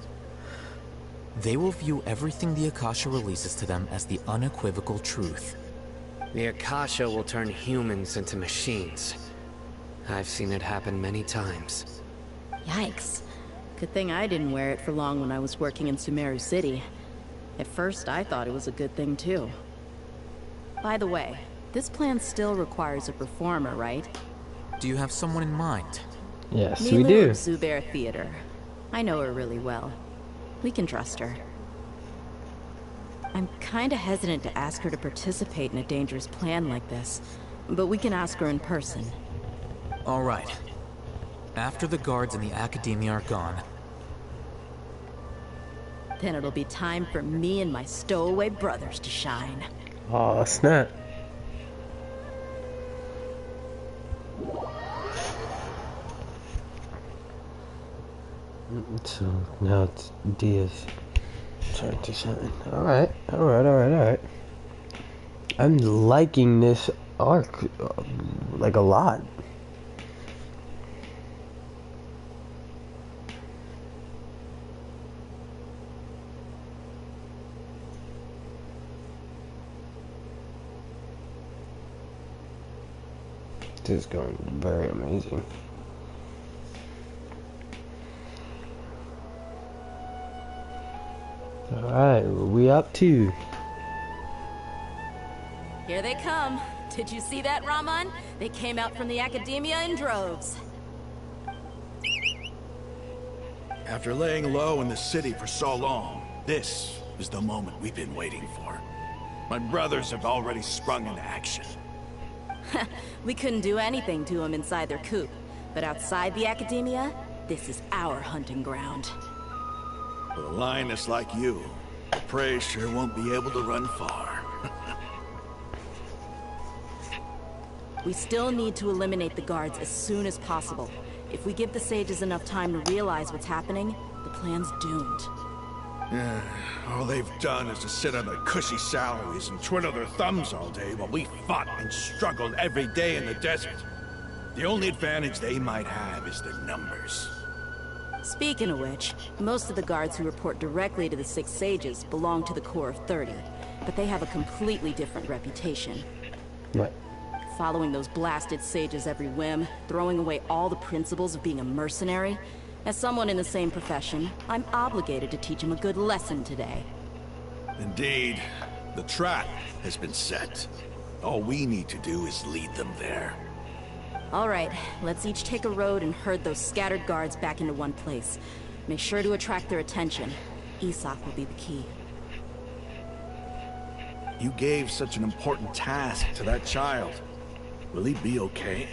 They will view everything the Akasha releases to them as the unequivocal truth. The Akasha will turn humans into machines. I've seen it happen many times. Yikes. Good thing I didn't wear it for long when I was working in Sumeru City. At first, I thought it was a good thing too. By the way, this plan still requires a performer, right? Do you have someone in mind? Yes, Nilu we do. of Zubair Theater. I know her really well. We can trust her. I'm kinda hesitant to ask her to participate in a dangerous plan like this, but we can ask her in person. All right. After the guards in the Academia are gone, then it'll be time for me and my stowaway brothers to shine. Oh, snap. So now it's Diaz turn to shine. Alright. I'm liking this arc like a lot. This is going very amazing. Alright, what we up to? Here they come. Did you see that, Raman? They came out from the academia in droves. After laying low in the city for so long, this is the moment we've been waiting for. My brothers have already sprung into action. We couldn't do anything to them inside their coop. But outside the academia, this is our hunting ground. With a lioness like you, the prey sure won't be able to run far. We still need to eliminate the guards as soon as possible. If we give the sages enough time to realize what's happening, the plan's doomed. Yeah, all they've done is to sit on their cushy salaries and twiddle their thumbs all day while we fought and struggled every day in the desert. The only advantage they might have is their numbers. Speaking of which, most of the guards who report directly to the Six Sages belong to the Corps of 30, but they have a completely different reputation. What? Following those blasted sages every whim, throwing away all the principles of being a mercenary. As someone in the same profession, I'm obligated to teach them a good lesson today. Indeed, the trap has been set. All we need to do is lead them there. All right, let's each take a road and herd those scattered guards back into one place. Make sure to attract their attention. Isak will be the key. You gave such an important task to that child. Will he be okay?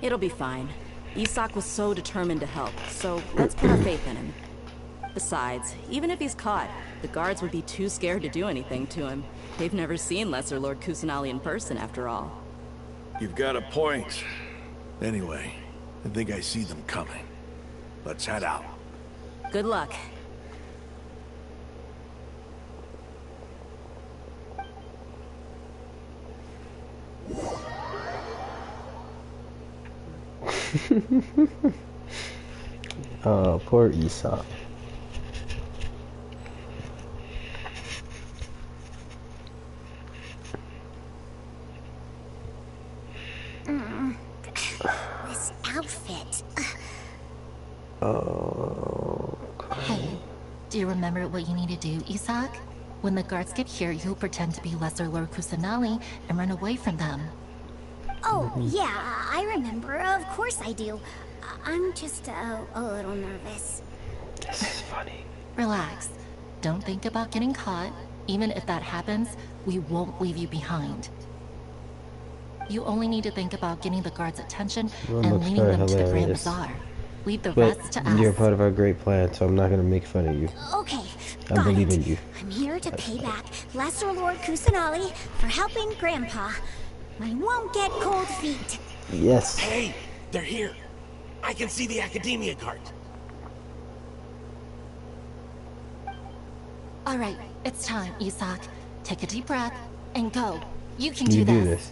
It'll be fine. Isak was so determined to help, so let's put our faith in him. Besides, even if he's caught, the guards would be too scared to do anything to him. They've never seen Lesser Lord Kusanali in person, after all. You've got a point. Anyway, I think I see them coming. Let's head out. Good luck. Oh, poor Isak. This outfit. Oh. Hey, do you remember what you need to do, Isak? When the guards get here, you'll pretend to be Lesser Lord Kusanali and run away from them. Oh, yeah, I remember. Of course I do. I'm just a little nervous. This is funny. Relax. Don't think about getting caught. Even if that happens, we won't leave you behind. You only need to think about getting the guards' attention and leading them to the Grand Bazaar. Leave the rest to us. You're part of our great plan, so I'm not gonna make fun of you. Okay, I believe in you. I'm here to pay back Lesser Lord Kusanali for helping Grandpa. I won't get cold feet. Yes. Hey, they're here. I can see the Academia cart. All right, it's time, Isak. Take a deep breath and go. You can You do do this. this.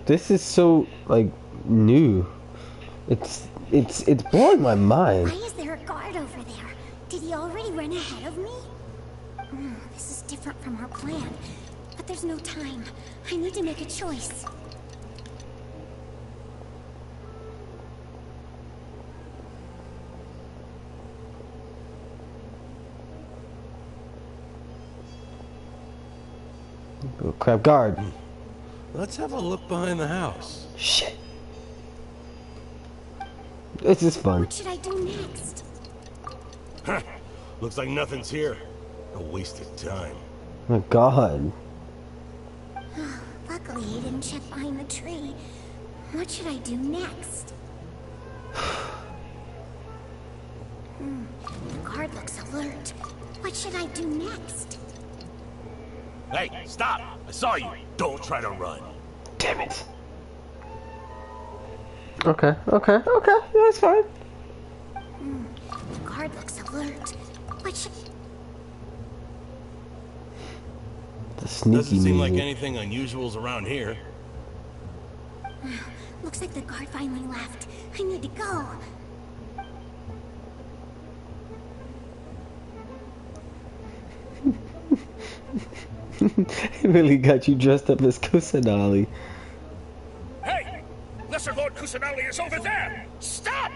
This is so like new. It's blowing my mind. Why is there a guard over there? Did he already run ahead of me? This is different from our plan. But there's no time. I need to make a choice. Oh, crap, guard. Let's have a look behind the house. Shit. This is fun. What should I do next? Huh. Looks like nothing's here. A waste of time. My God. Luckily, he didn't check behind the tree. What should I do next? The guard looks alert. What should I do next? Hey, stop! I saw you. Don't try to run. Damn it. Okay. That's fine. The guard looks alert. What should... The sneaky Doesn't seem like music. anything unusual's around here. Looks like the guard finally left. I need to go. He really got you dressed up as Kusanali. Hey! Lesser Lord Kusanali is over there! Stop!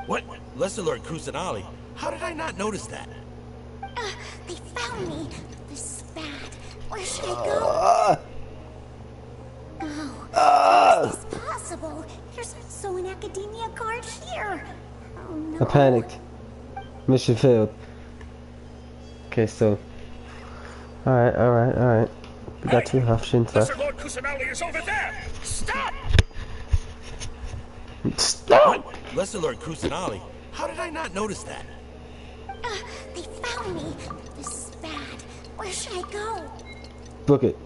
What? Lesser Lord Kusanali? How did I not notice that? They found me. This is bad. Where should I go? How is this possible? There's so an academia guard here. Oh no. I panicked. Mission failed. Okay, so. Alright. We got two options left. Lesser Lord Kusanali is over there! Stop! Stop! What? Lesser Lord Kusanali? How did I not notice that? They found me. This is bad. Where should I go? Book it.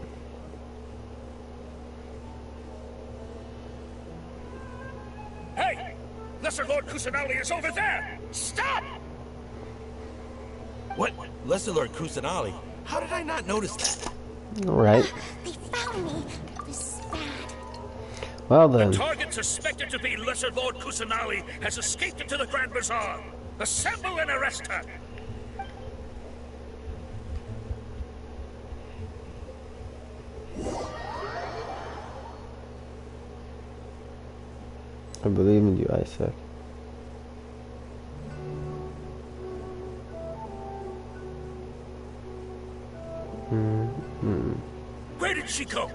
Hey! Lesser Lord Kusanali is over there! Stop! What? Lesser Lord Kusanali? How did I not notice that? Alright. They found me. This is bad. Well then. The target suspected to be Lesser Lord Kusanali has escaped into the Grand Bazaar. Assemble and arrest her. I believe in you, Isaac. Where did she go?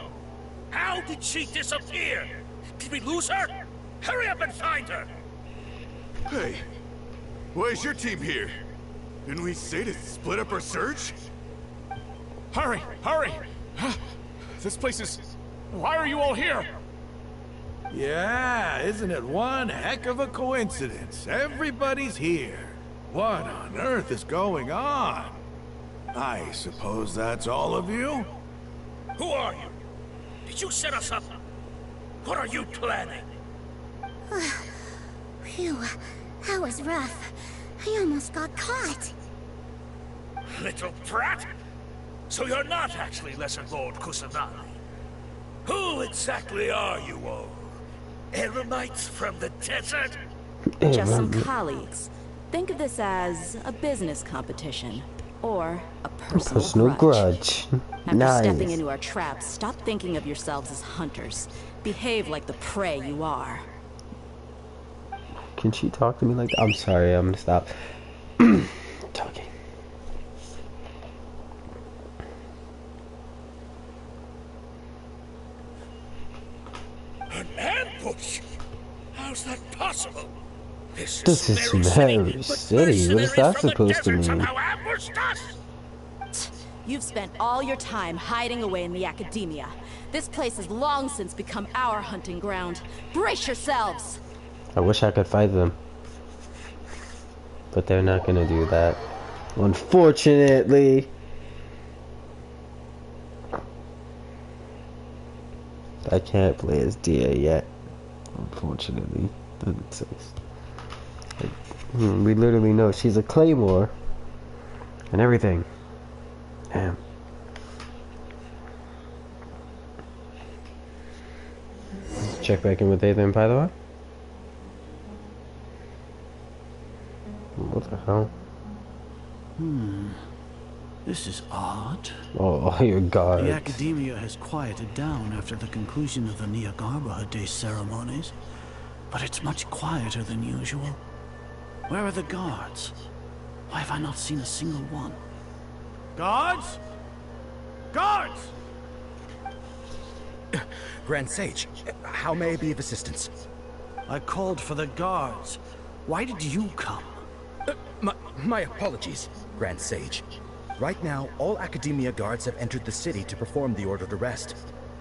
How did she disappear? Did we lose her? Hurry up and find her! Hey, why is your team here? Didn't we say to split up our search? Hurry! This place is... Why are you all here? Yeah, isn't it one heck of a coincidence? Everybody's here. What on earth is going on? I suppose that's all of you? Who are you? Did you set us up? What are you planning? Phew, that was rough. I almost got caught. Little brat! So you're not actually Lesser Lord Kusanali. Who exactly are you all? Eremites from the desert? Just some colleagues. Think of this as a business competition. Or a personal grudge. After Nice. stepping into our traps, stop thinking of yourselves as hunters. Behave like the prey you are. Can she talk to me like that? I'm sorry, I'm gonna stop talking. An ambush? How's that possible? This is Mary City. What is that supposed to mean? You've spent all your time hiding away in the academia. This place has long since become our hunting ground. Brace yourselves! I wish I could fight them. But they're not gonna do that. Unfortunately. I can't play as DA yet. Unfortunately. That sucks. We literally know she's a claymore. And everything. Damn. Check back in with Ethan, by the way. What the hell? This is odd. Oh, your guards. The academia has quieted down after the conclusion of the Niagara Day ceremonies, but it's much quieter than usual. Where are the guards? Why have I not seen a single one? Guards? Guards! Grand Sage, how may I be of assistance? I called for the guards. Why did you come? My apologies, Grand Sage. Right now, all Academia guards have entered the city to perform the ordered arrest.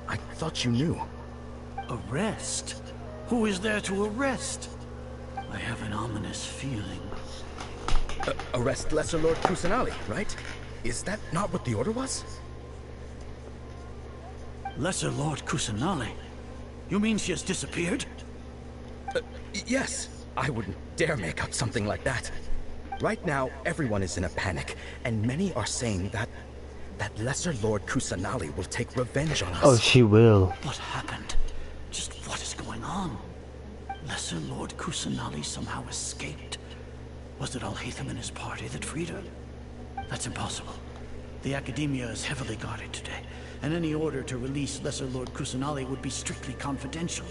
I thought you knew. Arrest? Who is there to arrest? I have an ominous feeling. Arrest Lesser Lord Kusanali, right? Is that not what the order was? Lesser Lord Kusanali? You mean she has disappeared? Yes. I wouldn't dare make up something like that. Right now, everyone is in a panic, and many are saying that Lesser Lord Kusanali will take revenge on us. Oh, she will. What happened? Just what is going on? Lesser Lord Kusanali somehow escaped. Was it Alhaitham and his party that freed her? That's impossible. The Academia is heavily guarded today, and any order to release Lesser Lord Kusanali would be strictly confidential.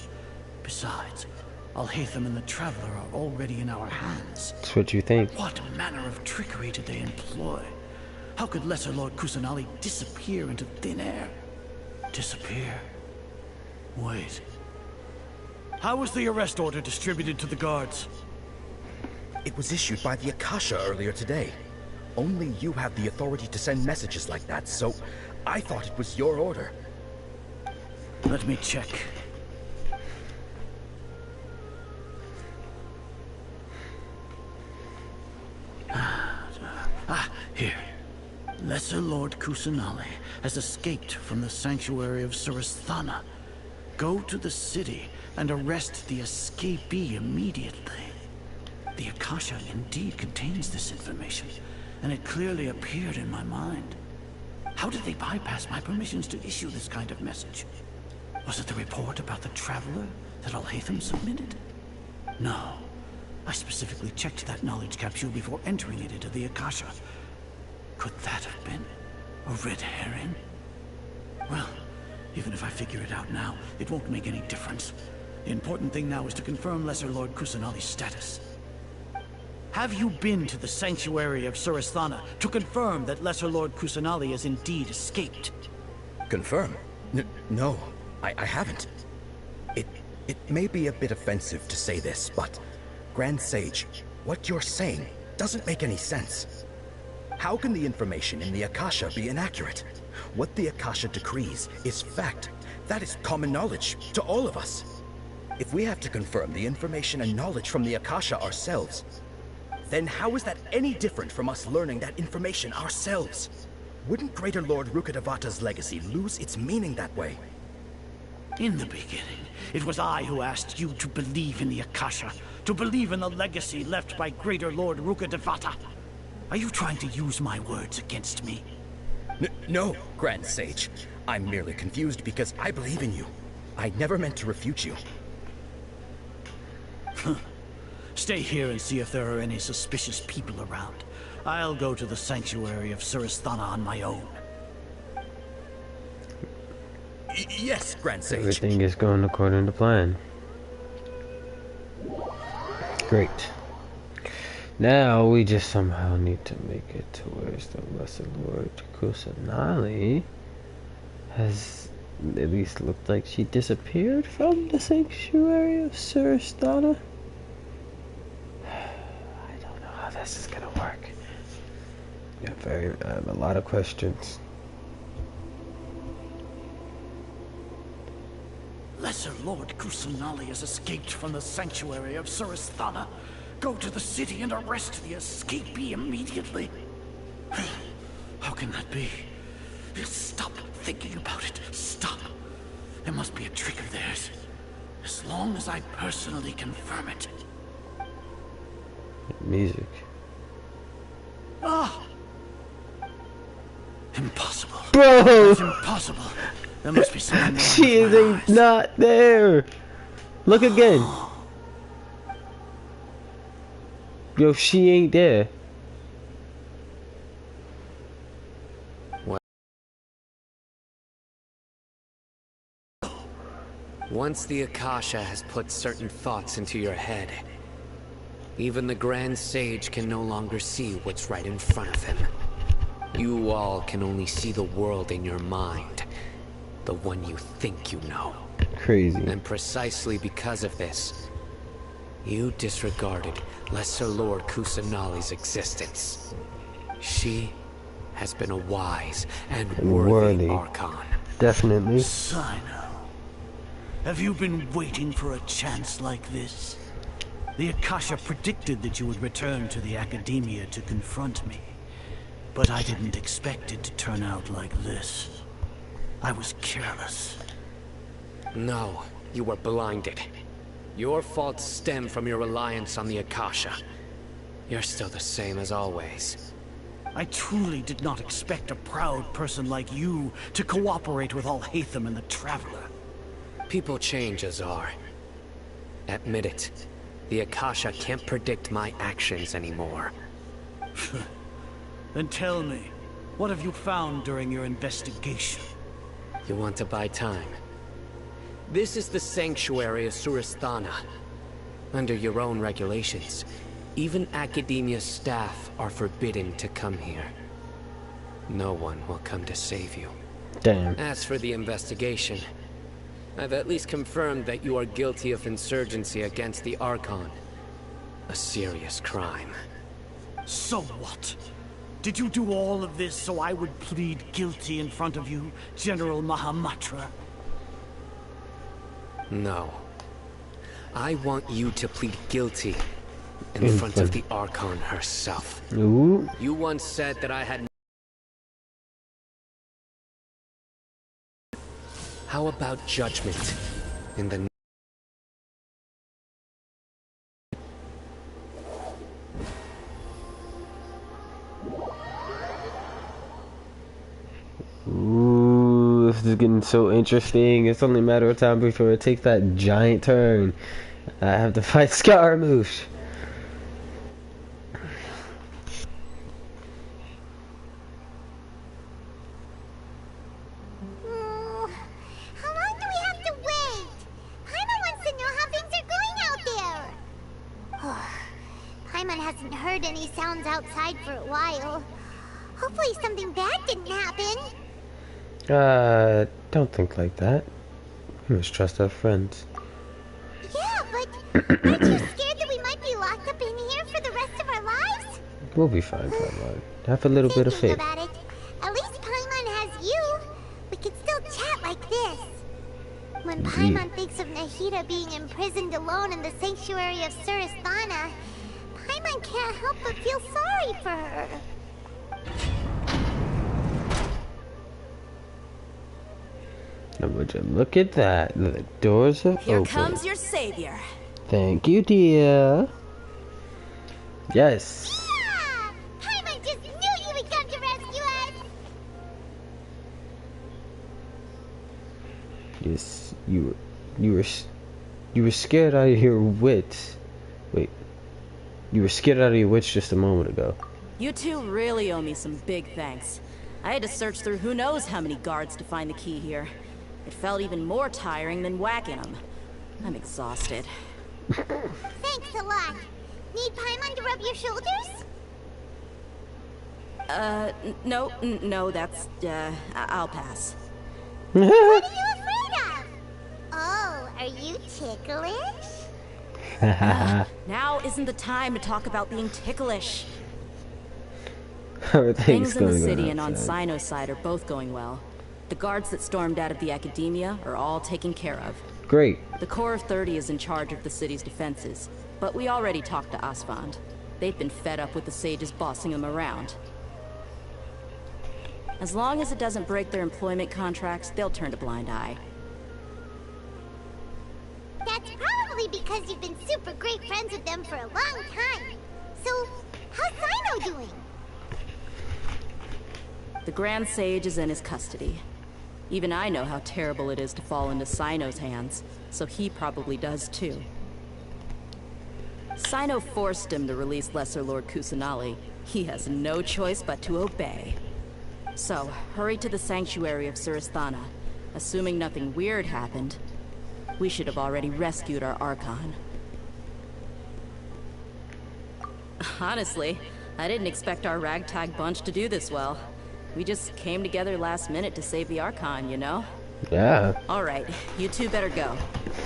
Besides, Al-Haytham and the Traveler are already in our hands. That's what you think. What manner of trickery did they employ? How could Lesser Lord Kusanali disappear into thin air? Disappear? Wait. How was the arrest order distributed to the guards? It was issued by the Akasha earlier today. Only you have the authority to send messages like that, so I thought it was your order. Let me check. Here. Lesser Lord Kusanali has escaped from the sanctuary of Surasthana. Go to the city and arrest the escapee immediately. The Akasha indeed contains this information, and it clearly appeared in my mind. How did they bypass my permissions to issue this kind of message? Was it the report about the Traveler that Al-Haytham submitted? No. I specifically checked that knowledge capsule before entering it into the Akasha. Could that have been a red herring? Well, even if I figure it out now, it won't make any difference. The important thing now is to confirm Lesser Lord Kusanali's status. Have you been to the sanctuary of Surasthana to confirm that Lesser Lord Kusanali has indeed escaped? Confirm? No, I haven't. It may be a bit offensive to say this, but Grand Sage, what you're saying doesn't make any sense. How can the information in the Akasha be inaccurate? What the Akasha decrees is fact. That is common knowledge to all of us. If we have to confirm the information and knowledge from the Akasha ourselves, then how is that any different from us learning that information ourselves? Wouldn't Greater Lord Rukkhadevata's legacy lose its meaning that way? In the beginning, it was I who asked you to believe in the Akasha, to believe in the legacy left by Greater Lord Rukkhadevata. Are you trying to use my words against me? No, Grand Sage. I'm merely confused because I believe in you. I never meant to refute you. Stay here and see if there are any suspicious people around. I'll go to the sanctuary of Surasthana on my own. Yes, Grand Sage. Everything is going according to plan. Great. Now we just somehow need to make it to where's the Lesser Lord Kusanali has at least looked like she disappeared from the sanctuary of Surasthana. I don't know how this is gonna work. I have a lot of questions. Lesser Lord Kusanali has escaped from the sanctuary of Surasthana. Go to the city and arrest the escapee immediately. How can that be? Stop thinking about it. Stop. There must be a trick of theirs. As long as I personally confirm it. Music. Ah! Impossible. Bro! It's impossible. There must be something wrong She with my eyes. is not there. Look again. Yo, she ain't there. Once the Akasha has put certain thoughts into your head, even the Grand Sage can no longer see what's right in front of him. You all can only see the world in your mind, the one you think you know. Crazy. And precisely because of this, you disregarded Lesser Lord Kusanali's existence. She has been a wise and worthy Archon. Definitely. Sino, have you been waiting for a chance like this? The Akasha predicted that you would return to the Academia to confront me. But I didn't expect it to turn out like this. I was careless. No, you were blinded. Your faults stem from your reliance on the Akasha. You're still the same as always. I truly did not expect a proud person like you to cooperate with Al-Haytham and the Traveler. People change, Azar. Admit it. The Akasha can't predict my actions anymore. Then tell me, What have you found during your investigation? You want to buy time? This is the sanctuary of Surasthana. Under your own regulations, even Academia staff are forbidden to come here. No one will come to save you. Damn. As for the investigation, I've at least confirmed that you are guilty of insurgency against the Archon. A serious crime. So what? Did you do all of this so I would plead guilty in front of you, General Mahamatra? No. I want you to plead guilty in front of the Archon herself. Ooh. You once said that I had... How about judgment in the... Ooh, this is getting so interesting. It's only a matter of time before it takes that giant turn. I have to fight Scaramouche. How long do we have to wait? Paimon wants to know how things are going out there. Paimon hasn't heard any sounds outside for a while. Hopefully something bad didn't happen. Don't think like that. We must trust our friends. Yeah, but aren't you scared that we might be locked up in here for the rest of our lives? We'll be fine, Paimon. Have a little bit of faith. About it, at least Paimon has you. We can still chat like this. When Paimon thinks of Nahida being imprisoned alone in the sanctuary of Surasthana, Paimon can't help but feel sorry for her. Now would you look at that? The doors are Here open. comes your savior. Thank you, dear. Yes. Yeah! Paimon just knew you would come to rescue us! Yes, you were scared out of your wits. Wait. You were scared out of your wits just a moment ago. You two really owe me some big thanks. I had to search through who knows how many guards to find the key here. It felt even more tiring than whacking them. I'm exhausted. Thanks a lot. Need Paimon to rub your shoulders? No, that's, I'll pass. What are you afraid of? Oh, are you ticklish? Now isn't the time to talk about being ticklish. Things in the city and on Sino's side are both going well. The guards that stormed out of the Academia are all taken care of. Great. The Corps of 30 is in charge of the city's defenses, but we already talked to Asfand. They've been fed up with the sages bossing them around. As long as it doesn't break their employment contracts, they'll turn a blind eye. That's probably because you've been super great friends with them for a long time. So, how's Sino doing? The Grand Sage is in his custody. Even I know how terrible it is to fall into Sino's hands, so he probably does too. Sino forced him to release Lesser Lord Kusanali. He has no choice but to obey. So, hurry to the sanctuary of Surasthana. Assuming nothing weird happened, we should have already rescued our Archon. Honestly, I didn't expect our ragtag bunch to do this well. We just came together last minute to save the Archon, you know? Yeah. Alright, you two better go.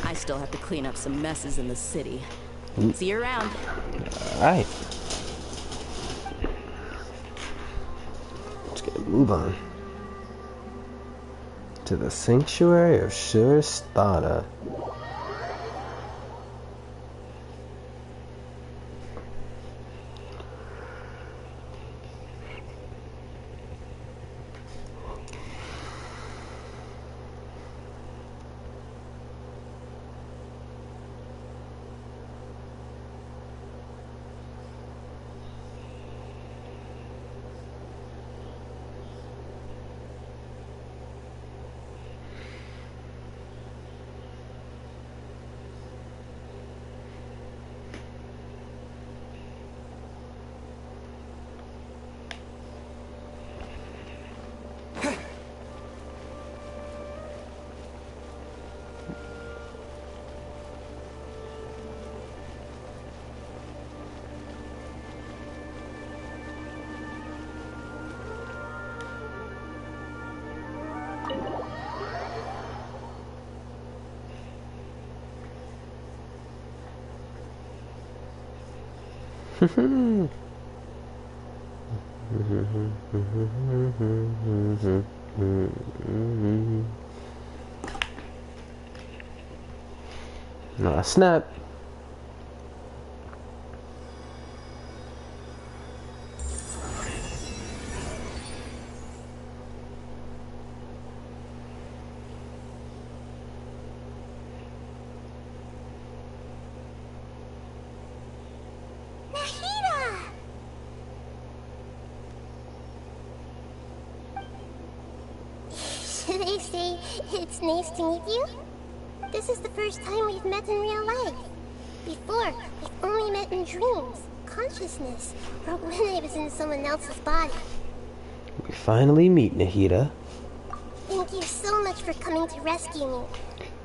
I still have to clean up some messes in the city. See you around. Alright. Let's get a move on. To the sanctuary of Surasthana. Snap. Should I say it's nice to meet you? This is the first time we've met in real life. Before, we've only met in dreams, consciousness, or when I was in someone else's body. We finally meet, Nahida. Thank you so much for coming to rescue me.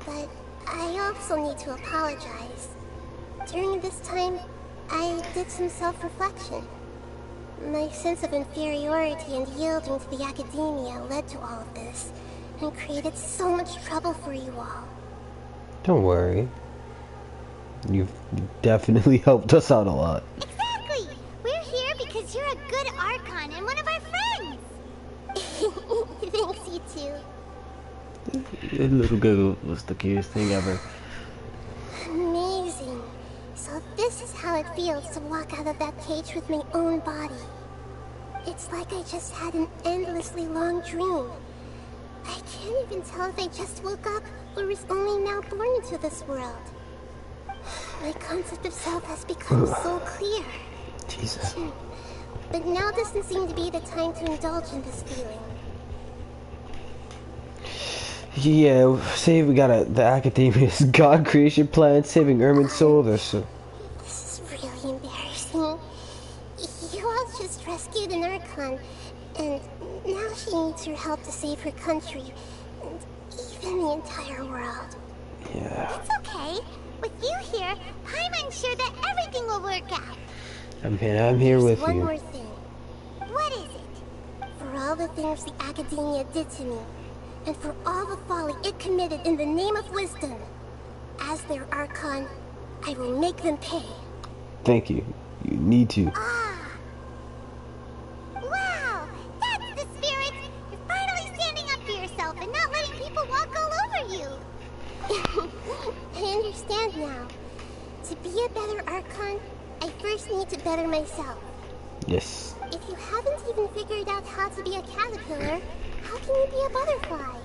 But I also need to apologize. During this time, I did some self-reflection. My sense of inferiority and yielding to the academia led to all of this, and created so much trouble for you all. Don't worry. You've definitely helped us out a lot. Exactly! We're here because you're a good Archon and one of our friends! Thanks, you too. The little girl was the cutest thing ever. Amazing. So this is how it feels to walk out of that cage with my own body. It's like I just had an endlessly long dream. I can't even tell if I just woke up or was only now born into this world. My concept of self has become so clear. Jesus. But now doesn't seem to be the time to indulge in this feeling. Yeah, say we got the Academia's God creation plan saving Ermin's soul. This is really embarrassing. You all just rescued an Archon, and now she needs your help to save her country, and even the entire world. Yeah. It's okay. With you here, I'm sure that everything will work out. I'm here with One you. more thing. What is it? For all the things the Academia did to me, and for all the folly it committed in the name of wisdom, as their Archon, I will make them pay. Thank you. You need to. Wow! That's the spirit! You're finally standing up for yourself and not letting people walk all over you! I understand now. To be a better Archon, I first need to better myself. Yes. If you haven't even figured out how to be a caterpillar, how can you be a butterfly?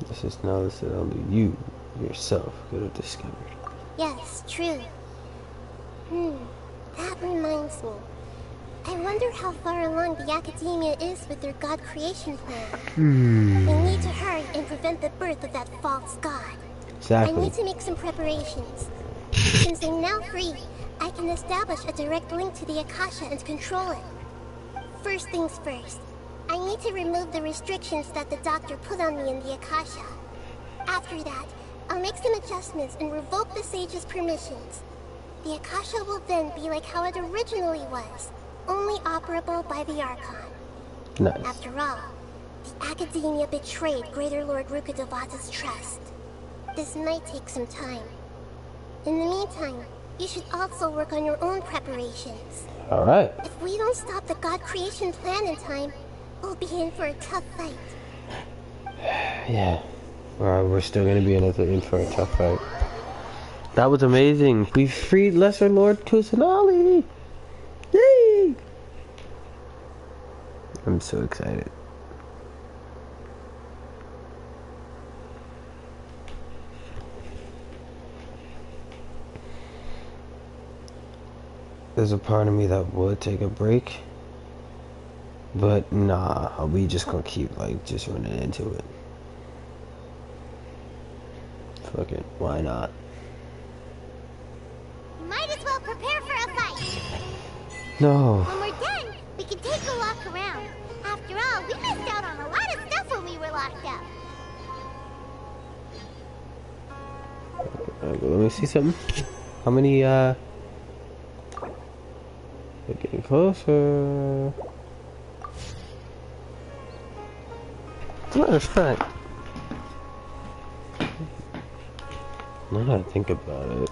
This is knowledge that only you, yourself, could have discovered. Yes, true. That reminds me. I wonder how far along the Academia is with their God creation plan. They need to hurry and prevent the birth of that false god. Exactly. I need to make some preparations. Since I'm now free, I can establish a direct link to the Akasha and control it. First things first, I need to remove the restrictions that the doctor put on me in the Akasha. After that, I'll make some adjustments and revoke the sage's permissions. The Akasha will then be like how it originally was, only operable by the Archon. Nice. After all, the Academia betrayed Greater Lord Rukkhadevata's trust. This might take some time. In the meantime, you should also work on your own preparations. Alright. If we don't stop the God creation plan in time, we'll be in for a tough fight. Yeah. We're still gonna be in for a tough fight. That was amazing. We freed Lesser Lord Kusanali! Yay! I'm so excited. There's a part of me that would take a break, but nah, we just gonna keep like just running into it. Fuck it, why not? Might as well prepare for a fight. No. When we're done, we can take a walk around. After all, we missed out on a lot of stuff when we were locked up. Let me see something. How many, we're getting closer. As a matter of fact, now that I think about it,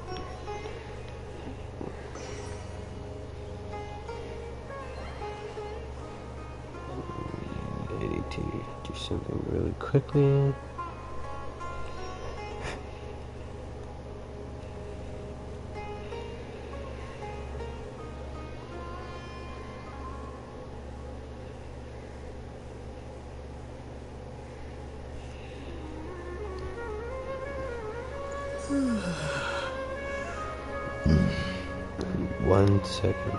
need to do something really quickly. One second.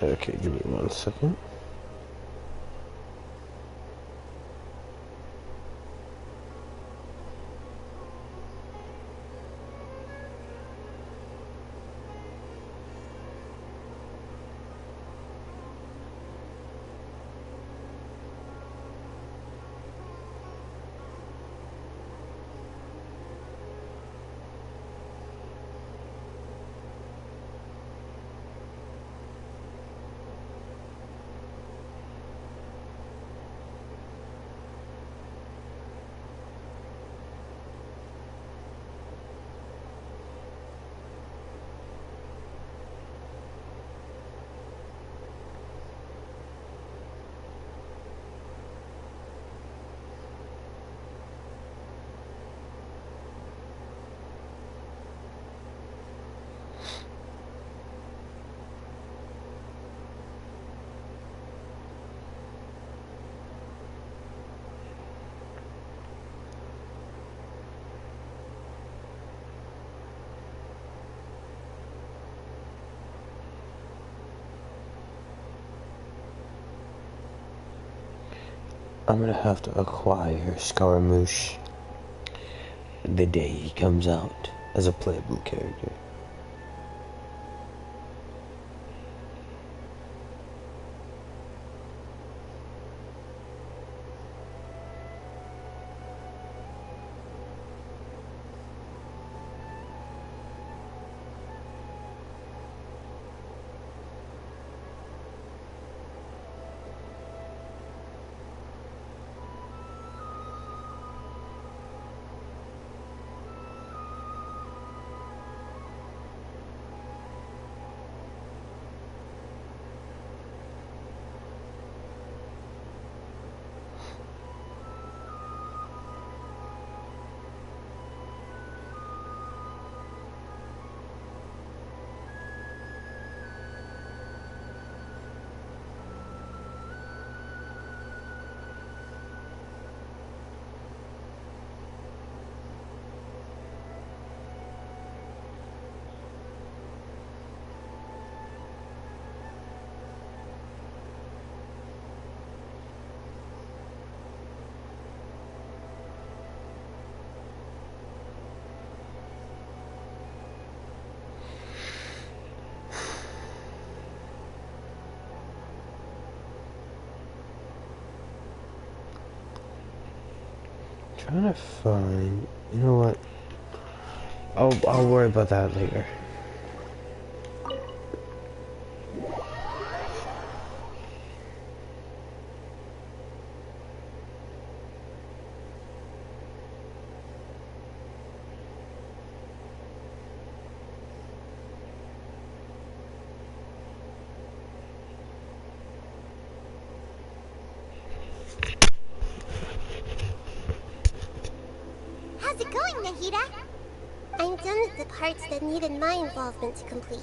Okay, give me 1 second. I'm gonna have to acquire Scaramouche the day he comes out as a playable character. Trying to find, you know what? I'll worry about that later. How's it going, Nahida? I'm done with the parts that needed my involvement to complete.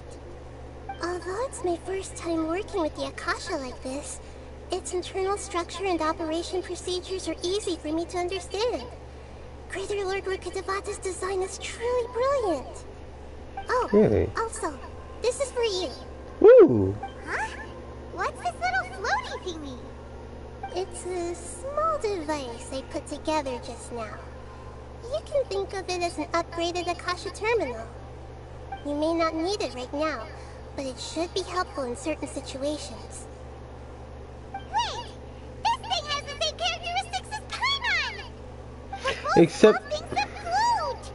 Although it's my first time working with the Akasha like this, its internal structure and operation procedures are easy for me to understand. Greater Lord Rukkhadevata's design is truly brilliant. Oh, really? Also, this is for you. Woo! Huh? What's this little floaty thingy? It's a small device I put together just now. You can think of it as an upgraded Akasha terminal. You may not need it right now, but it should be helpful in certain situations. Wait! This thing has the same characteristics as Paimon! Except... things that float!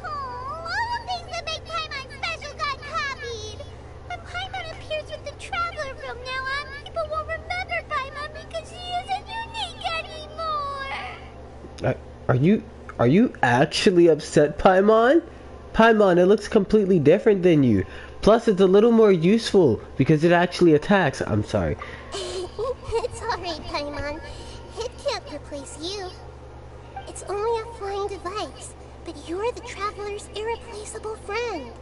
Oh, all the things that make Paimon special got copied! When Paimon appears with the Traveler from now on, people won't remember Paimon because she isn't unique anymore! Are you actually upset, Paimon? Paimon, it looks completely different than you. Plus, it's a little more useful because it actually attacks. I'm sorry. It's alright, Paimon. It can't replace you. It's only a flying device, but you're the Traveler's irreplaceable friend.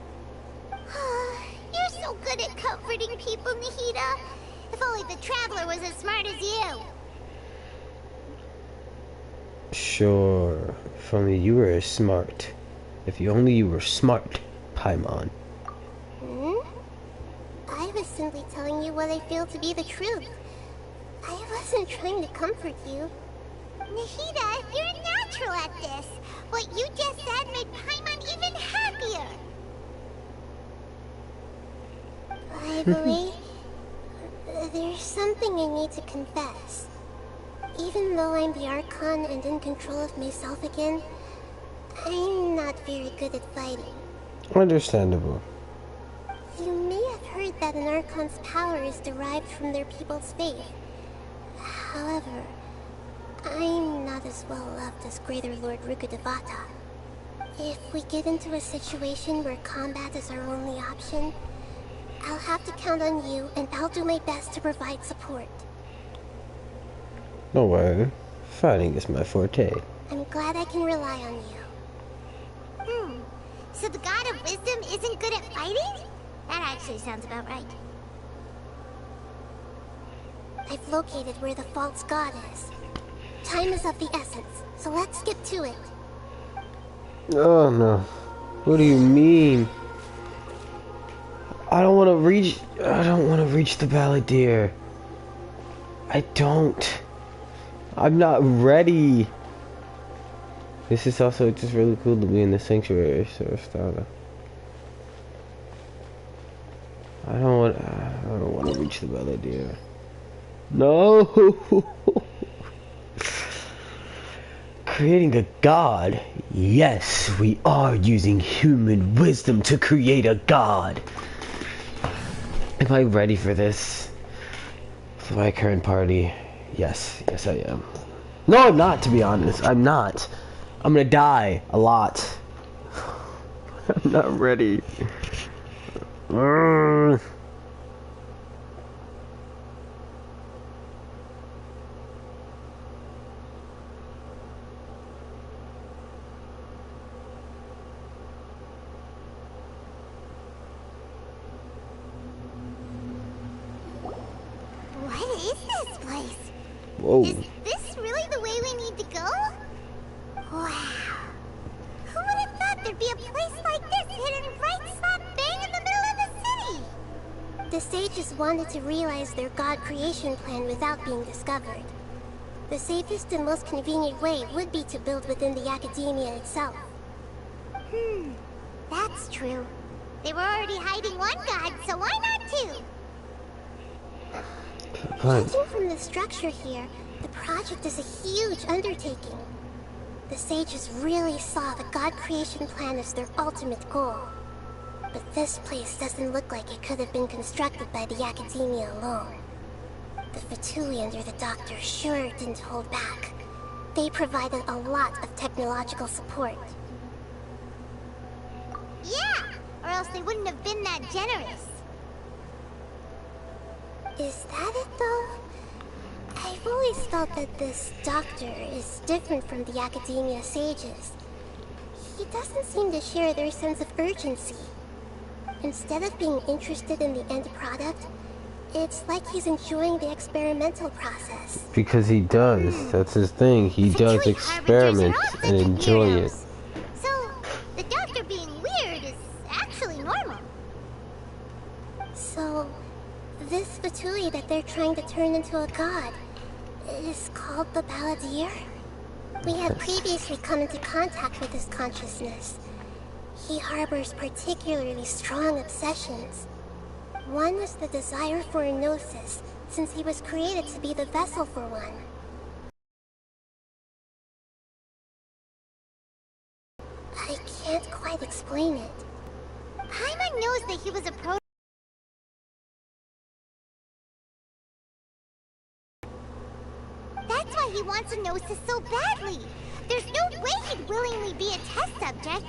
You're so good at comforting people, Nahida. If only the Traveler was as smart as you. Sure. If only you were smart. If only you were smart, Paimon. I was simply telling you what I feel to be the truth. I wasn't trying to comfort you. Nahida, you're natural at this. What you just said made Paimon even happier. By the way, there's something I need to confess. Even though I'm the Archon and in control of myself again, I'm not very good at fighting. Understandable. You may have heard that an Archon's power is derived from their people's faith. However, I'm not as well loved as Greater Lord Rukkhadevata. If we get into a situation where combat is our only option, I'll have to count on you, and I'll do my best to provide support. No worry. Fighting is my forte. I'm glad I can rely on you. So the God of Wisdom isn't good at fighting? That actually sounds about right. I've located where the false god is. Time is of the essence, so let's get to it. Oh no. What do you mean? I don't want to reach the Balladeer. I don't. I'm not ready. This is also just really cool to be in the sanctuary, so Stana. I don't want to reach the Balladeer. No. Creating a god. Yes, we are using human wisdom to create a god. Am I ready for this? For my current party? Yes, yes I am. No, I'm not, to be honest. I'm not. I'm gonna die a lot. I'm not ready. What is this place? Whoa. Is this really the way we need to go? Wow. Who would have thought there'd be a place like this hidden right slap bang in the middle of the city? The sages wanted to realize their god creation plan without being discovered. The safest and most convenient way would be to build within the academia itself. That's true. They were already hiding one god, so why not two? Judging from the structure here, the project is a huge undertaking. The sages really saw the god creation plan as their ultimate goal. But this place doesn't look like it could have been constructed by the academia alone. The Fatui under the Doctor sure didn't hold back. They provided a lot of technological support. Yeah, or else they wouldn't have been that generous. Is that it, though? I've always felt that this Doctor is different from the Academia sages. He doesn't seem to share their sense of urgency. Instead of being interested in the end product, it's like he's enjoying the experimental process. Because he does. That's his thing. He does experiment and enjoy it. So, the Doctor being weird is actually normal. So, this Fatui that they're trying to turn into a god is called the Balladeer? We had previously come into contact with his consciousness. He harbors particularly strong obsessions. One is the desire for a gnosis, since he was created to be the vessel for one. I can't quite explain it. Paimon knows that he was a pro. That's why he wants a gnosis so badly. There's no way he'd willingly be a test subject.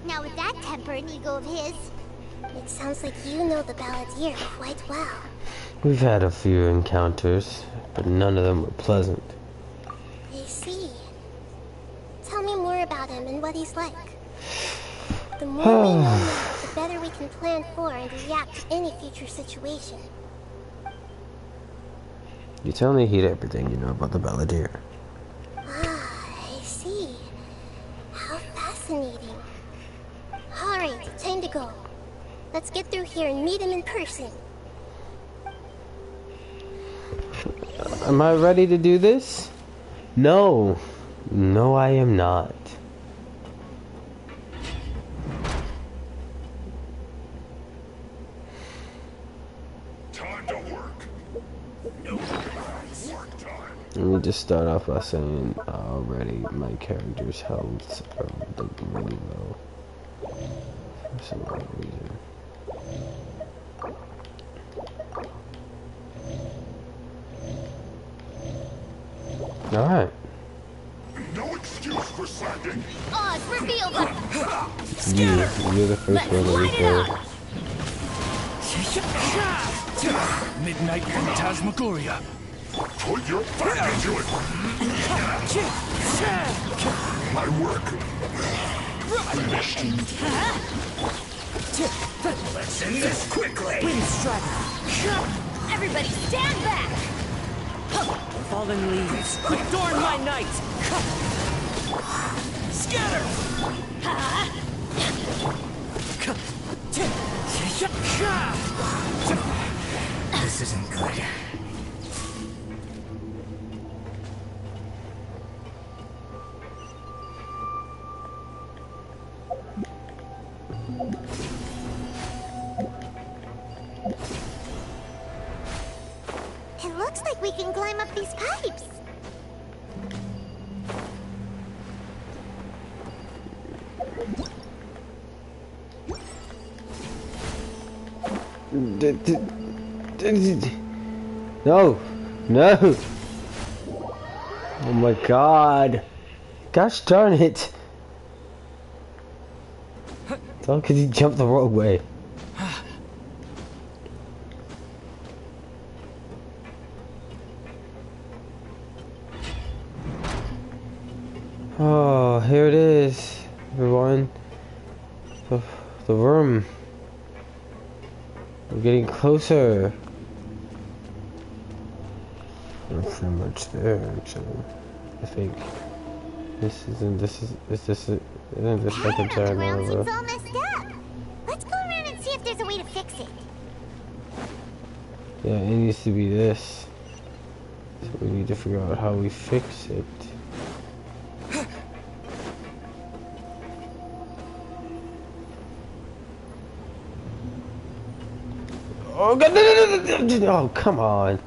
Now with that temper and ego of his. It sounds like you know the Balladeer quite well. We've had a few encounters, but none of them were pleasant. I see. Tell me more about him and what he's like. The more we know him, the better we can plan for and react to any future situation. You tell me he'd everything you know about the Balladeer. Ah, I see. How fascinating. Alright, time to go. Let's get through here and meet him in person. Am I ready to do this? No. No, I am not. Time to work. No work time. Let me just start off by saying already my character's health are like really low. For some odd reason. Alright. No excuse for slacking. Oz, reveal them! You're the first one to record. Midnight Phantasmagoria. Put your back into it. My work. Finished. Let's end this quickly. Wind Strider. Everybody stand back! Fallen leaves. Adorn my night. Scatter. This isn't good. It looks like we can climb up these pipes. No. No. Oh my god. Gosh darn it. It's all because he jumped the wrong way. Oh, here it is, everyone. The room. We're getting closer. We're pretty much there, actually. I think. Isn't this like a giant ground lava? seems all messed up. Let's go around and see if there's a way to fix it. Yeah, it needs to be this. So we need to figure out how we fix it. Oh god, no, oh come on.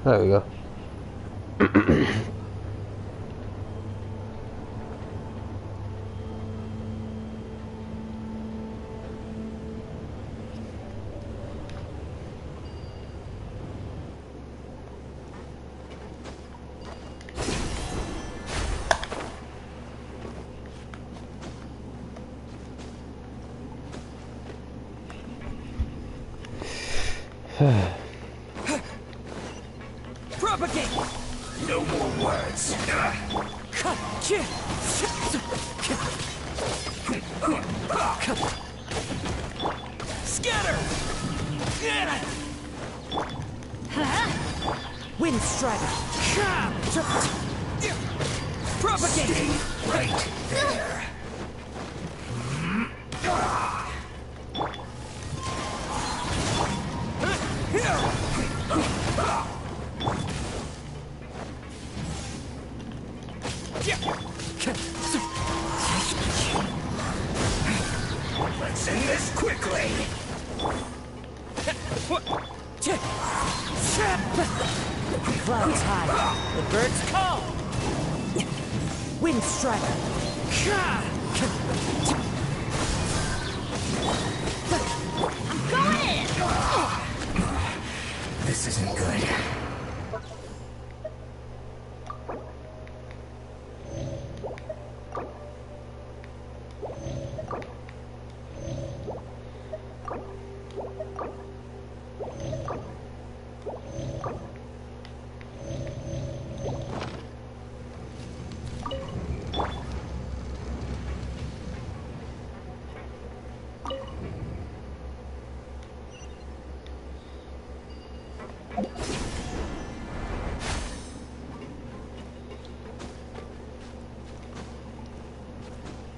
There we go. Propagate! No more words. Scatter! Wind Strider! Propagate! Stay right there. Let's end this quickly. Clouds high, the birds call. Wind Strider. I'm going in. This isn't good.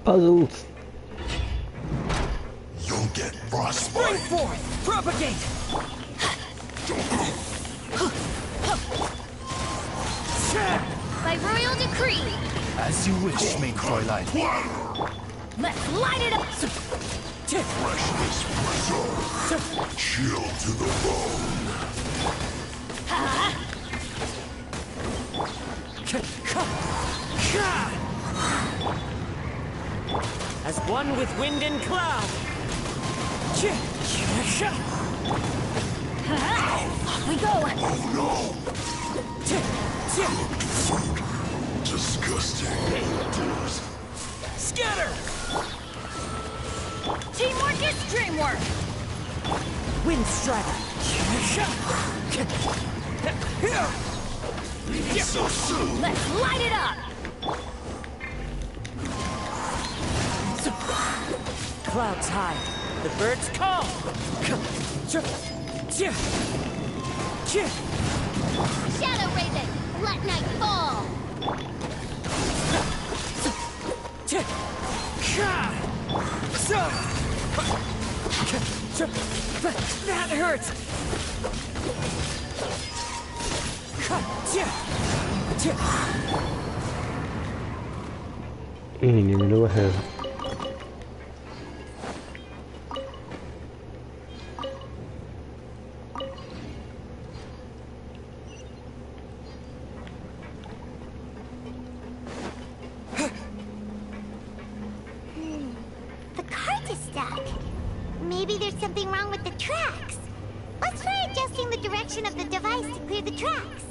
Puzzles. You'll get frostbite. Bring forth! Propagate! By royal decree, As you wish, main Fräulein. let's light it up! Freshness preserved. Chill to the bone. As one with wind and cloud! Off we go! Oh no! Disgusting. Scatter! Teamwork is dreamwork! Wind Strider! So soon. Let's light it up! Clouds high, the birds call! Shadow Raven, let night fall! That hurts! نروح The cart is stuck. Maybe there's something wrong with the tracks. Let's try adjusting the direction of the device to clear the tracks.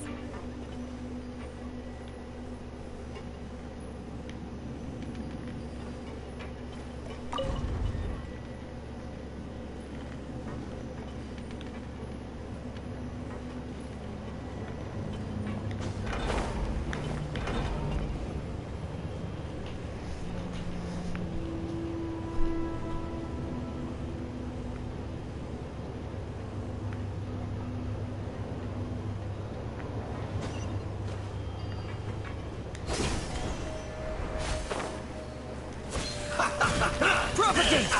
Propagate!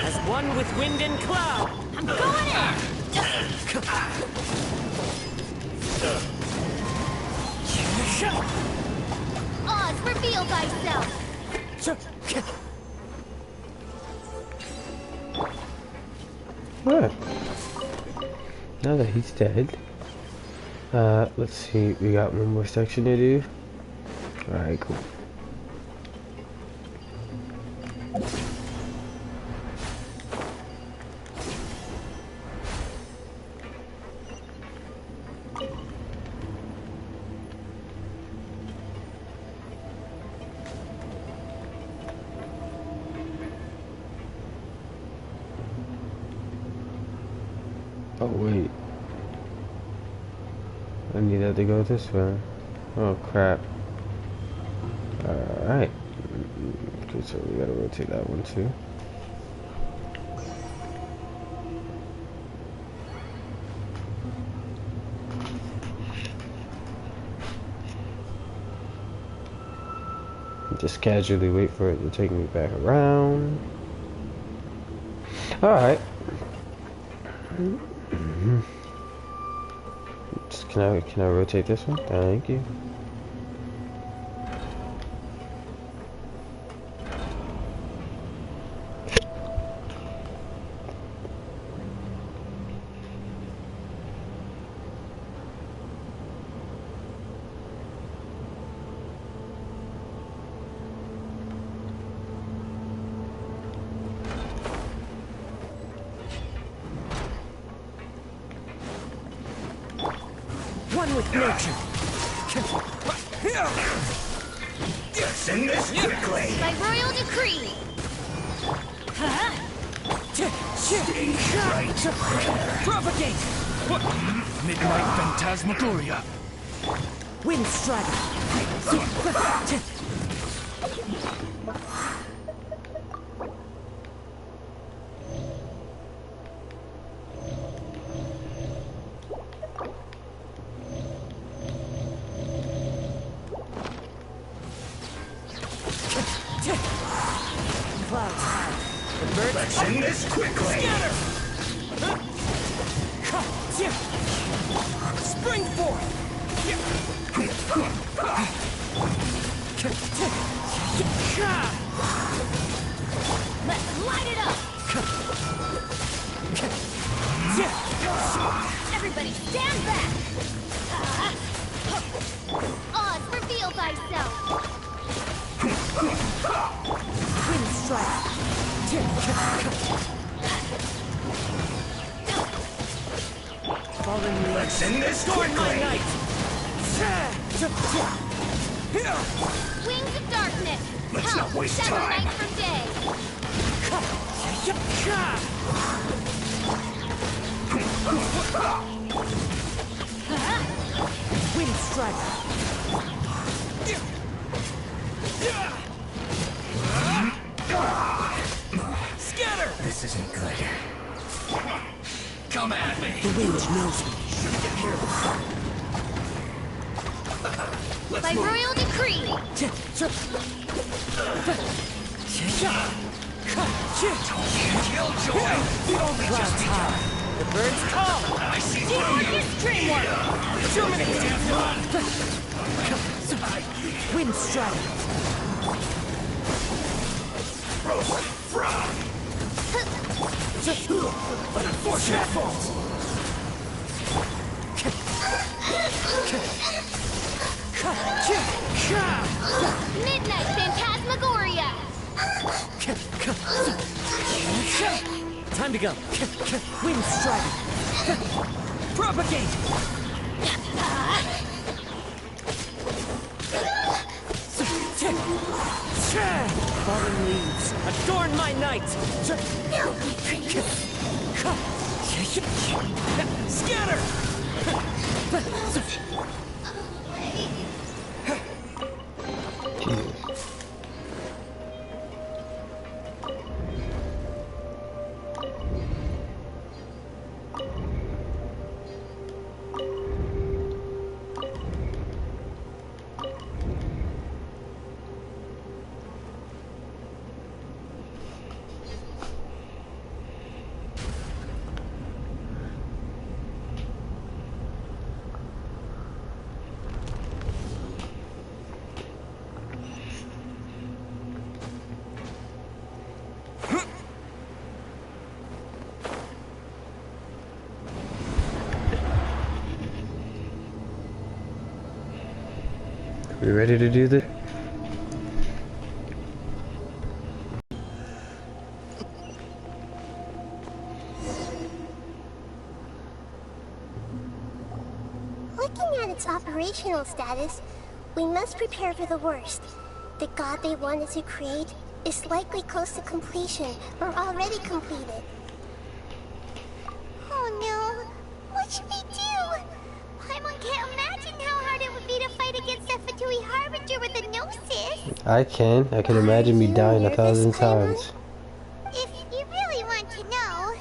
As one with wind and cloud! I'm going in! Oz, reveal thyself! Alright. Now that he's dead, let's see, we got one more section to do. Alright, cool. Oh wait. I need that to go this way. Oh crap. Alright. Okay, so we gotta rotate that one too. Just casually wait for it to take me back around. Alright. Can I rotate this one? Thank you. One with nature. Send this quickly. By royal decree. Propagate. Midnight Phantasmagoria. Wind Strider. Let's end this quickly. Spring forth. Let's light it up. Everybody stand back. Oz, reveal thyself. Wind Strike. Fallen leaves. Let's end this quickly. My night. Wings of darkness. Let's not waste Sever time. night from day. Wind Strike. Scatter! This isn't good. Come at me! The wind knows me. By royal decree. Killjoy! Clouds high. The birds call. I see Teamwork is dreamwork. Wind Strike. But unfortunate fault! Midnight Phantasmagoria. Time to go. Wind Strike. Propagate. Fallen leaves, adorn my night! Scatter! We ready to do this? Looking at its operational status, we must prepare for the worst. The god they wanted to create is likely close to completion or already completed. Oh no. What should we do? Paimon can't imagine how hard it would be to fight against a Fatui Harbinger with a Gnosis. I can imagine me dying 1,000 times. If you really want to know,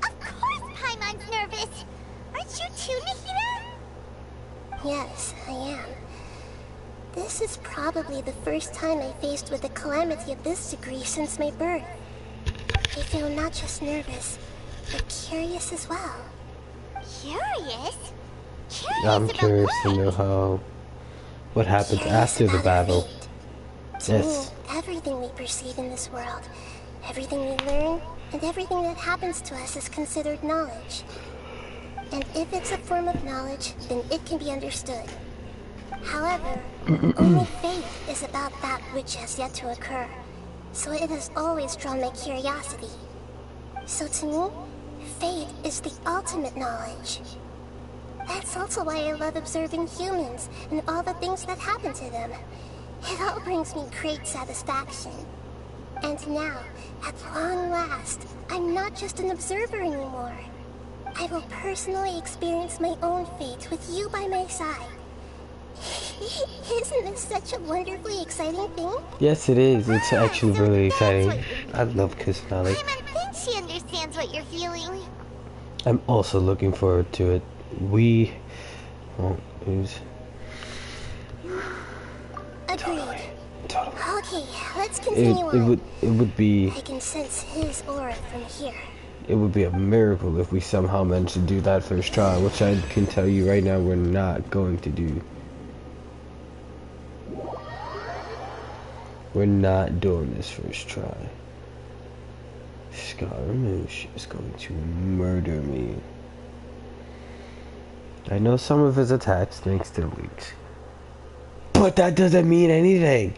of course Paimon's nervous. Aren't you too, Nahida? Yes, I am. This is probably the first time I faced with a calamity of this degree since my birth. I feel not just nervous, but curious as well. Curious? I'm curious to know what happens after the battle. To me, everything we perceive in this world, everything we learn, and everything that happens to us is considered knowledge. And if it's a form of knowledge, then it can be understood. However, only fate is about that which has yet to occur, so it has always drawn my curiosity. So to me, fate is the ultimate knowledge. That's also why I love observing humans and all the things that happen to them. It all brings me great satisfaction. And now, at long last, I'm not just an observer anymore. I will personally experience my own fate with you by my side. Isn't this such a wonderfully exciting thing? Yes, it is. It's actually really exciting. I love Kusanali. Paimon thinks she understands what you're feeling. I'm also looking forward to it. We won't lose. Agreed. Okay, let's continue on. It would be. I can sense his aura from here. It would be a miracle if we somehow managed to do that first try, which I can tell you right now we're not going to do. We're not doing this first try. Scaramouche is going to murder me. I know some of his attacks thanks to the leaks, but that doesn't mean anything.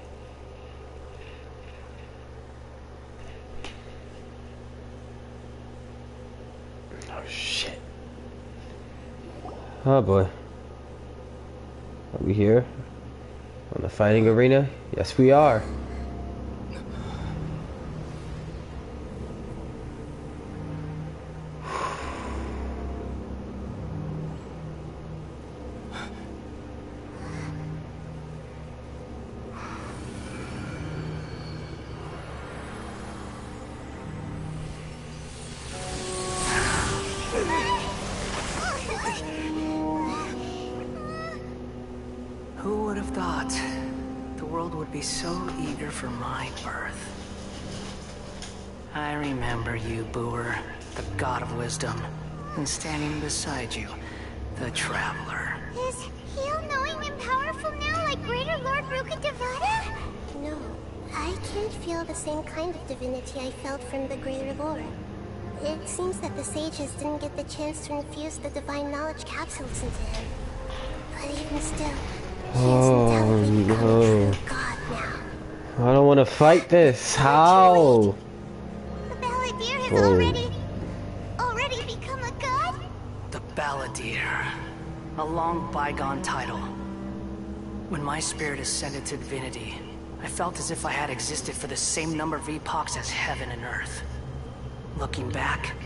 Oh shit. Oh boy. Are we here? On the fighting arena? Yes we are. Who would have thought the world would be so eager for my birth? I remember you, Booer, the god of wisdom, and standing beside you, the traveler. Is he all-knowing and powerful now, like Greater Lord Rukkhadevata? No, I can't feel the same kind of divinity I felt from the Greater Lord. It seems that the sages didn't get the chance to infuse the divine knowledge capsules into him. But even still, oh no. I don't want to fight this. How? The Balladeer has already become a god? The Balladeer. A long bygone title. When my spirit ascended to divinity, I felt as if I had existed for the same number of epochs as heaven and earth. Looking back,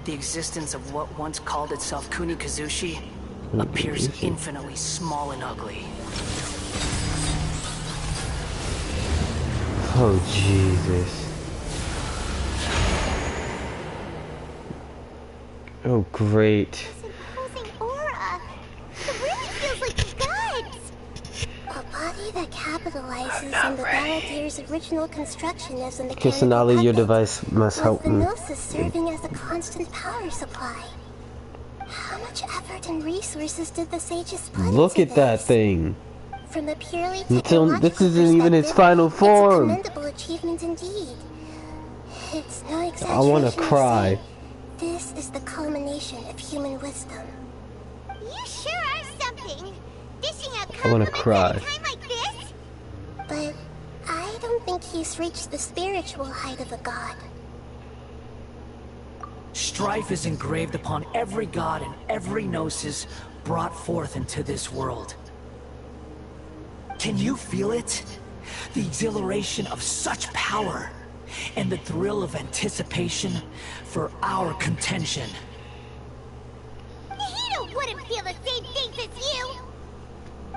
the existence of what once called itself Kunikazushi appears infinitely small and ugly. Oh, Jesus. Oh, great. Imposing aura. It really feels like the gods. A body that capitalizes on the Balladeer's original construction as a mechanical Kusanali, your puppet, device must help with the me. Gnosis serving as a constant power supply. How much effort and resources did the sages put Look into at that this? thing. From a purely This isn't even its final form. It's a commendable achievement indeed. It's no exaggeration I want to cry. say this is the culmination of human wisdom. You sure are something. Dishing out I want to compliments cry. at a time like this? But I don't think he's reached the spiritual height of a god. Strife is engraved upon every god and every gnosis brought forth into this world. Can you feel it? The exhilaration of such power, and the thrill of anticipation for our contention. Nahida, wouldn't feel the same things as you!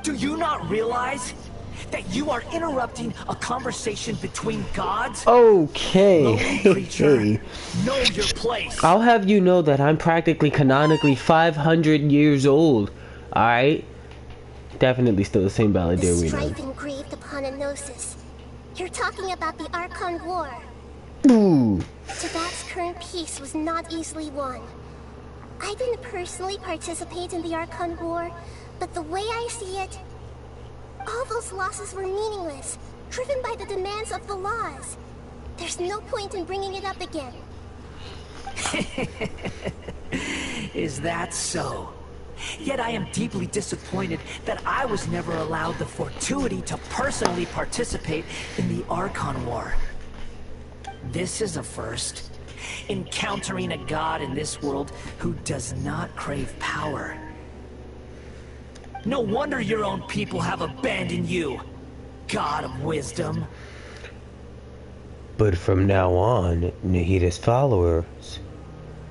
Do you not realize that you are interrupting a conversation between gods? Okay. Know your place. I'll have you know that I'm practically canonically 500 years old. Alright? Definitely still the same balladeer we know. Strife engraved upon a gnosis. You're talking about the Archon War. Ooh. Tibet's current peace was not easily won. I didn't personally participate in the Archon War, but the way I see it, all those losses were meaningless, driven by the demands of the laws. There's no point in bringing it up again. Is that so? Yet I am deeply disappointed that I was never allowed the fortuity to personally participate in the Archon War. This is a first. Encountering a god in this world who does not crave power. No wonder your own people have abandoned you, God of Wisdom. But from now on, Nahida's followers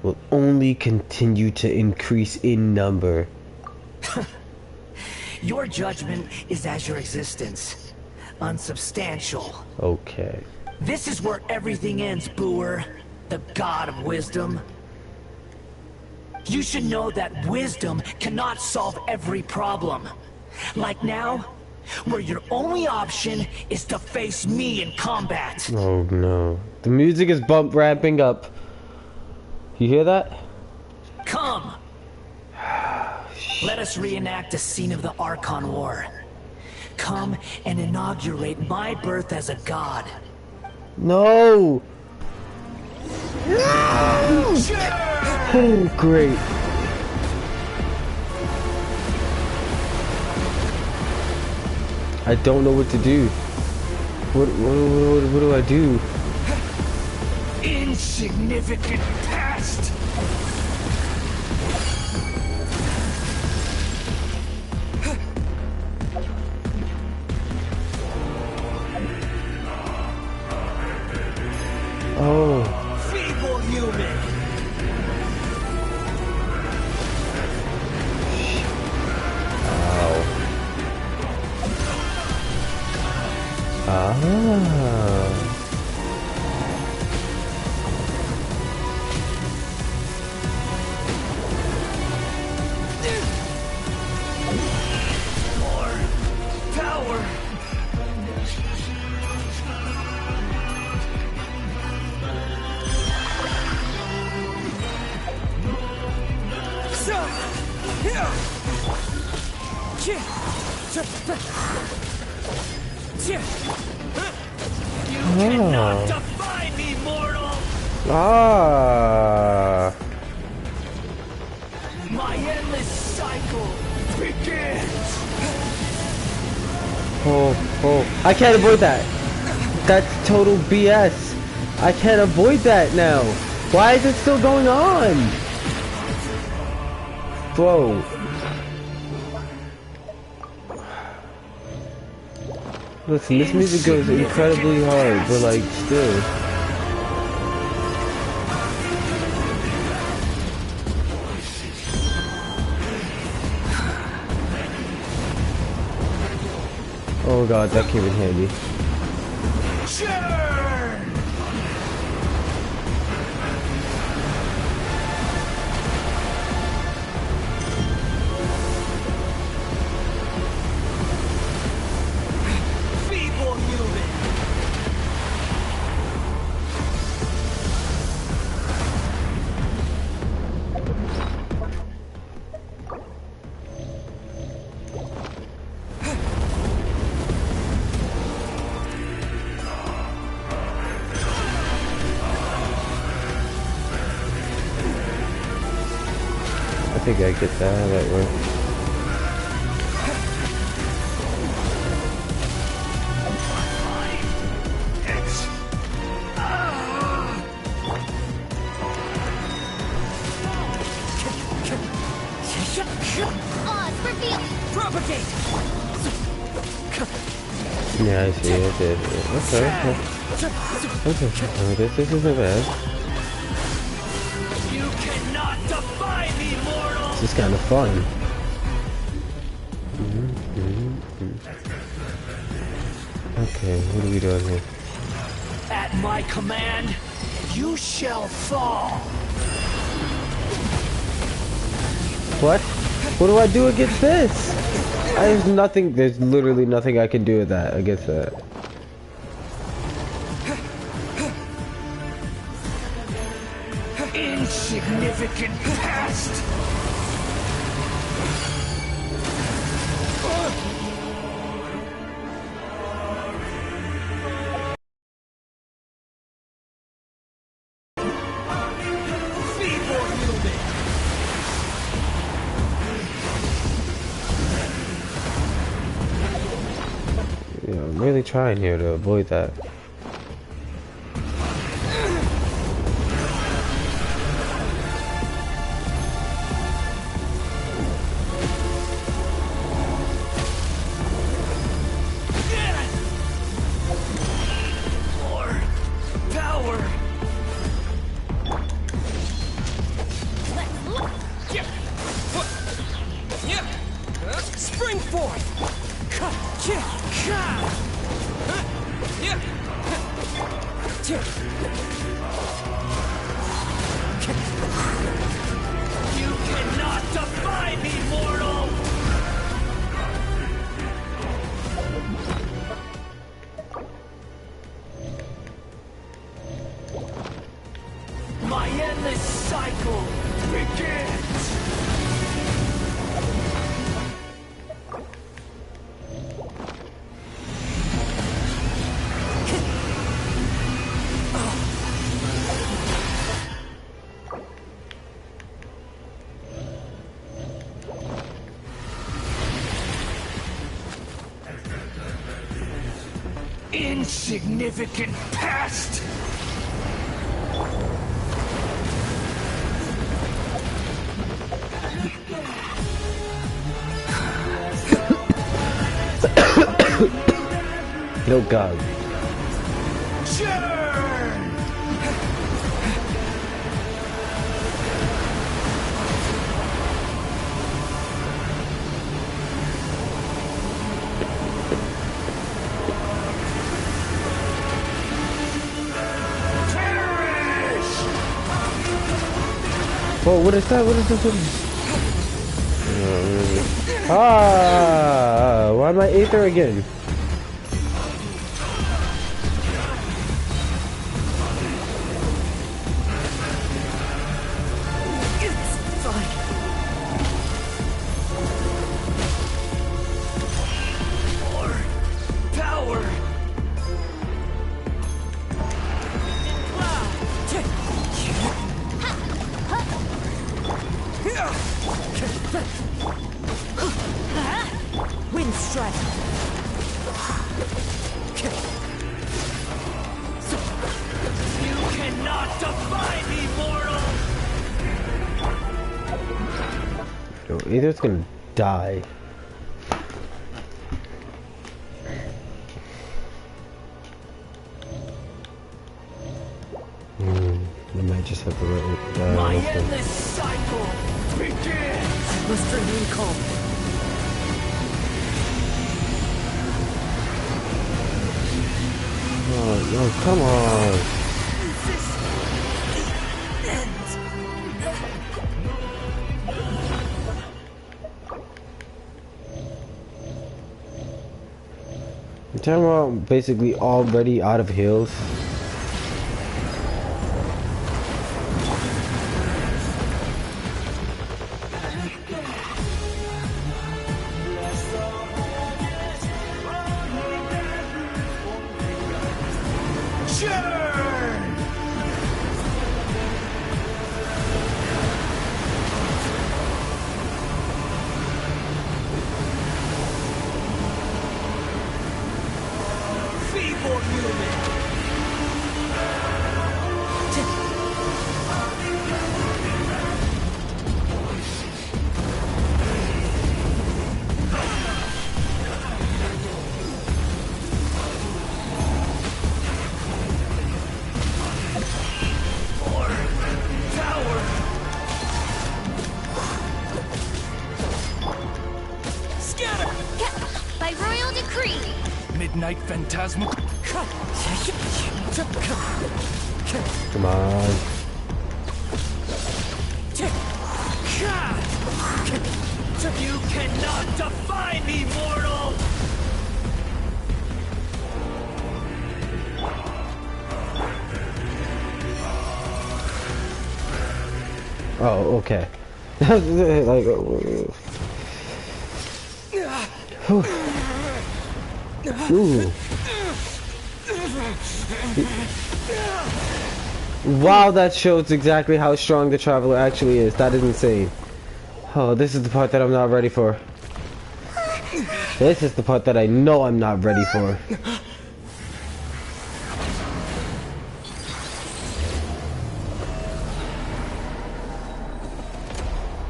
will only continue to increase in number. Your judgment is as your existence. Unsubstantial. Okay. This is where everything ends, Booer. The God of Wisdom. You should know that wisdom cannot solve every problem. Like now, where your only option is to face me in combat. Oh no. The music is ramping up. You hear that? Come! Let us reenact a scene of the Archon War. Come and inaugurate my birth as a god. No! No! Oh, great. I don't know what to do. What do I do? Insignificant past! Oh. Feeble human! Ow. Ah. Power! You cannot defy me, mortal! Ah. My endless cycle begins! Oh. I can't avoid that. That's total BS. I can't avoid that now. Why is it still going on? Bro. Listen, this music goes incredibly hard, but like, still. Oh god, that came in handy. I think I get that right way. Yeah, I see it. Okay. This isn't bad. You cannot defy me, mortal! This is kind of fun. Okay, what are we doing here? At my command, you shall fall. What? What do I do against this? There's nothing, there's literally nothing I can do with that, against that. Insignificant past. Yeah, I'm really trying here to avoid that. Spring forth! You cannot defy me, mortal! My endless cycle begins! Insignificant past! No God. Oh, what is that? What is this? Ah, why am I Aether again? Wind strike. You cannot defy me, mortal. Yo, Aether's gonna die. I might just have to let it die. My endless cycle begins. I must remain calm. Oh, no, come on. I'm talking about basically already out of heals. Phantasmal. Come on. You cannot defy me, mortal! Oh, okay. Like, ooh. Wow, that shows exactly how strong the Traveler actually is. That is insane. Oh, this is the part that I'm not ready for. This is the part that I know I'm not ready for.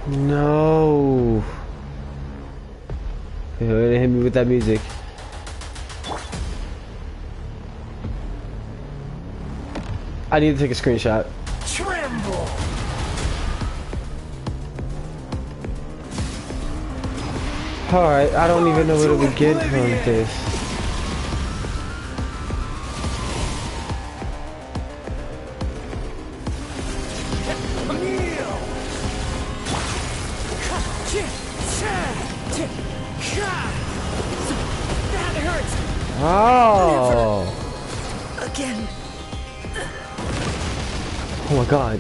No. Hit me with that music. I need to take a screenshot. Tremble. Alright, I don't even know where to begin from this. That hurts. Oh. Again. Oh my god.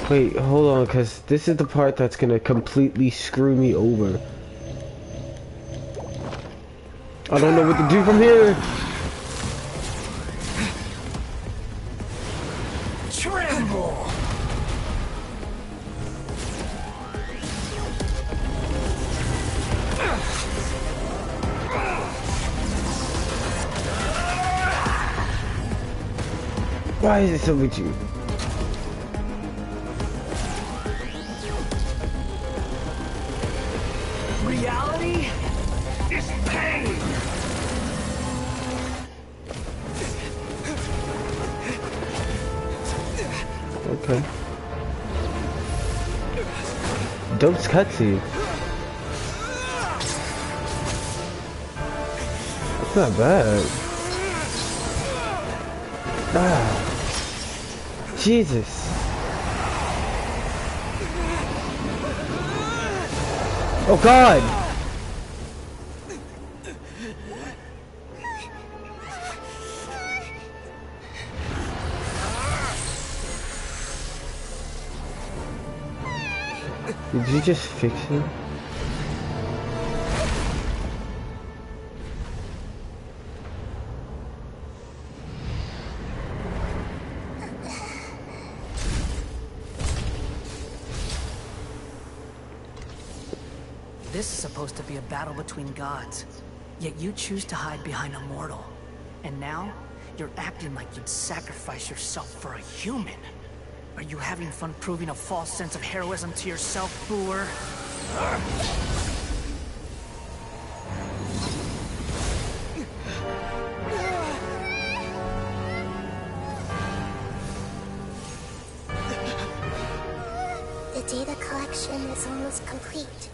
Wait, hold on, because this is the part that's gonna completely screw me over. I don't know what to do from here. Tremble. Why is it so with you? Reality is pain. Okay. Dope cutscene. That's not bad. Ah. Jesus. Oh God. Did you just fix it? This is supposed to be a battle between gods, yet you choose to hide behind a mortal. And now, you're acting like you'd sacrifice yourself for a human. Are you having fun proving a false sense of heroism to yourself, Booer? The data collection is almost complete.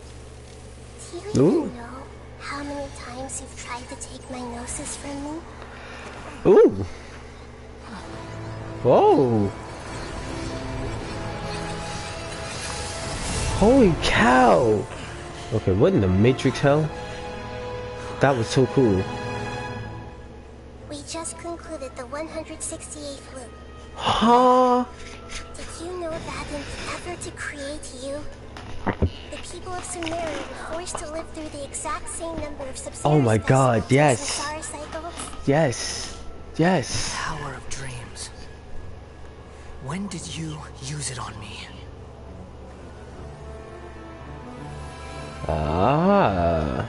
Do you Ooh. even know how many times you've tried to take my gnosis from me? Ooh. Whoa. Holy cow. Okay, what in the Matrix hell? That was so cool. We just concluded the 168th loop. Huh? Did you know that in the effort to create you, the people of Sumeru were forced to live through the exact same number of subsidiary Oh my God, yes. samsara cycles? Yes. Yes. Power of dreams. When did you use it on me? Ah.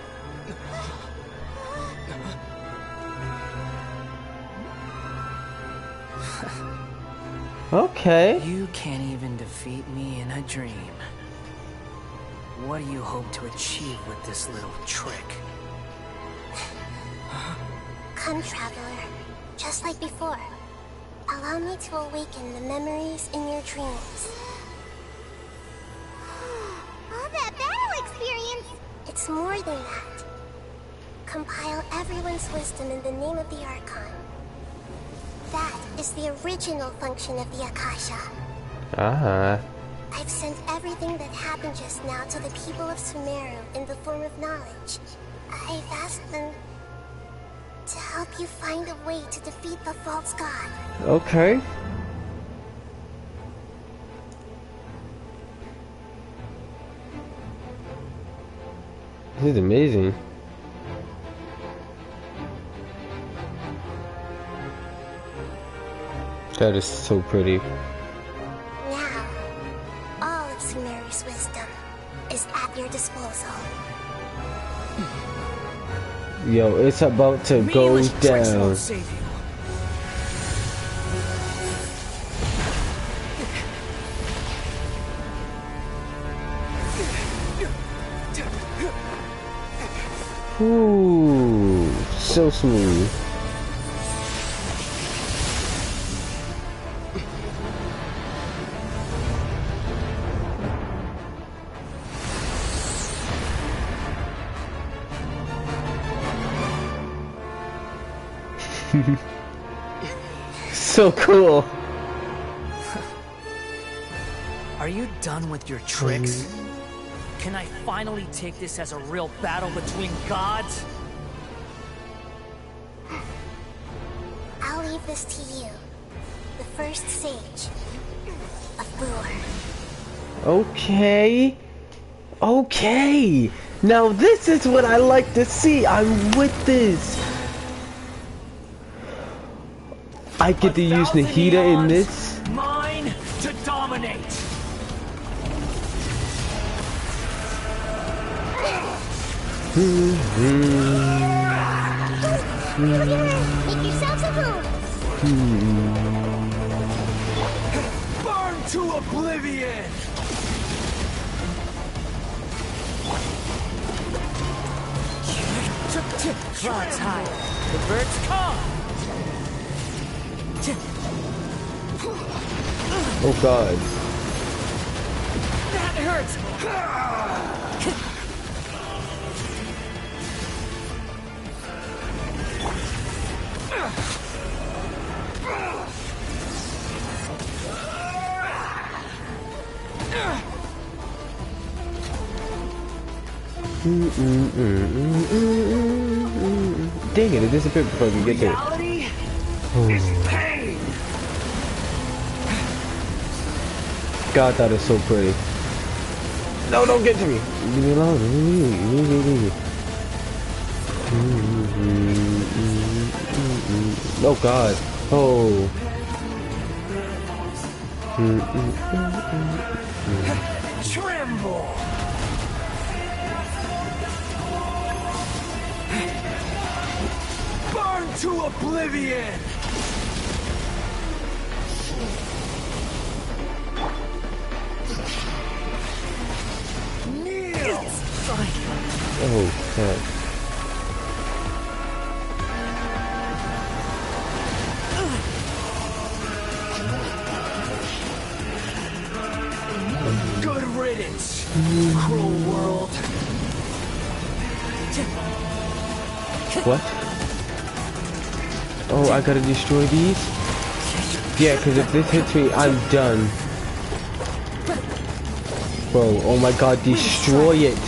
Okay. You can't even defeat me in a dream. What do you hope to achieve with this little trick? Come, Traveler. Just like before. Allow me to awaken the memories in your dreams. All that battle experience! It's more than that. compile everyone's wisdom in the name of the Archon. That is the original function of the Akasha. Ah. I've sent everything that happened just now to the people of Sumeru in the form of knowledge. I've asked them to help you find a way to defeat the false god. Okay. This is amazing. That is so pretty. Now, all of Sumeru's wisdom is at your disposal. Yo, it's about to go down. Ooh, so smooth. So cool. Are you done with your tricks? Can I finally take this as a real battle between gods? I'll leave this to you. The first sage of Boor. Okay. Okay. Now this is what I like to see. I'm with this. I get to use Nahida in this. Mine to dominate. Make yourselves at home. Burn to oblivion. Clouds high. The birds come. Oh god. That hurts. Dang it disappeared before I could get to it. God, that is so pretty. No, don't get to me. Leave me alone. Oh God. Oh. Tremble. Burn to oblivion. Kneel. Oh, God. Good riddance, cruel world. What? Oh, I gotta destroy these? Yeah, because if this hits me, I'm done. Bro, oh my god, destroy it.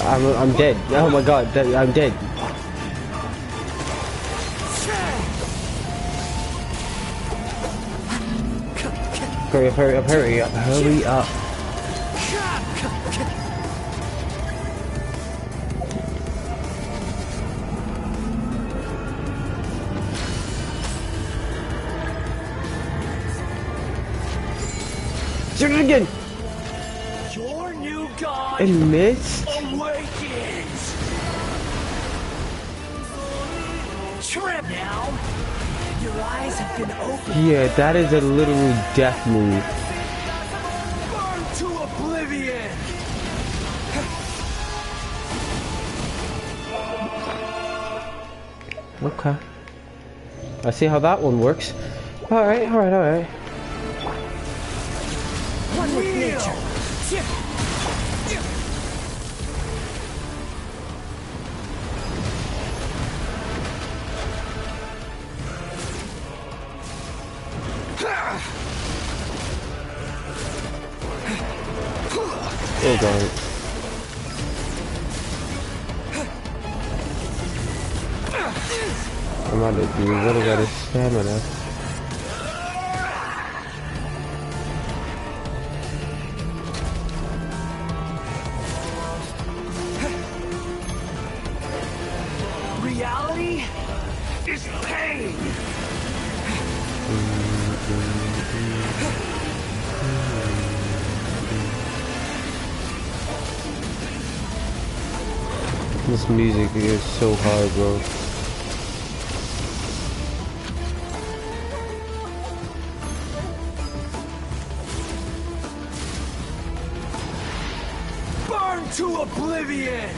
I'm dead. Oh my god, I'm dead. Hurry up, hurry up, hurry up, hurry up. Shoot it again! Your new god And missed? awakens. Trip now. Your eyes have been opened. Yeah, that is a literal death move. Burn to oblivion. Okay. I see how that one works. Alright, alright, alright. One with nature. Oh god. I'm out of dude. What about his stamina? Reality is pain. This music is so hard, bro. Burn to oblivion.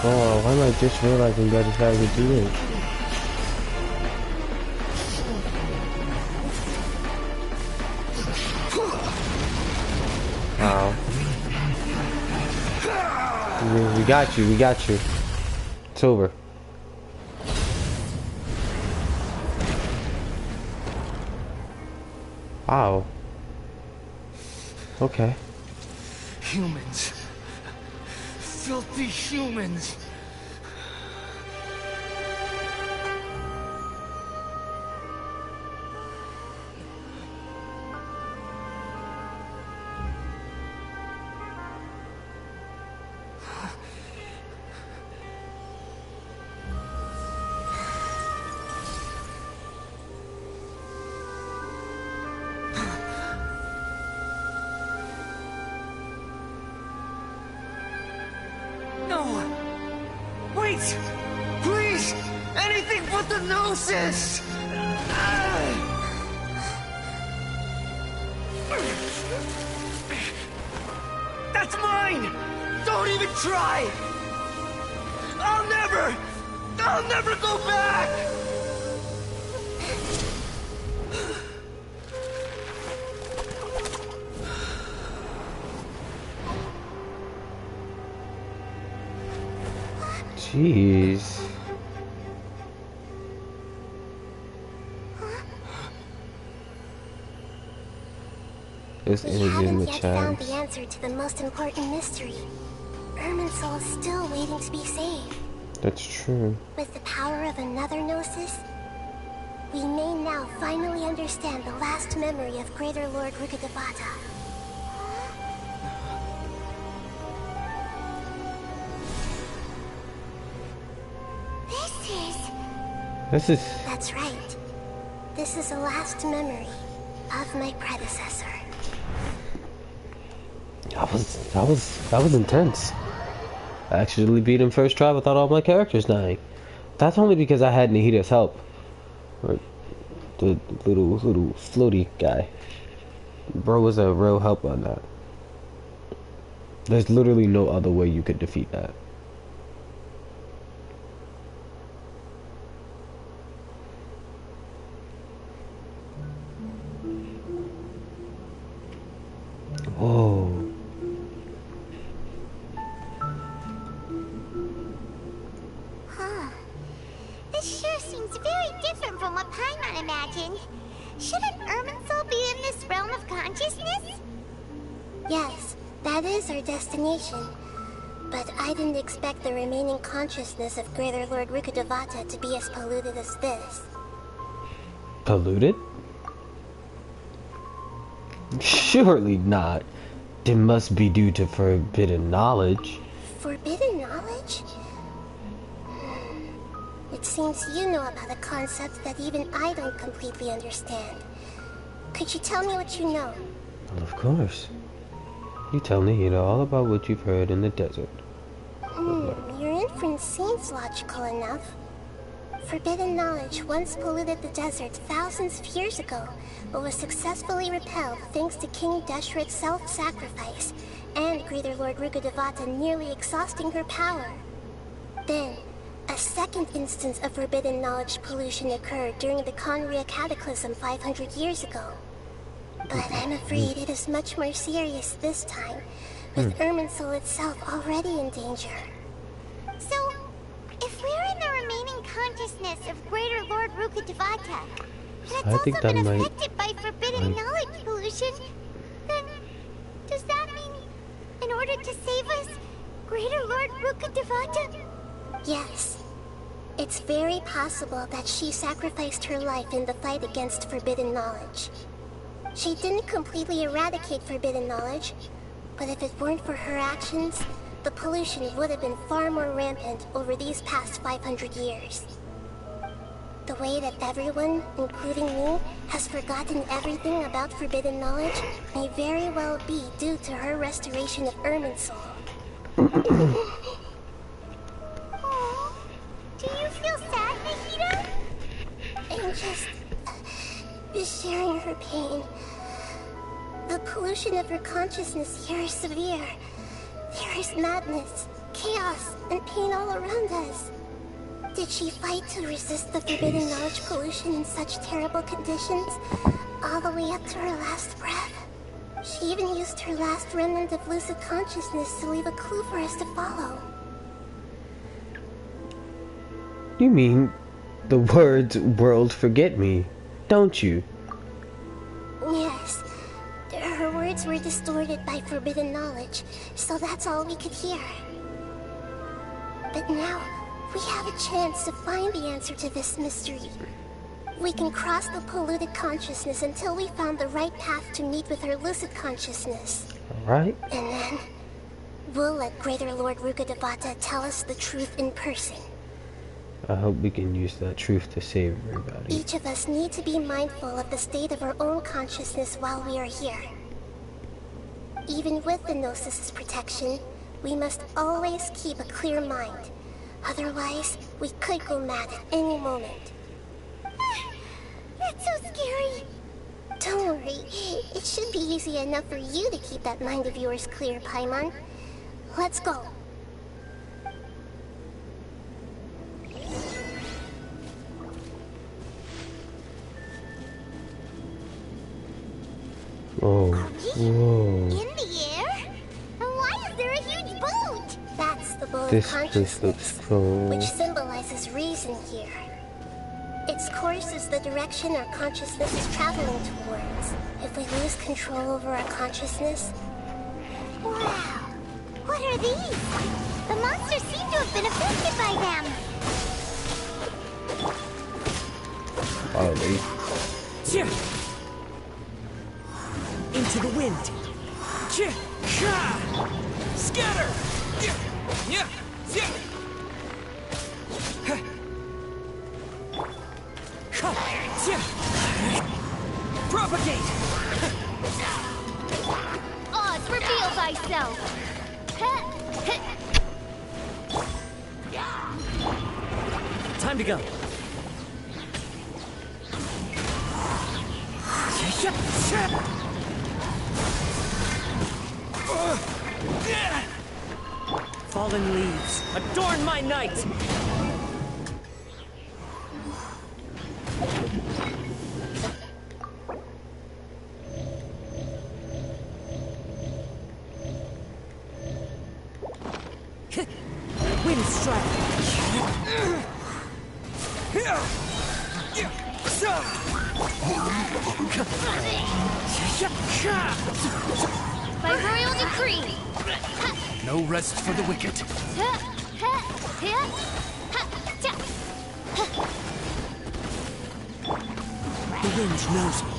Oh, why am I just realizing that it's how to do it? Wow. We got you, we got you. It's over. Wow. Okay. Humans. Filthy humans. Please! Anything but the Gnosis! That's mine! Don't even try! I'll never go back! Jeez. This energy in the chat. Found the answer to the most important mystery. Irminsul is still waiting to be saved. That's true. With the power of another Gnosis, we may now finally understand the last memory of Greater Lord Rukkhadevata. That's right. This is the last memory of my predecessor. That was intense. I actually beat him first try without all my characters dying. That's only because I had Nahida's help. Or the little floaty guy. Bro was a real help on that. There's literally no other way you could defeat that. Oh. Huh. This sure seems very different from what Paimon imagined. Shouldn't Irminsul be in this realm of consciousness? Yes, that is our destination. But I didn't expect the remaining consciousness of Greater Lord Rukkhadevata to be as polluted as this. Polluted? Surely not. It must be due to forbidden knowledge. Forbidden knowledge? It seems you know about a concept that even I don't completely understand. Could you tell me what you know? Well, of course. You tell Nahida all about what you've heard in the desert. Your inference seems logical enough. Forbidden knowledge once polluted the desert thousands of years ago, but was successfully repelled thanks to King Deshret's self-sacrifice, and Greater Lord Rukkhadevata nearly exhausting her power. Then, a second instance of forbidden knowledge pollution occurred during the Conria Cataclysm 500 years ago. But I'm afraid it is much more serious this time, with Irminsul itself already in danger. So, if we're in the remaining consciousness of Greater Lord Rukkhadevata, and it's also been affected by forbidden knowledge pollution, then does that mean, in order to save us, Greater Lord Rukkhadevata? Yes. It's very possible that she sacrificed her life in the fight against forbidden knowledge. She didn't completely eradicate forbidden knowledge, but if it weren't for her actions, the pollution would have been far more rampant over these past 500 years. The way that everyone, including me, has forgotten everything about forbidden knowledge may very well be due to her restoration of Irminsul. Do you feel sad, Nahida? I'm just sharing her pain. The pollution of her consciousness here is severe. There is madness, chaos, and pain all around us. Did she fight to resist the forbidden knowledge pollution in such terrible conditions, all the way up to her last breath? She even used her last remnant of lucid consciousness to leave a clue for us to follow. You mean the words "world forget me," don't you? Yes. Her words were distorted by forbidden knowledge, so that's all we could hear. But now, we have a chance to find the answer to this mystery. We can cross the polluted consciousness until we found the right path to meet with her lucid consciousness. Alright. And then, we'll let Greater Lord Rukkhadevata tell us the truth in person. I hope we can use that truth to save everybody. Each of us need to be mindful of the state of our own consciousness while we are here. Even with the Gnosis' protection, we must always keep a clear mind. Otherwise, we could go mad at any moment. That's so scary. Don't worry, it should be easy enough for you to keep that mind of yours clear, Paimon. Let's go. Oh. Whoa. In the air? And why is there a huge boat? That's the boat This of place consciousness, looks cool. which symbolizes reason here. Its course is the direction our consciousness is traveling towards. If we lose control over our consciousness... Wow! What are these? The monsters seem to have been affected by them. Are they? Into the wind. Scatter! Propagate! Oz, reveal thyself! Time to go. Fallen leaves, adorn my night! Wind strike! By royal decree! No rest for the wicked. The wind knows me.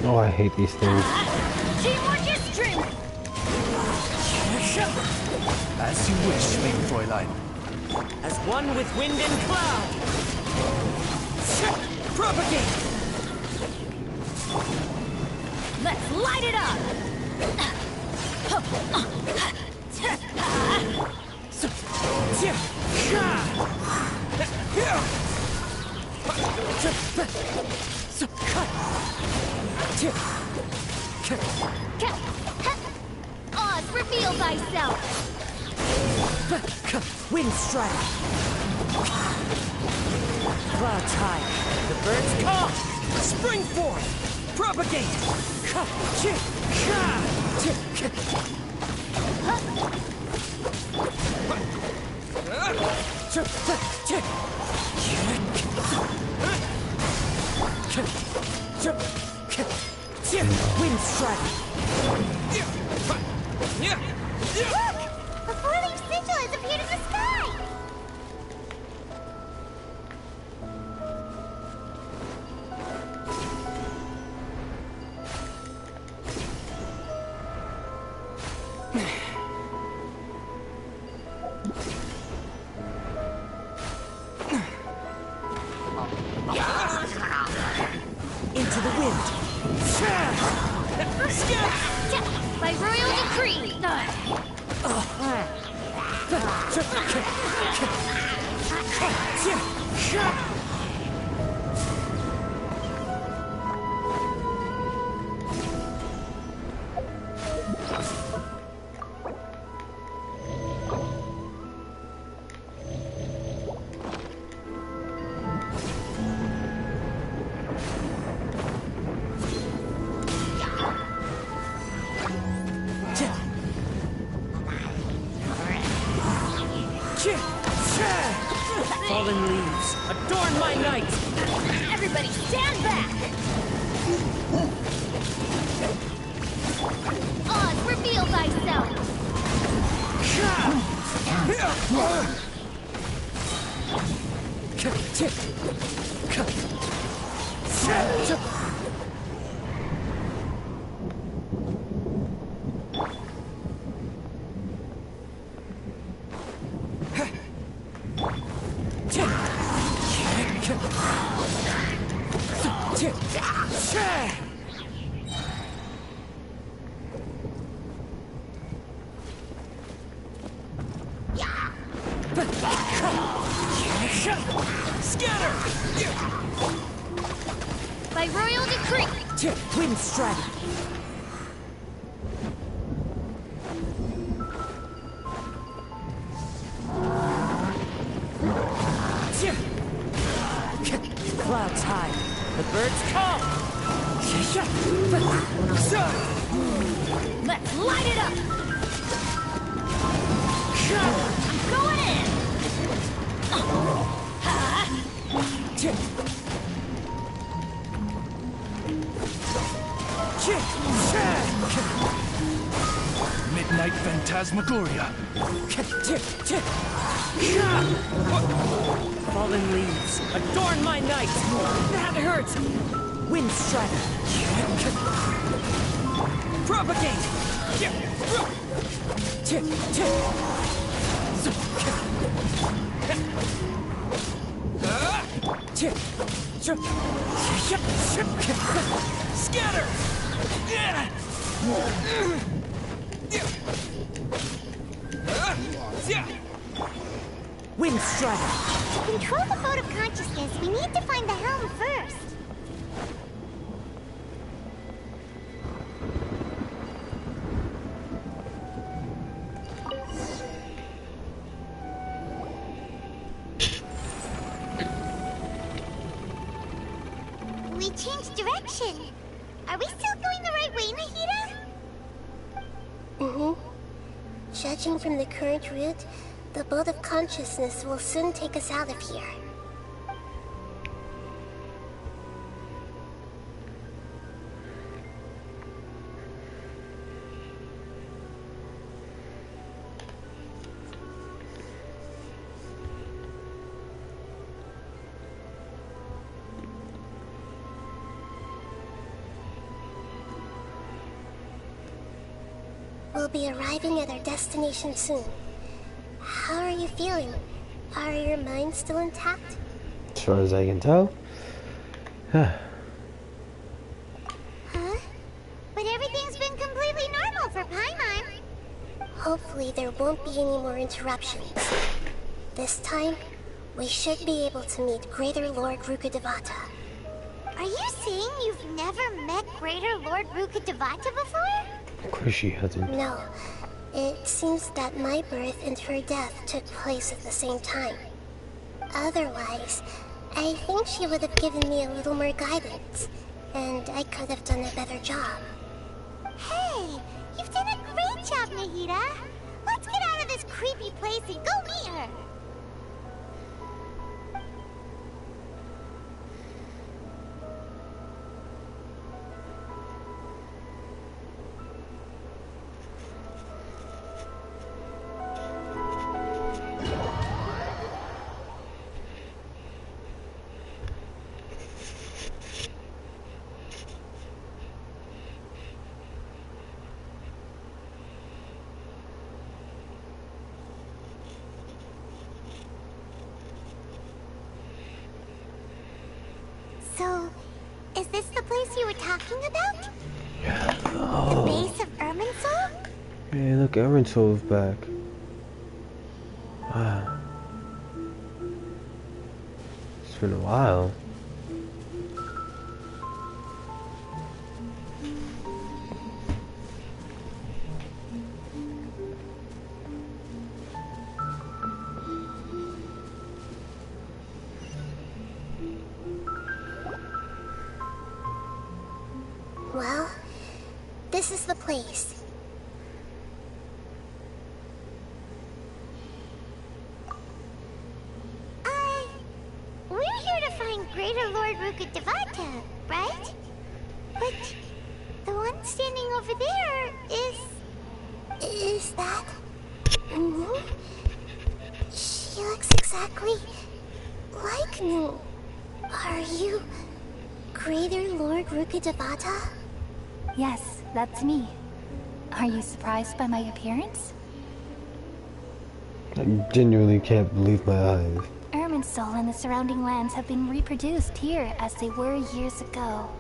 Oh, I hate these things. As you wish, Lady Fräulein. As one with wind and cloud. Propagate! Let's light it up! Oz, reveal thyself! Wind strike! Cloud tide! The birds come! Spring forth! Propagate! Wind strike! Look! A four-leaf sigil has appeared in the sky! Into the wind! By royal decree! Fallen leaves, adorn my night! Everybody stand back! Oz, reveal thyself! Scatter! By royal decree! Wind strike! Clouds high. The birds come! Let's light it up! I'm going in! Midnight Phantasmagoria. Fallen leaves, adorn my night! That hurts! Wind strike! Propagate! Scatter! Wind strike! To control the boat of consciousness, we need to find the helm first. We changed direction. Are we still going the right way, Nahida? Mm-hmm. Judging from the current route, the boat of consciousness will soon take us out of here. We'll be arriving at our destination soon. How are you feeling? Are your minds still intact? As far as I can tell. Huh? What everything's been completely normal for Paimon. Hopefully there won't be any more interruptions. This time, we should be able to meet Greater Lord Rukkhadevata. Are you saying you've never met Greater Lord Rukkhadevata before? Of course she hasn't. No. It seems that my birth and her death took place at the same time. Otherwise, I think she would have given me a little more guidance, and I could have done a better job. Hey, you've done a great job, Nahida. Let's get out of this creepy place and go meet her. So, is this the place you were talking about? Oh. The base of Irminsul? Hey, look, Irminsul's back. Wow. It's been a while. Well, this is the place. We're here to find Greater Lord Rukkhadevata, right? But the one standing over there is... Is that... me? She looks exactly like me. Are you... Greater Lord Rukkhadevata? Yes, that's me. Are you surprised by my appearance? I genuinely can't believe my eyes. Irminsul and the surrounding lands have been reproduced here as they were years ago.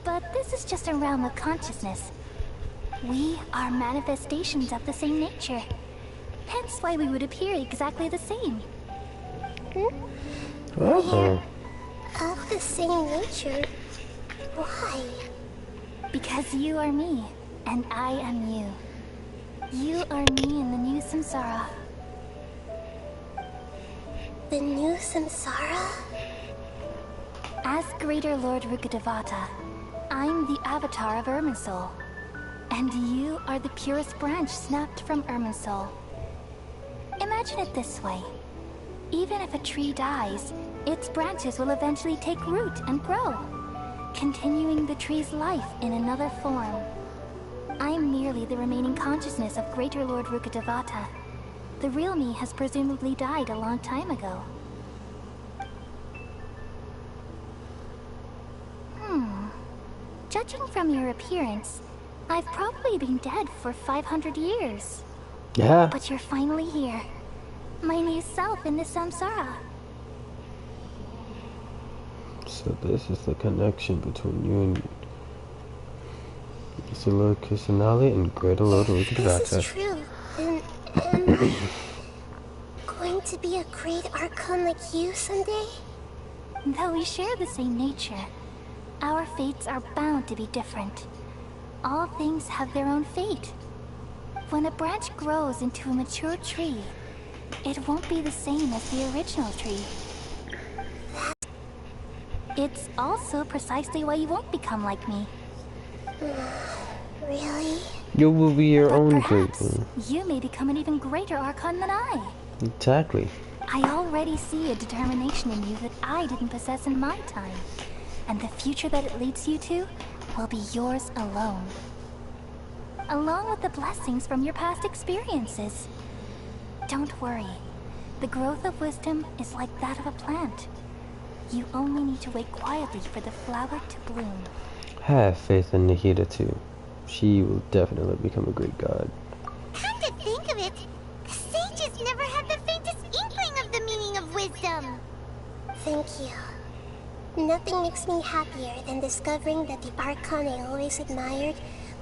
But this is just a realm of consciousness. We are manifestations of the same nature. Hence why we would appear exactly the same. Oh. Of the same nature? Why? Because you are me, and I am you. You are me in the new samsara. The new samsara? As Greater Lord Rukkhadevata, I'm the avatar of Irminsul. And you are the purest branch snapped from Irminsul. Imagine it this way. Even if a tree dies, its branches will eventually take root and grow, continuing the tree's life in another form. I'm merely the remaining consciousness of Greater Lord Rukkhadevata. The real me has presumably died a long time ago. Judging from your appearance, I've probably been dead for 500 years. Yeah. But you're finally here. My new self in the samsara. So this is the connection between you and Mr. Lord Kusanali and Greater Lord Rukkhadevata. This is true. And going to be a great Archon like you someday? Though we share the same nature, our fates are bound to be different. All things have their own fate. When a branch grows into a mature tree, it won't be the same as the original tree. It's also precisely why you won't become like me. Really? You will be your own Perhaps Greater. you may become an even greater Archon than I. Exactly. I already see a determination in you that I didn't possess in my time. And the future that it leads you to will be yours alone. Along with the blessings from your past experiences. Don't worry. The growth of wisdom is like that of a plant. You only need to wait quietly for the flower to bloom. Have faith in Nahida too. She will definitely become a great god. Come to think of it, the sages never had the faintest inkling of the meaning of wisdom. Thank you. Nothing makes me happier than discovering that the Archon I always admired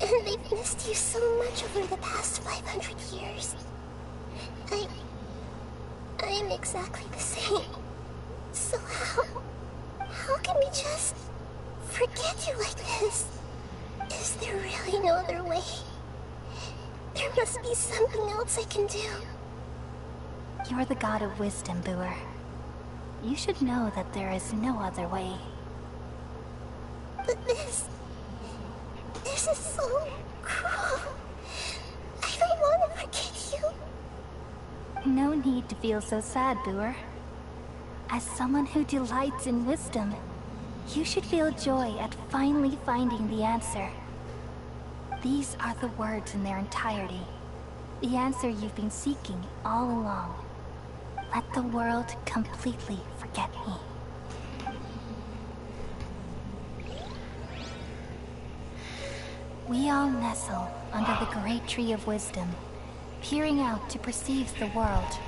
And they've missed you so much over the past 500 years. I am exactly the same. So how can we just forget you like this? Is there really no other way? There must be something else I can do. You're the god of wisdom, Booer. You should know that there is no other way. But this is so cruel. I don't want to forget you. No need to feel so sad, Booer. As someone who delights in wisdom, you should feel joy at finally finding the answer. These are the words in their entirety. The answer you've been seeking all along. Let the world completely forget me. We all nestle under the great tree of wisdom, peering out to perceive the world.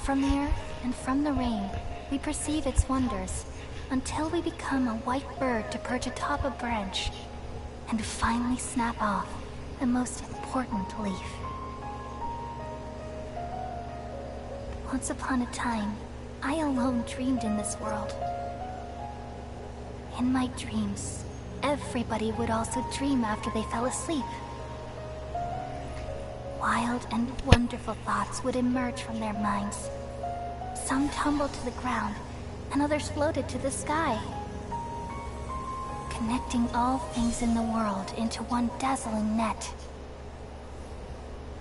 From the earth and from the rain, we perceive its wonders, until we become a white bird to perch atop a branch, and finally snap off the most important leaf. Once upon a time, I alone dreamed in this world. In my dreams, everybody would also dream after they fell asleep. Wild and wonderful thoughts would emerge from their minds. Some tumbled to the ground, and others floated to the sky, connecting all things in the world into one dazzling net.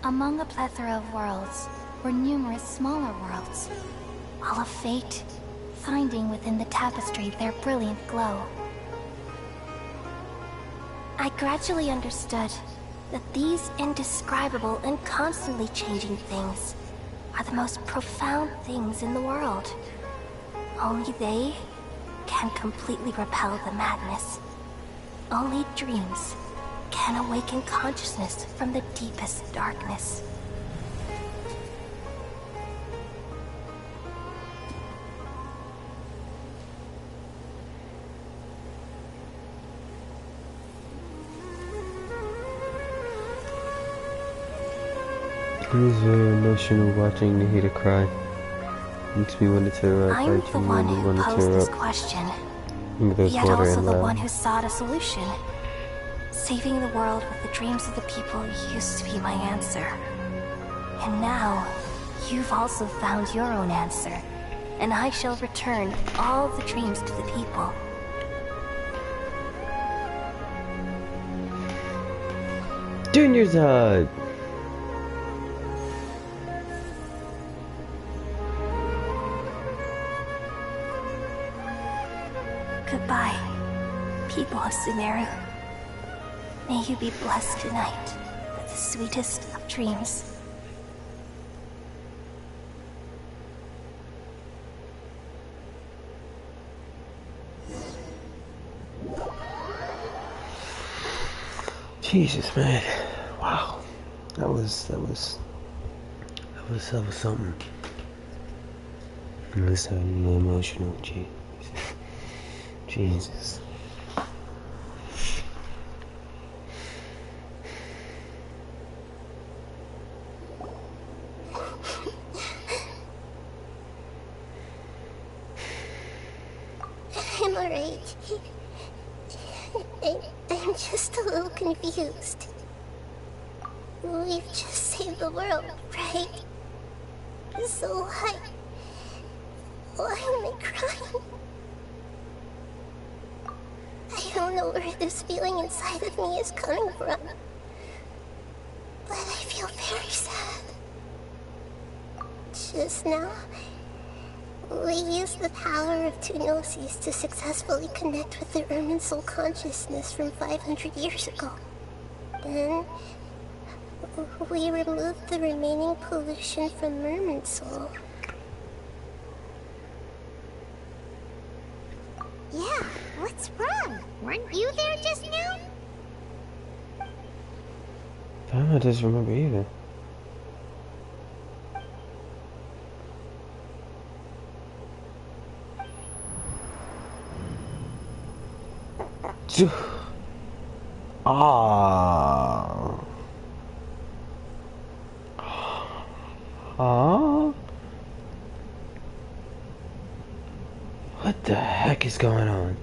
Among a plethora of worlds were numerous smaller worlds, all of fate, finding within the tapestry their brilliant glow. I gradually understood that these indescribable and constantly changing things are the most profound things in the world. Only they can completely repel the madness. Only dreams can awaken consciousness from the deepest darkness. It was very emotional watching Nahida cry. Makes me want to tear up. I'm the one who posed this question, yet also the one who sought a solution. Saving the world with the dreams of the people used to be my answer. And now, you've also found your own answer, and I shall return all the dreams to the people. Junior's hug! Goodbye, people of Sumeru. May you be blessed tonight with the sweetest of dreams. Jesus, man. Wow. That was something. It was so emotional, Jesus. I'm alright. I'm just a little confused. We've just saved the world, right? So why am I crying? I don't know where this feeling inside of me is coming from, but I feel very sad. Just now, we used the power of two gnosis to successfully connect with the Ermin soul consciousness from 500 years ago. Then, we removed the remaining pollution from Merman soul. Yeah, what's wrong? Weren't you there just now? I don't remember either. Ah. Huh? What the heck is going on?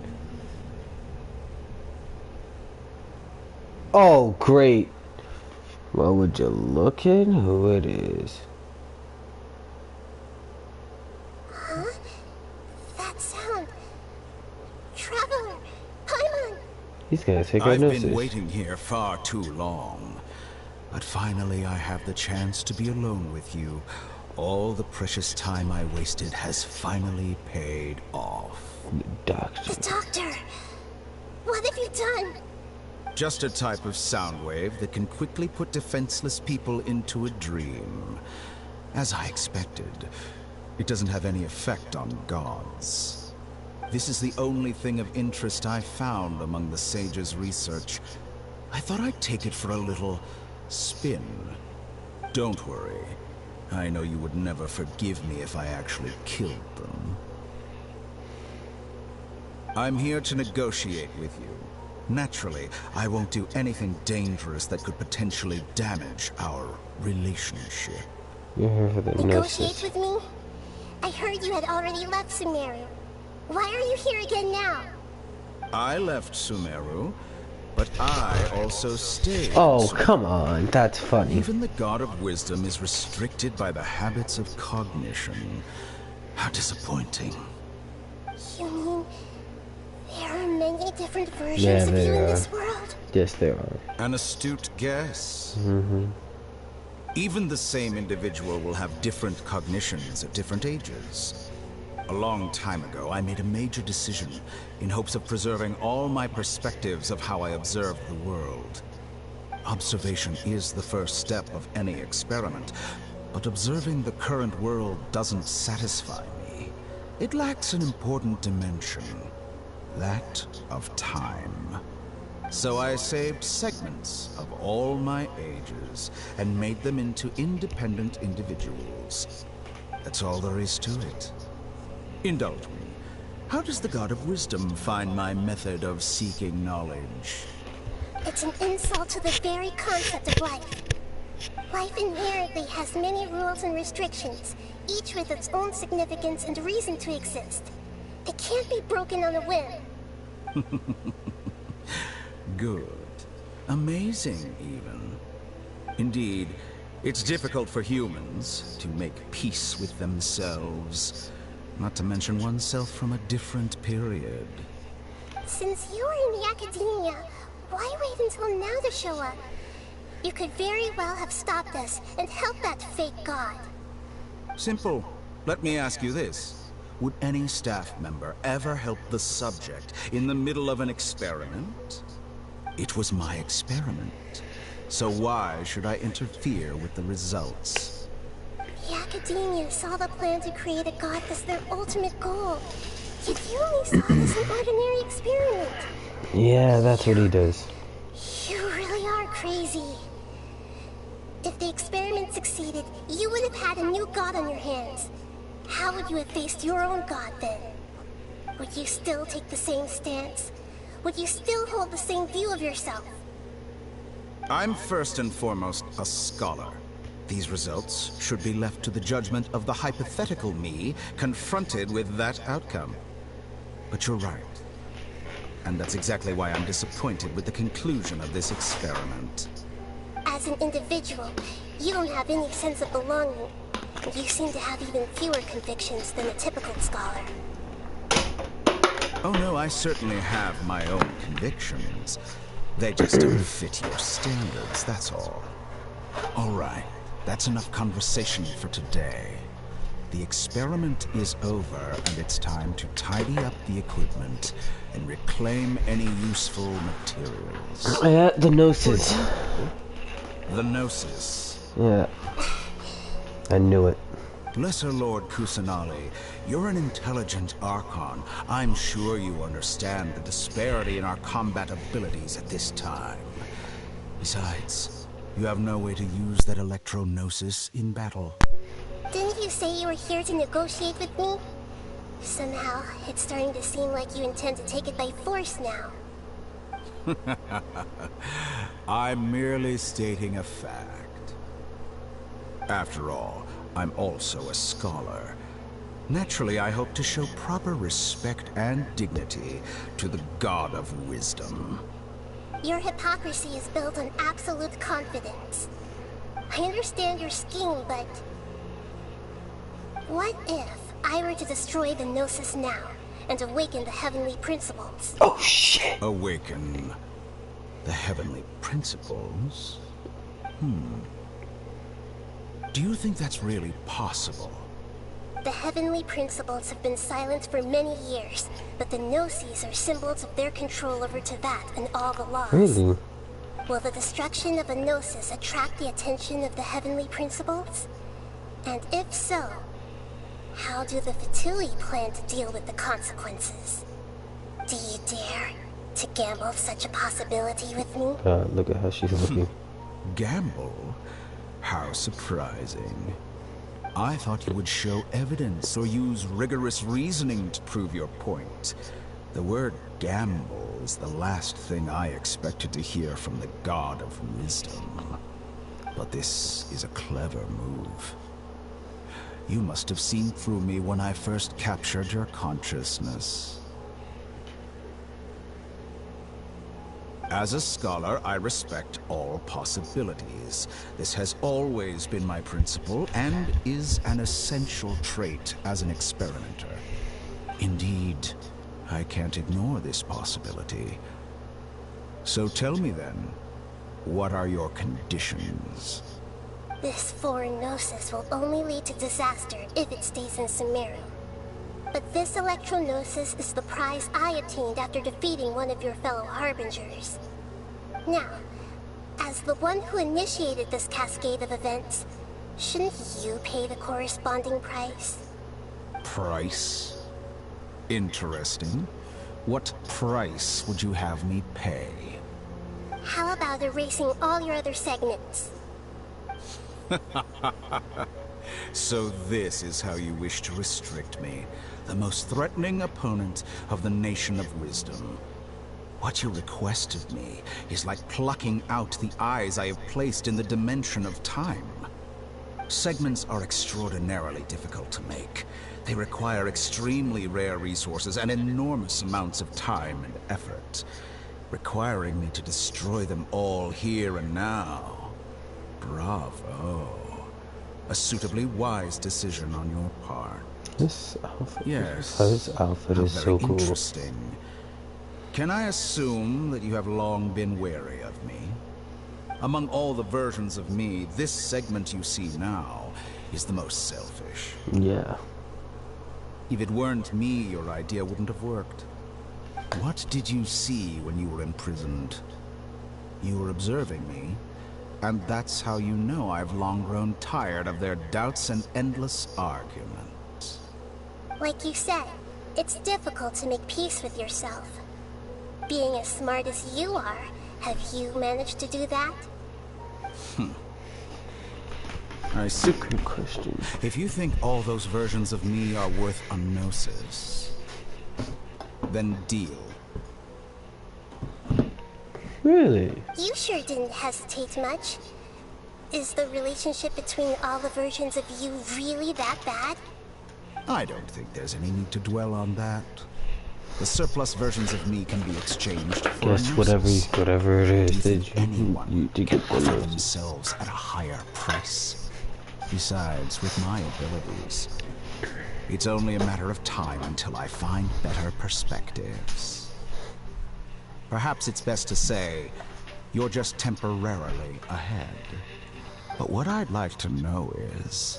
Oh, great. Well, would you look at who it is? Huh? That sound. Traveler, Paimon. He's gonna take our I've notice. been waiting here far too long. But finally I have the chance to be alone with you. All the precious time I wasted has finally paid off. Doctor. The doctor. What have you done? Just a type of sound wave that can quickly put defenseless people into a dream. As I expected, it doesn't have any effect on gods. This is the only thing of interest I found among the sage's research. I thought I'd take it for a little spin. Don't worry. I know you would never forgive me if I actually killed them. I'm here to negotiate with you. Naturally, I won't do anything dangerous that could potentially damage our relationship. You're here for the Negotiate with me? I heard you had already left Sumeru. Why are you here again now? I left Sumeru, but I also stayed. Oh, come on. That's funny. Even the God of Wisdom is restricted by the habits of cognition. How disappointing. You mean there are many different versions of you in this world? Yes, there are. An astute guess. Mm-hmm. Even the same individual will have different cognitions at different ages. A long time ago, I made a major decision in hopes of preserving all my perspectives of how I observed the world. Observation is the first step of any experiment, but observing the current world doesn't satisfy me. It lacks an important dimension, that of time. So I saved segments of all my ages and made them into independent individuals. That's all there is to it. Indulge me. How does the God of Wisdom find my method of seeking knowledge? It's an insult to the very concept of life. Life inherently has many rules and restrictions, each with its own significance and reason to exist. It can't be broken on a whim. Good. Amazing, even. Indeed, it's difficult for humans to make peace with themselves. Not to mention oneself from a different period. Since you were in the academia, why wait until now to show up? You could very well have stopped us and helped that fake god. Simple. Let me ask you this. Would any staff member ever help the subject in the middle of an experiment? It was my experiment. So why should I interfere with the results? The academia saw the plan to create a god as their ultimate goal. Yet you only saw it as an ordinary experiment. Yeah, that's what he does. You really are crazy. If the experiment succeeded, you would have had a new god on your hands. How would you have faced your own god then? Would you still take the same stance? Would you still hold the same view of yourself? I'm first and foremost a scholar. These results should be left to the judgment of the hypothetical me confronted with that outcome. But you're right. And that's exactly why I'm disappointed with the conclusion of this experiment. As an individual, you don't have any sense of belonging. You seem to have even fewer convictions than a typical scholar. Oh no, I certainly have my own convictions. They just don't fit your standards, that's all. All right, that's enough conversation for today. The experiment is over, and it's time to tidy up the equipment and reclaim any useful materials. Yeah, the gnosis. The gnosis. Yeah. I knew it. Lesser Lord Kusanali, you're an intelligent Archon. I'm sure you understand the disparity in our combat abilities at this time. Besides, you have no way to use that electro-gnosis in battle. Didn't you say you were here to negotiate with me? Somehow, it's starting to seem like you intend to take it by force now. I'm merely stating a fact. After all, I'm also a scholar. Naturally, I hope to show proper respect and dignity to the God of Wisdom. Your hypocrisy is built on absolute confidence. I understand your scheme, but... what if I were to destroy the Gnosis now and awaken the heavenly principles? Oh, shit! Awaken the heavenly principles? Do you think that's really possible? The heavenly principles have been silent for many years, but the Gnosis are symbols of their control over Teyvat and all the laws. Really? Will the destruction of a Gnosis attract the attention of the heavenly principles? And if so, how do the Fatui plan to deal with the consequences? Do you dare to gamble such a possibility with me? God, look at how she's looking. Gamble? How surprising. I thought you would show evidence or use rigorous reasoning to prove your point. The word gamble is the last thing I expected to hear from the God of Wisdom. But this is a clever move. You must have seen through me when I first captured your consciousness. As a scholar, I respect all possibilities. This has always been my principle and is an essential trait as an experimenter. Indeed, I can't ignore this possibility. So tell me then, what are your conditions? This foreign Gnosis will only lead to disaster if it stays in Sumeru. But this Electro-Gnosis is the prize I obtained after defeating one of your fellow Harbingers. Now, as the one who initiated this cascade of events, shouldn't you pay the corresponding price? Price? Interesting. What price would you have me pay? How about erasing all your other segments? So this is how you wish to restrict me, the most threatening opponent of the Nation of Wisdom. What you request of me is like plucking out the eyes I have placed in the dimension of time. Segments are extraordinarily difficult to make. They require extremely rare resources and enormous amounts of time and effort, requiring me to destroy them all here and now. Bravo. A suitably wise decision on your part. This outfit, yes. This outfit is so cool. Interesting. Can I assume that you have long been wary of me? Among all the versions of me, this segment you see now is the most selfish. Yeah. If it weren't me, your idea wouldn't have worked. What did you see when you were imprisoned? You were observing me, and that's how you know I've long grown tired of their doubts and endless arguments. Like you said, it's difficult to make peace with yourself. Being as smart as you are, have you managed to do that? I see. Good question. If you think all those versions of me are worth a gnosis, then deal. Really? You sure didn't hesitate much. Is the relationship between all the versions of you really that bad? I don't think there's any need to dwell on that. The surplus versions of me can be exchanged for Guess whatever it is that you to get offer themselves at a higher price. Besides, with my abilities, it's only a matter of time until I find better perspectives. Perhaps it's best to say, you're just temporarily ahead. But what I'd like to know is,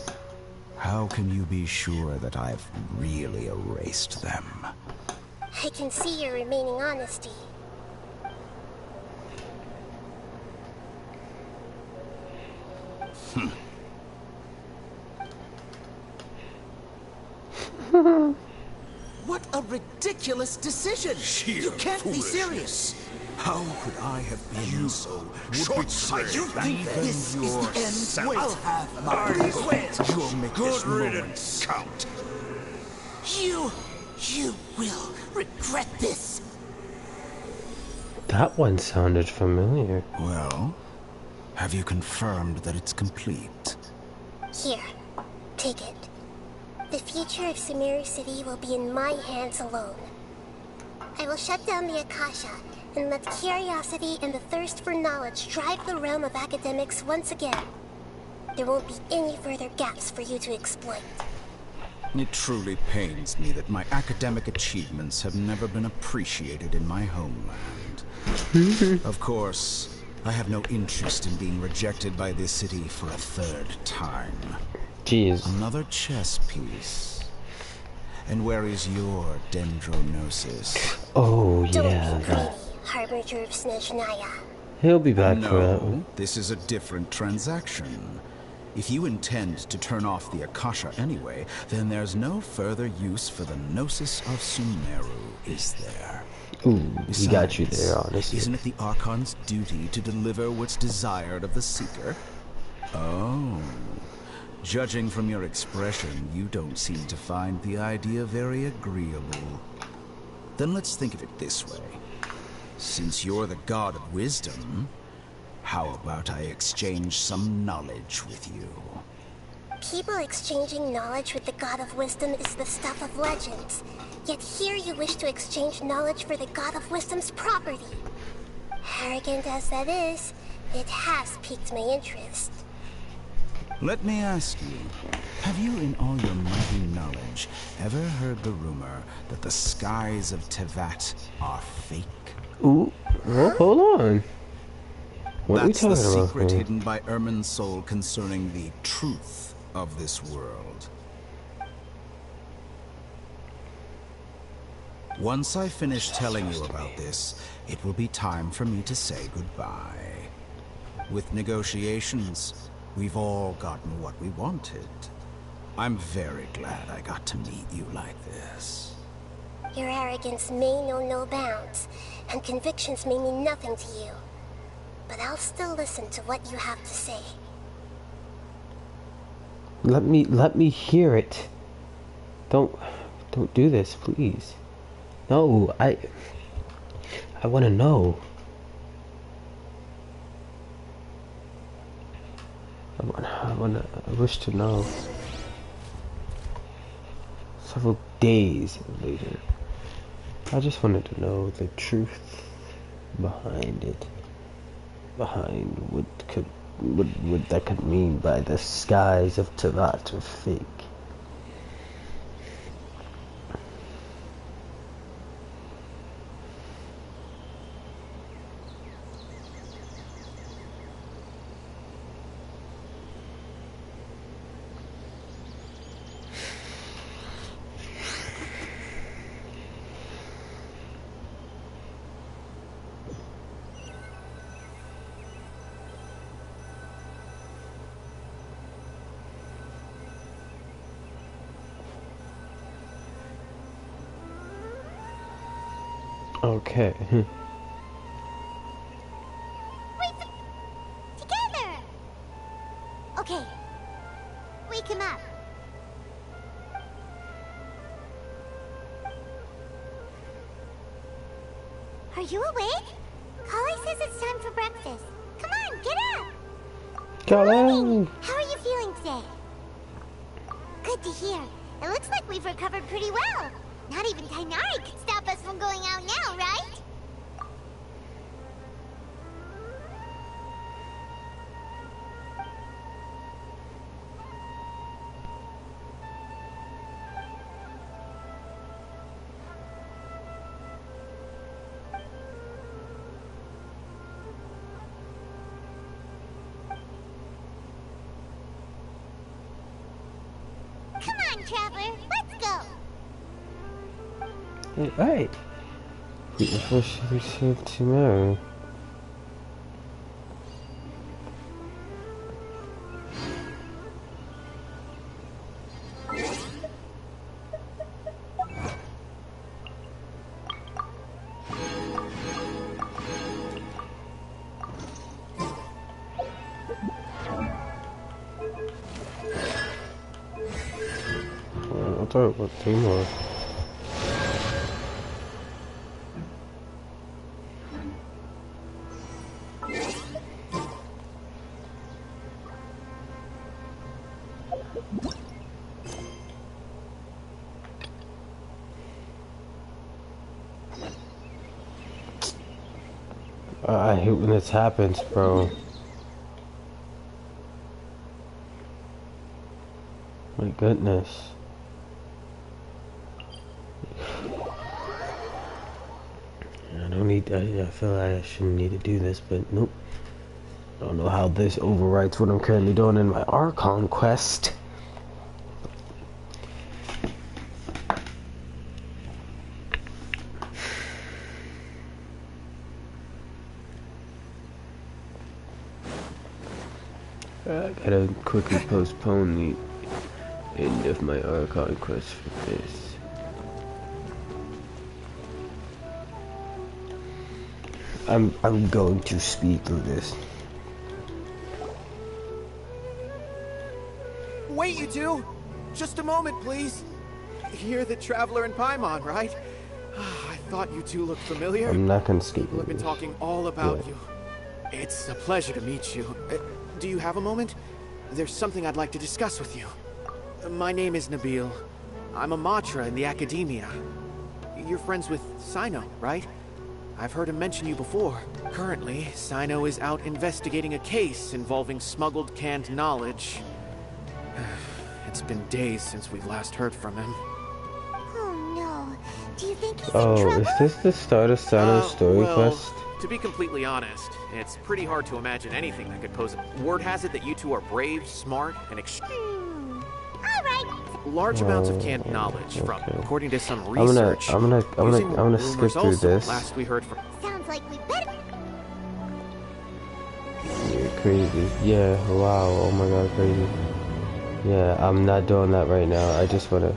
how can you be sure that I've really erased them? I can see your remaining honesty. What a ridiculous decision! You can't be serious! How could I have been so short-sighted? You think this is the end? Wait, I'll have my way. You'll make this moment count. You will regret this. That one sounded familiar. Well, have you confirmed that it's complete? Here, take it. The future of Sumeru City will be in my hands alone. I will shut down the Akasha and let curiosity and the thirst for knowledge drive the realm of academics once again. There won't be any further gaps for you to exploit. It truly pains me that my academic achievements have never been appreciated in my homeland. Of course, I have no interest in being rejected by this city for a third time. Jeez. Another chess piece. And where is your dendronosis? Oh, Don't yeah. be greedy, Harbinger of Snezhnaya. He'll be back for that one. No, this is a different transaction. If you intend to turn off the Akasha anyway, then there's no further use for the Gnosis of Sumeru, is there? Ooh, Besides, he got you there, honestly. Isn't it the Archon's duty to deliver what's desired of the Seeker? Oh. Judging from your expression, you don't seem to find the idea very agreeable. Then let's think of it this way. Since you're the god of wisdom, how about I exchange some knowledge with you? People exchanging knowledge with the God of Wisdom is the stuff of legends. Yet here you wish to exchange knowledge for the God of Wisdom's property. Arrogant as that is, it has piqued my interest. Let me ask you, have you in all your mighty knowledge ever heard the rumor that the skies of Tevat are fake? Ooh, well, hold on. What are we That's the talking about secret here? hidden by Ermin's soul concerning the truth of this world. Once I finish telling you about this, it will be time for me to say goodbye. With negotiations, we've all gotten what we wanted. I'm very glad I got to meet you like this. Your arrogance may know no bounds, and convictions may mean nothing to you. But I'll still listen to what you have to say. Let me hear it. Don't do this, please. No, I want to know. I wish to know. Several days later, I just wanted to know the truth behind it. Behind what that could mean by the skies of Tevat are fake. Okay. Wait, together! Okay, wake him up. Are you awake? Kali says it's time for breakfast. Come on, get up! Come on! How are you feeling today? Good to hear. It looks like we've recovered pretty well. Not even Tainari could stop us from going out now, right? Come on, Traveler, let's go! Hey, the first received tomorrow. I'll talk about 3 more. I hate when this happens, bro. My goodness. I feel like I shouldn't need to do this, but nope. I don't know how this overwrites what I'm currently doing in my Archon quest. I gotta quickly postpone the end of my Archon quest for this. I'm going to speed through this. Wait, you two! Just a moment, please. You're the Traveler in Paimon, right? I thought you two looked familiar. I'm not gonna skip People have been talking all about you. It's a pleasure to meet you. Do you have a moment? There's something I'd like to discuss with you. My name is Nabil. I'm a Matra in the Academia. You're friends with Sino, right? I've heard him mention you before. Currently, Sino is out investigating a case involving smuggled canned knowledge. It's been days since we've last heard from him. Oh no. Do you think he's in Oh, trouble? is this the start of Sano's story quest? To be completely honest, it's pretty hard to imagine anything that could pose a... Word has it that you two are brave, smart, and large amounts of canned knowledge from, according to some research. I'm gonna skip through this. Last we heard from. Sounds like we better. You're crazy. Yeah. Wow. Oh my god, crazy. Yeah, I'm not doing that right now. I just wanna.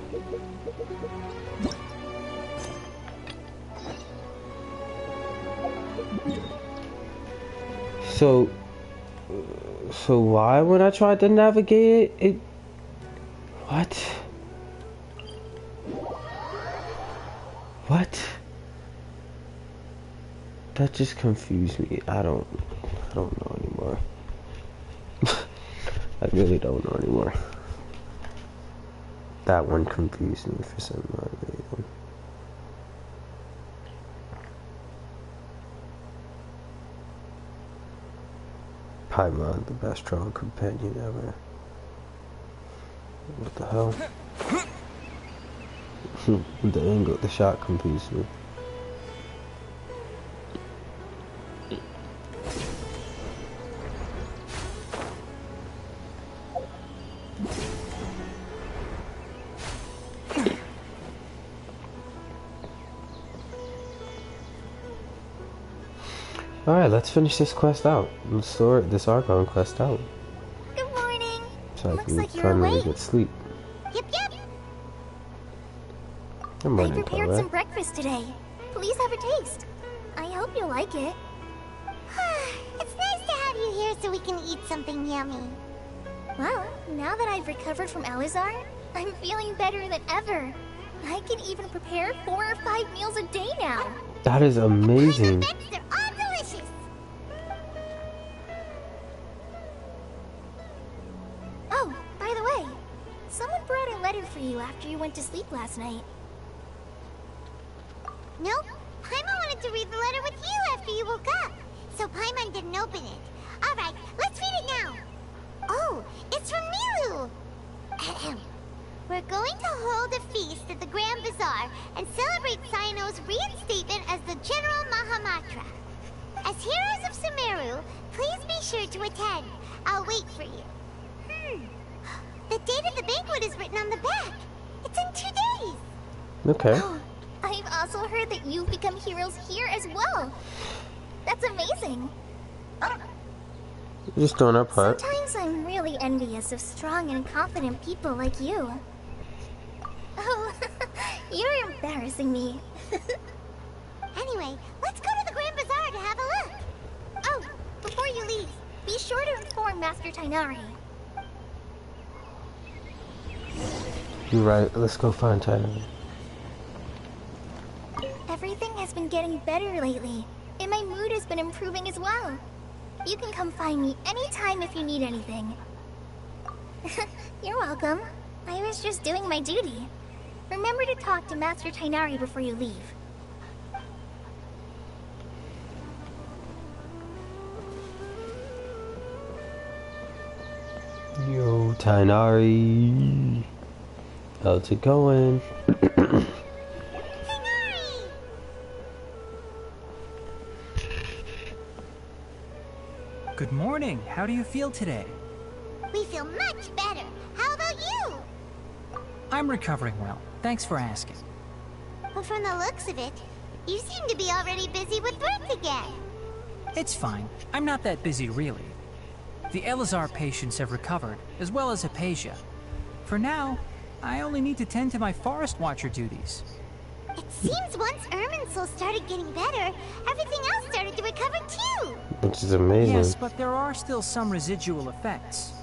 So why when I tried to navigate it, what? What? That just confused me. I don't know anymore. I really don't know anymore. That one confused me for some reason. Paimon, the best travel companion ever. What the hell? The angle, the shot confused me. Alright, let's finish this quest out. Let's sort this Archon quest out. Good morning. So Looks like you're finally awake. get sleep. Yep. I'm I running, prepared Colette. some breakfast today. Please have a taste. I hope you like it. It's nice to have you here so we can eat something yummy. Well, now that I've recovered from Alizar, I'm feeling better than ever. I can even prepare 4 or 5 meals a day now. That is amazing. They're all delicious. Oh, by the way, someone brought a letter for you after you went to sleep last night. Nope. Paimon wanted to read the letter with you after you woke up. So Paimon didn't open it. Alright, let's read it now. Oh, it's from Milu. Ahem. We're going to hold a feast at the Grand Bazaar and celebrate Sino's reinstatement as the General Mahamatra. As heroes of Sumeru, please be sure to attend. I'll wait for you. The date of the banquet is written on the back. It's in 2 days. Okay. Oh, I've also heard that you've become heroes here as well. That's amazing. We're just doing our part. Sometimes I'm really envious of strong and confident people like you. Oh, you're embarrassing me. Anyway, let's go to the Grand Bazaar to have a look. Oh, before you leave, be sure to inform Master Tighnari. You're right. Let's go find Tighnari. Everything has been getting better lately, and my mood has been improving as well. You can come find me anytime if you need anything. You're welcome. I was just doing my duty. Remember to talk to Master Tighnari before you leave. Yo, Tighnari. How's it going? Good morning. How do you feel today? We feel much better. How about you? I'm recovering well. Thanks for asking. But from the looks of it, you seem to be already busy with work again. It's fine. I'm not that busy, really. The Elazar patients have recovered, as well as Hypatia. For now, I only need to tend to my Forest Watcher duties. It seems once Irmin's soul started getting better, everything else started to recover too. Which is amazing. Yes, but there are still some residual effects.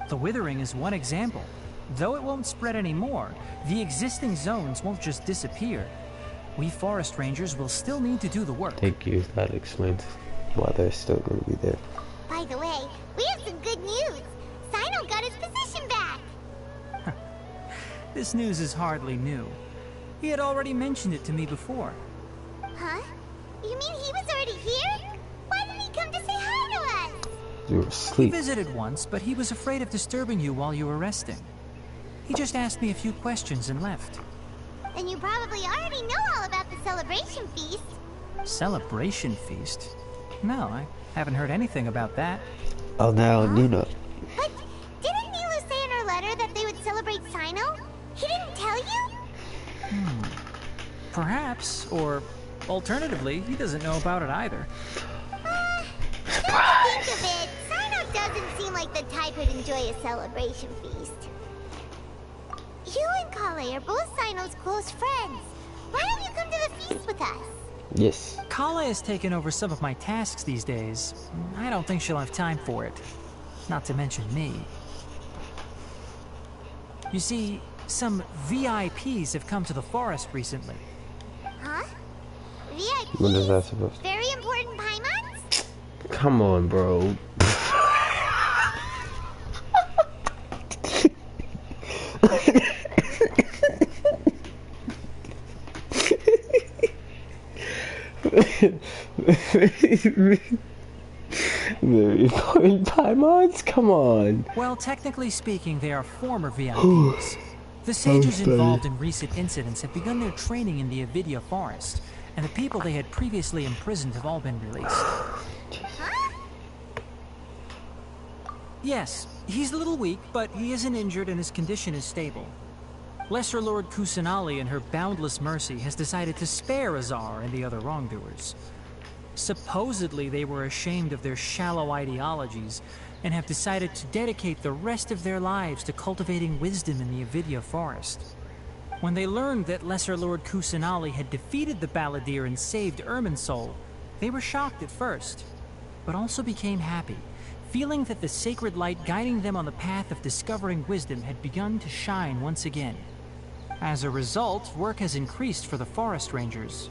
The withering is one example. Though it won't spread anymore, the existing zones won't just disappear. We forest rangers will still need to do the work. Thank you. That explains why they're still going to be there. By the way, we have some good news. Sino got his position back. This news is hardly new. He had already mentioned it to me before. Huh? You mean he was already here? Why didn't he come to say hi to us? You were asleep. He visited once, but he was afraid of disturbing you while you were resting. He just asked me a few questions and left. And you probably already know all about the celebration feast. Celebration feast? No, I haven't heard anything about that. Oh, now Nina. But didn't Nilu say in her letter that they would celebrate Sino? He didn't tell you? Perhaps, or alternatively, he doesn't know about it either. Think of it, Sino doesn't seem like the type who'd enjoy a celebration feast. You and Kale are both Sino's close friends. Why don't you come to the feast with us? Yes. Kale has taken over some of my tasks these days. I don't think she'll have time for it. Not to mention me. You see, some VIPs have come to the forest recently. Huh? VIPs? What is that supposed to be? Very important Paimons? Come on, bro. Very important Paimons? Come on. Well, technically speaking, they are former VIPs. The sages involved in recent incidents have begun their training in the Avidia forest, and the people they had previously imprisoned have all been released. Yes, he's a little weak, but he isn't injured and his condition is stable. Lesser Lord Kusanali, in her boundless mercy, has decided to spare Azar and the other wrongdoers. Supposedly, they were ashamed of their shallow ideologies and have decided to dedicate the rest of their lives to cultivating wisdom in the Avidia forest. When they learned that Lesser Lord Kusanali had defeated the Balladeer and saved Irmin's soul, they were shocked at first, but also became happy, feeling that the sacred light guiding them on the path of discovering wisdom had begun to shine once again. As a result, work has increased for the forest rangers.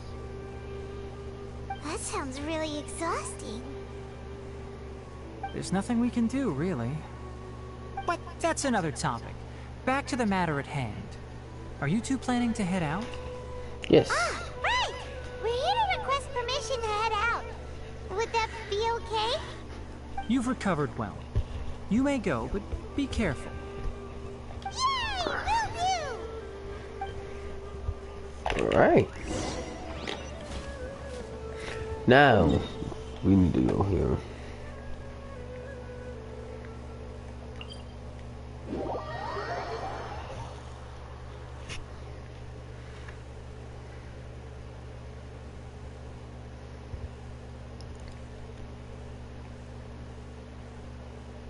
That sounds really exhausting. There's nothing we can do, really. But that's another topic. Back to the matter at hand. Are you two planning to head out? Yes. Ah, right! We're here to request permission to head out. Would that be okay? You've recovered well. You may go, but be careful. Yay! Will do! Alright. Now, we need to go here.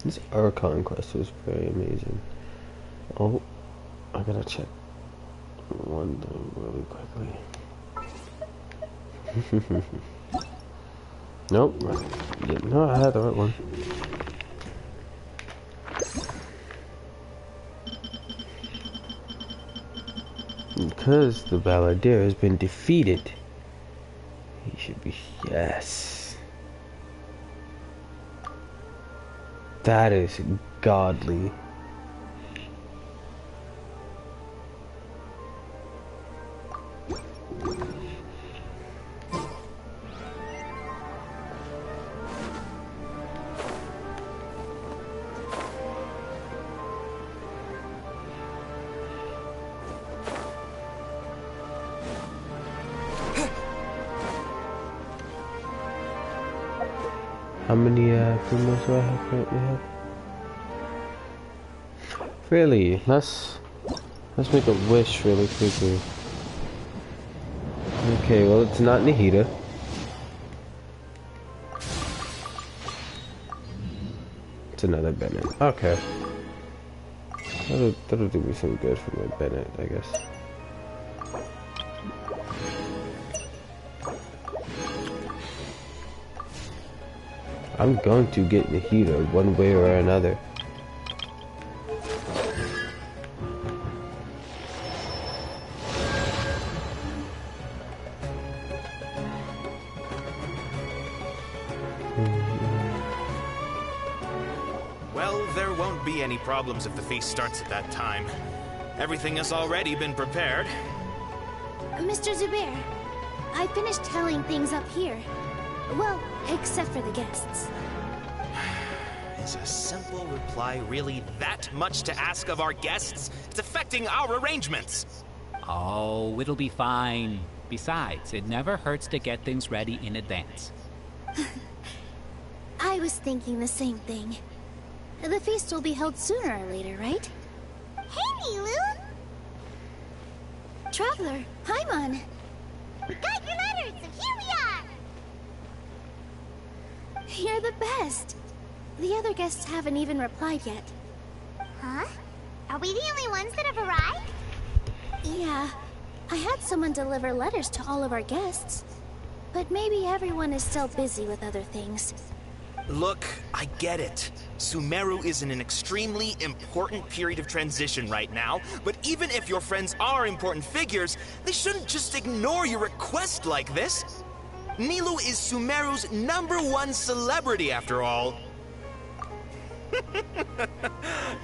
This Archon quest was very amazing. Oh, I gotta check one thing really quickly. Nope. Yeah, no, I had the right one. Because the Balladeer has been defeated, he should be... Yes. That is godly. How many Pumas do I have currently have? Really, let's make a wish really quickly. Okay, well it's not Nahida. It's another Bennett. Okay. That'll do me some good for my Bennett, I guess. I'm going to get Nahida one way or another. Well, there won't be any problems if the feast starts at that time. Everything has already been prepared. Mr. Zubair, I finished telling things up here. Well, except for the guests. Is a simple reply really that much to ask of our guests? It's affecting our arrangements. Oh, it'll be fine. Besides, it never hurts to get things ready in advance. I was thinking the same thing. The feast will be held sooner or later, right? Hey, Nilu! Traveler, Paimon! We got your letters, so here we are! You're the best! The other guests haven't even replied yet. Huh? Are we the only ones that have arrived? Yeah. I had someone deliver letters to all of our guests. But maybe everyone is still busy with other things. Look, I get it. Sumeru is in an extremely important period of transition right now, but even if your friends are important figures, they shouldn't just ignore your request like this. Nilou is Sumeru's #1 celebrity, after all.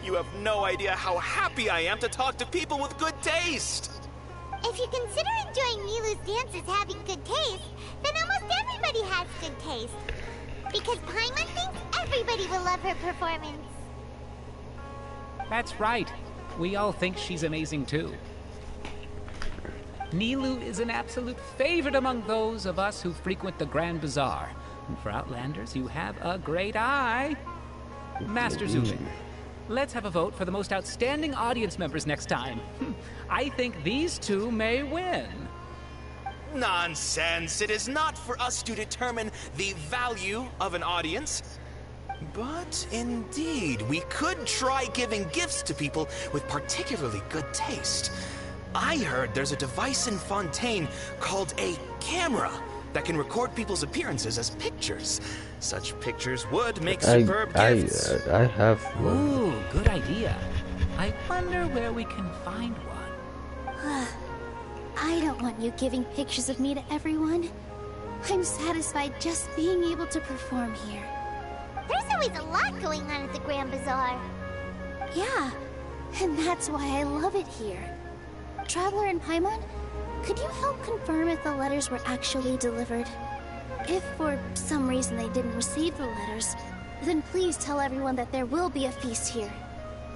You have no idea how happy I am to talk to people with good taste. If you consider enjoying Nilu's dances having good taste, then almost everybody has good taste. Because Paimon thinks everybody will love her performance. That's right. We all think she's amazing too. Nilou is an absolute favorite among those of us who frequent the Grand Bazaar. And for Outlanders, you have a great eye. Master Zubin, let's have a vote for the most outstanding audience members next time. I think these two may win. Nonsense! It is not for us to determine the value of an audience. But indeed, we could try giving gifts to people with particularly good taste. I heard there's a device in Fontaine called a camera that can record people's appearances as pictures. Such pictures would make superb gifts. I have one. Ooh, good idea. I wonder where we can find one. I don't want you giving pictures of me to everyone. I'm satisfied just being able to perform here. There's always a lot going on at the Grand Bazaar. Yeah, and that's why I love it here. Traveler and Paimon, could you help confirm if the letters were actually delivered? If for some reason they didn't receive the letters, then please tell everyone that there will be a feast here.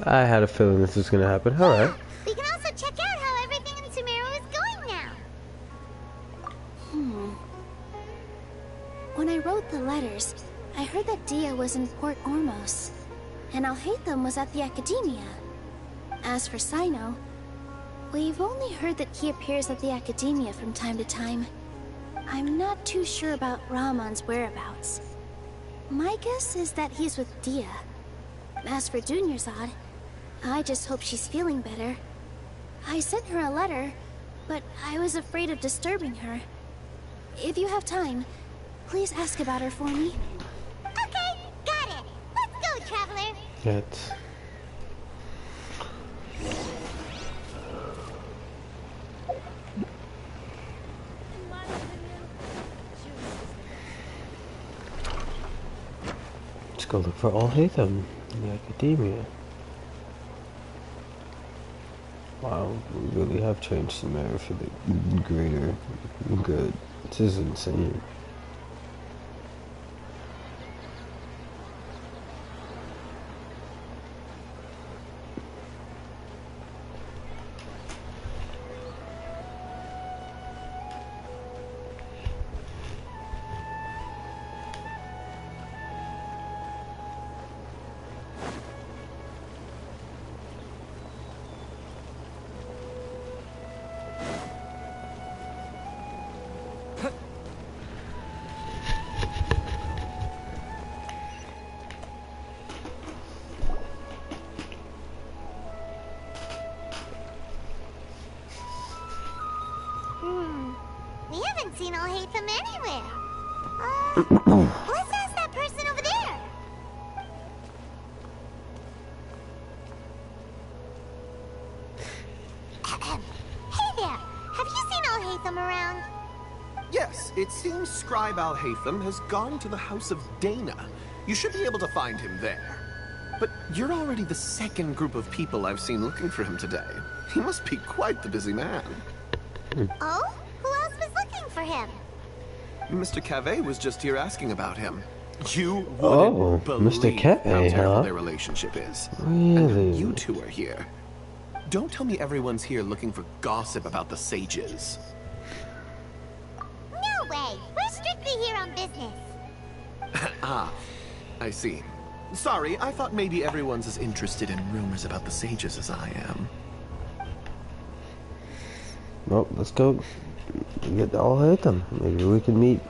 I had a feeling this was gonna happen. Alright. We can also check out how everything in Sumeru is going now. When I wrote the letters, I heard that Dia was in Port Ormos, and Alhaitham was at the Academia. As for Sino, we've only heard that he appears at the Academia from time to time. I'm not too sure about Rahman's whereabouts. My guess is that he's with Dia. As for Dunyarzad, I just hope she's feeling better. I sent her a letter, but I was afraid of disturbing her. If you have time, please ask about her for me. Okay, got it. Let's go, Traveler. Yes. Let's go look for Alhaitham in the Academia. Wow, we really have changed the matter for the greater good. This is insane. seen Al-Haytham anywhere. Let's ask that person over there. Hey there, have you seen Al-Haytham around? Yes, it seems Scribe Al-Haytham has gone to the House of Dana. You should be able to find him there. But you're already the second group of people I've seen looking for him today. He must be quite the busy man. Oh? Who else was looking for him? Mr. Cave was just here asking about him. You wouldn't Oh, believe Mr. how Cave, terrible huh? their relationship is. Really? And you two are here. Don't tell me everyone's here looking for gossip about the sages. No way. We're strictly here on business. Ah, I see. Sorry, I thought maybe everyone's as interested in rumors about the sages as I am. Well, let's go get Al-Haytham. Maybe we can meet.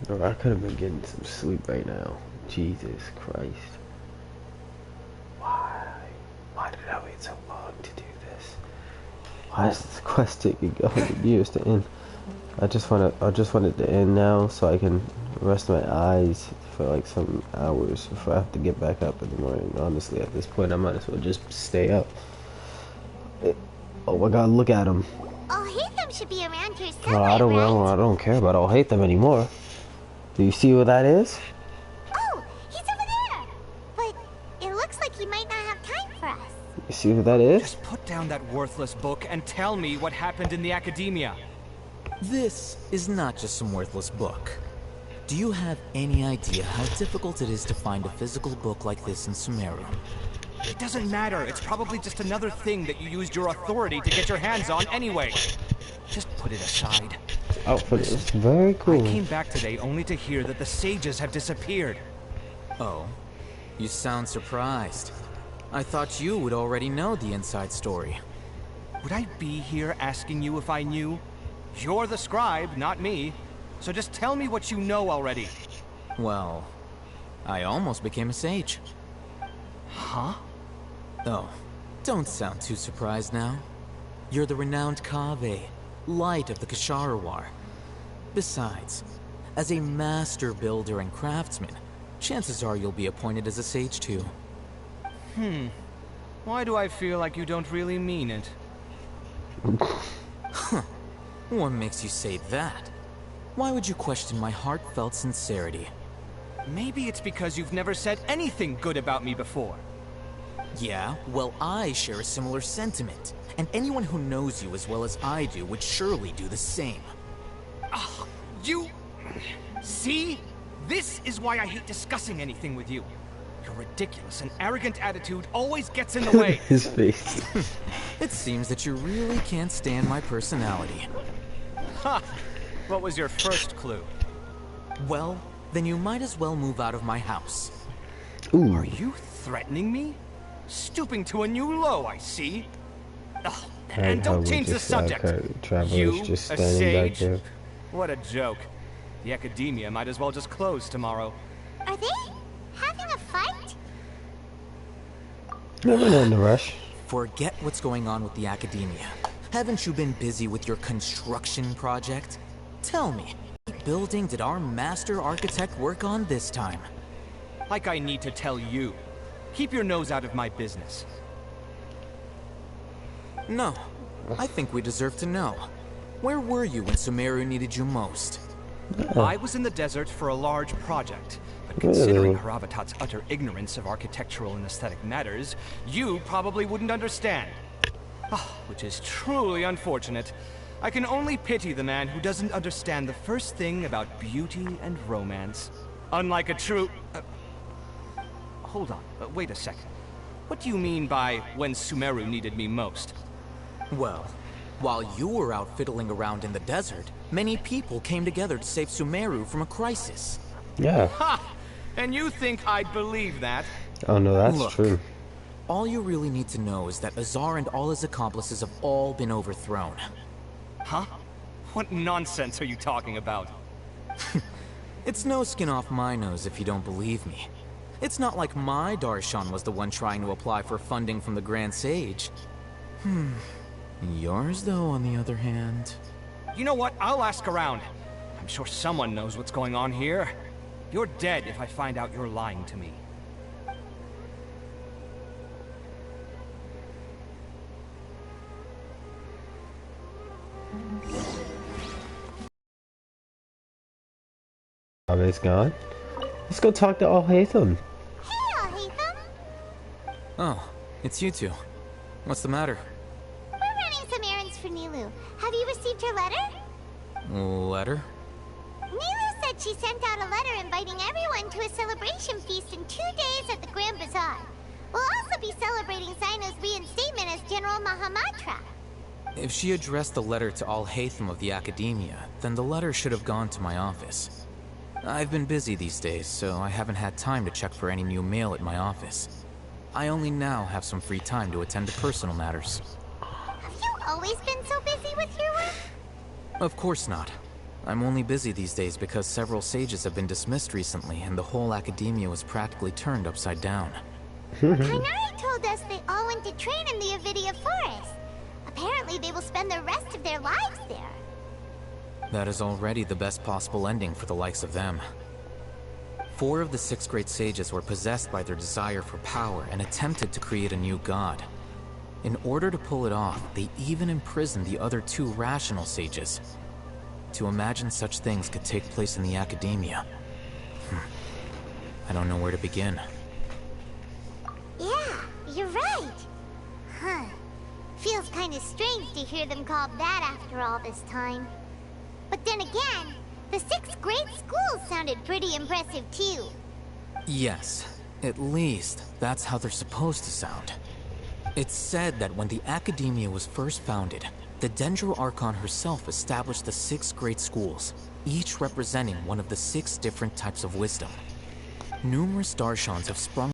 Bro, I could have been getting some sleep right now. Jesus Christ. Why did I wait so long to do this? Why is this quest taking 100 years to end? I just want it to end now so I can rest my eyes for like some hours before I have to get back up in the morning. Honestly, at this point, I might as well just stay up. Oh my God, look at him. Al-Haytham should be around here Oh, somewhere, I don't right? know. I don't care about Al-Haytham anymore. Do you see what that is? Oh, he's over there. But it looks like he might not have time for us. You see what that is? Just put down that worthless book and tell me what happened in the academia. This is not just some worthless book. Do you have any idea how difficult it is to find a physical book like this in Sumeru? It doesn't matter. It's probably just another thing that you used your authority to get your hands on anyway. Just put it aside. Outfit is very cool. I came back today only to hear that the sages have disappeared. Oh, you sound surprised. I thought you would already know the inside story. Would I be here asking you if I knew? You're the scribe, not me. So just tell me what you know already. Well, I almost became a sage. Huh? Oh, don't sound too surprised now. You're the renowned Kaveh, light of the Kasharawar. Besides, as a master builder and craftsman, chances are you'll be appointed as a sage too. Why do I feel like you don't really mean it? Huh. What makes you say that? Why would you question my heartfelt sincerity? Maybe it's because you've never said anything good about me before. Yeah, well, I share a similar sentiment. And anyone who knows you as well as I do would surely do the same. Ugh, you... See? This is why I hate discussing anything with you. Your ridiculous and arrogant attitude always gets in the way. His face. It seems that you really can't stand my personality. Ha! What was your first clue? Well, then you might as well move out of my house. Ooh. Are you threatening me? Stooping to a new low, I see. Ugh, and don't change the subject. You, just a standing back sage? there. What a joke. The academia might as well just close tomorrow. Are they having a fight? Never know in the rush. Forget what's going on with the academia. Haven't you been busy with your construction project? Tell me, what building did our master architect work on this time? Like I need to tell you. Keep your nose out of my business. No, I think we deserve to know. Where were you when Sumeru needed you most? I was in the desert for a large project, but considering Haravatat's utter ignorance of architectural and aesthetic matters, you probably wouldn't understand. Which is truly unfortunate. I can only pity the man who doesn't understand the first thing about beauty and romance. Unlike a true... hold on, wait a second. What do you mean by when Sumeru needed me most? Well, while you were out fiddling around in the desert, many people came together to save Sumeru from a crisis. Yeah. Ha! And you think I'd believe that? Oh no, that's Look, true. All you really need to know is that Azar and all his accomplices have all been overthrown. Huh? What nonsense are you talking about? It's no skin off my nose if you don't believe me. It's not like my Darshan was the one trying to apply for funding from the Grand Sage. Yours, though, on the other hand... You know what? I'll ask around. I'm sure someone knows what's going on here. You're dead if I find out you're lying to me. Abe's gone. Let's go talk to Al-Haytham. Hey, Al-Haytham! Oh, it's you two. What's the matter? We're running some errands for Nilu. Have you received her letter? Letter? Nilu said she sent out a letter inviting everyone to a celebration feast in 2 days at the Grand Bazaar. We'll also be celebrating Sino's reinstatement as General Mahamatra. If she addressed the letter to Al-Haytham of the Academia, then the letter should have gone to my office. I've been busy these days, so I haven't had time to check for any new mail at my office. I only now have some free time to attend to personal matters. Have you always been so busy with your work? Of course not. I'm only busy these days because several sages have been dismissed recently and the whole Academia was practically turned upside down. Kainari told us they all went to train in the Avidia Forest. Apparently they will spend the rest of their lives there. That is already the best possible ending for the likes of them. 4 of the 6 great sages were possessed by their desire for power and attempted to create a new god. In order to pull it off, they even imprisoned the other 2 rational sages. To imagine such things could take place in the Academia. I don't know where to begin. Yeah, you're right. Huh. Feels kind of strange to hear them called that after all this time. But then again, the 6 great schools sounded pretty impressive too. Yes, at least that's how they're supposed to sound. It's said that when the Academia was first founded, the Dendro Archon herself established the 6 great schools, each representing one of the 6 different types of wisdom. Numerous Darshans have sprung